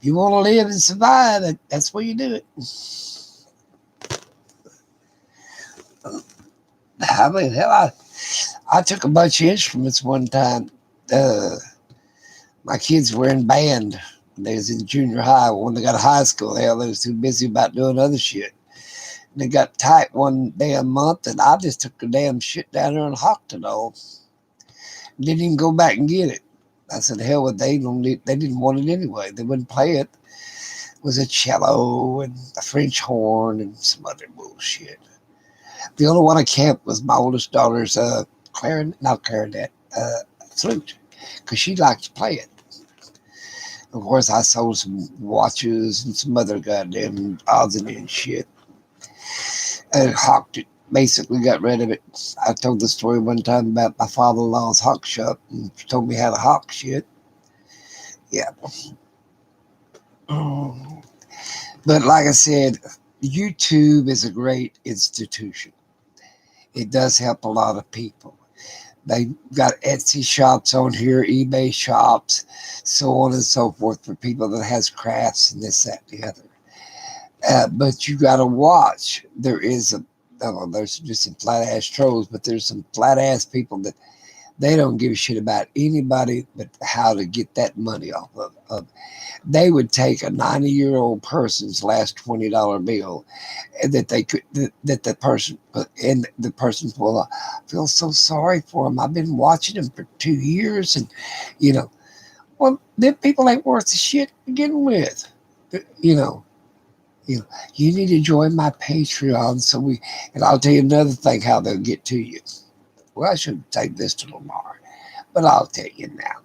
you want to live and survive, that's where you do it. I mean, hell, I took a bunch of instruments one time. Uh, my kids were in band when they was in junior high. When they got to high school, hell, they was too busy about doing other shit. And they got tight one day a month, and I just took the damn shit down there and hocked it all. Didn't even go back and get it. I said, hell with they don't need, they didn't want it anyway. They wouldn't play it. It was a cello and a French horn and some other bullshit. The only one I kept was my oldest daughter's clarinet, not clarinet, flute, because she liked to play it. Of course, I sold some watches and some other goddamn odds and ends shit. And hawked it. Basically got rid of it. I told the story one time about my father-in-law's hawk shop and told me how to hawk shit. Yeah. But like I said, YouTube is a great institution. It does help a lot of people. They got Etsy shops on here, eBay shops, so on and so forth for people that has crafts and this, that, and the other. But you got to watch. There's just some flat ass trolls, but there's some flat ass people that they don't give a shit about anybody but how to get that money off of. They would take a 90-year-old person's last $20 bill, and that they could that the person and the person will feel so sorry for him. I've been watching him for 2 years, and you know, well, them people ain't worth the shit to begin with. You know, you need to join my Patreon and I'll tell you another thing how they'll get to you. Well, I should take this to Lamar, but I'll tell you now.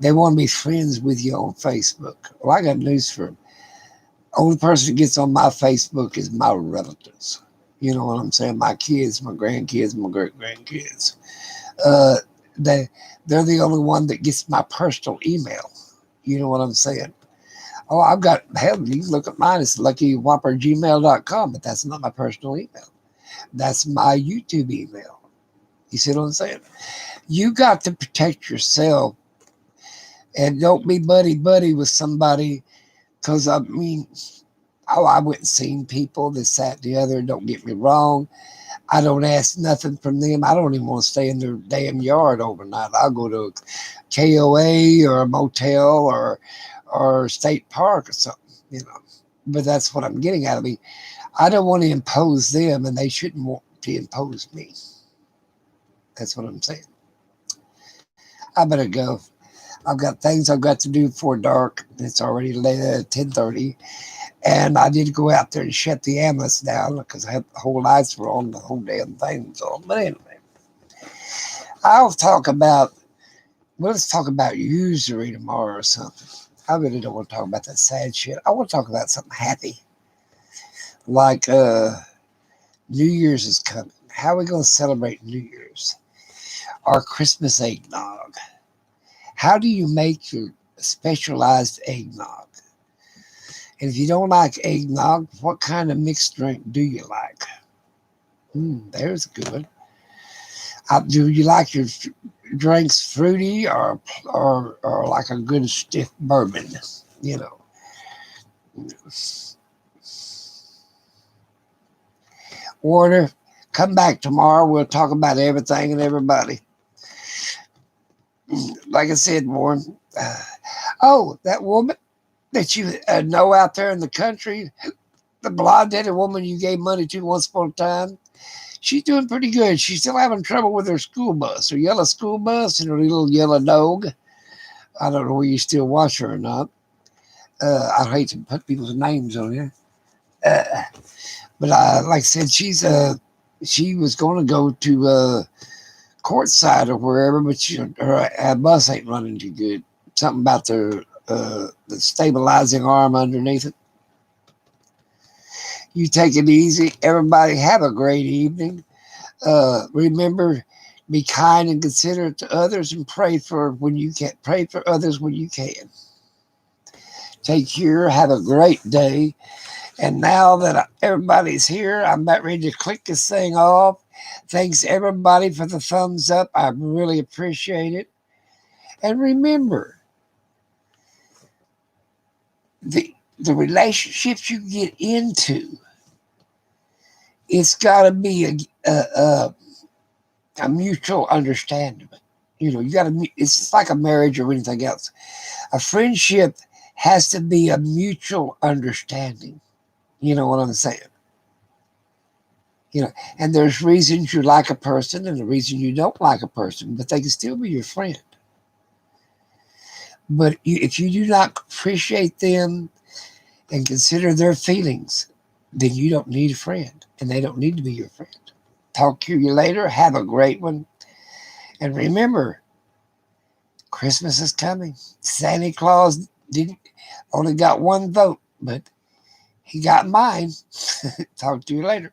They want to be friends with you on Facebook. Well, I got news for them. Only person that gets on my Facebook is my relatives. You know what I'm saying? My kids, my grandkids, my great grandkids. Uh, they they're the only one that gets my personal email. You know what I'm saying? Oh, I've got hell. You can look at mine. It's luckywhopper@gmail.com, but that's not my personal email. That's my YouTube email. You see what I'm saying? You got to protect yourself and don't be buddy with somebody. Because I mean, I went and seen people that sat the other. Don't get me wrong. I don't ask nothing from them. I don't even want to stay in their damn yard overnight. I'll go to a KOA or a motel or state park or something, you know. But that's what I'm getting at. I mean, I don't want to impose them, and they shouldn't want to impose me. That's what I'm saying. I better go. I've got things I've got to do before dark. It's already late at 10:30. And I did go out there and shut the ambulance down because I had the whole lights were on, the whole damn thing was on. But anyway, I'll talk about, let's talk about usury tomorrow or something. I really don't want to talk about that sad shit. I want to talk about something happy. Like New Year's is coming. How are we going to celebrate New Year's? Our Christmas eggnog. How do you make your specialized eggnog? And if you don't like eggnog, what kind of mixed drink do you like? There's a good one. Do you like your drinks fruity or like a good stiff bourbon? You know. Warner, come back tomorrow. We'll talk about everything and everybody. Like I said, Warren. That woman that you know out there in the country, the blonde-headed woman you gave money to once upon a time, she's doing pretty good. She's still having trouble with her school bus, her yellow school bus and her little yellow dog. I don't know whether you still watch her or not. I hate to put people's names on here. But like I said, she was going to go to Courtside or wherever, but her bus ain't running too good. Something about the stabilizing arm underneath it. You take it easy. Everybody have a great evening. Remember, be kind and considerate to others and pray for others when you can. Take care. Have a great day. And now that everybody's here, I'm about ready to click this thing off. Thanks everybody for the thumbs up. I really appreciate it. And remember, the relationships you get into, it's got to be a mutual understanding. You got to. It's just like a marriage or anything else. A friendship has to be a mutual understanding. You know what I'm saying? And there's reasons you like a person and the reason you don't like a person, but they can still be your friend. But if you do not appreciate them and consider their feelings, then you don't need a friend, and they don't need to be your friend. Talk to you later. Have a great one. And remember, Christmas is coming. Santa Claus didn't only got one vote, but he got mine. Talk to you later.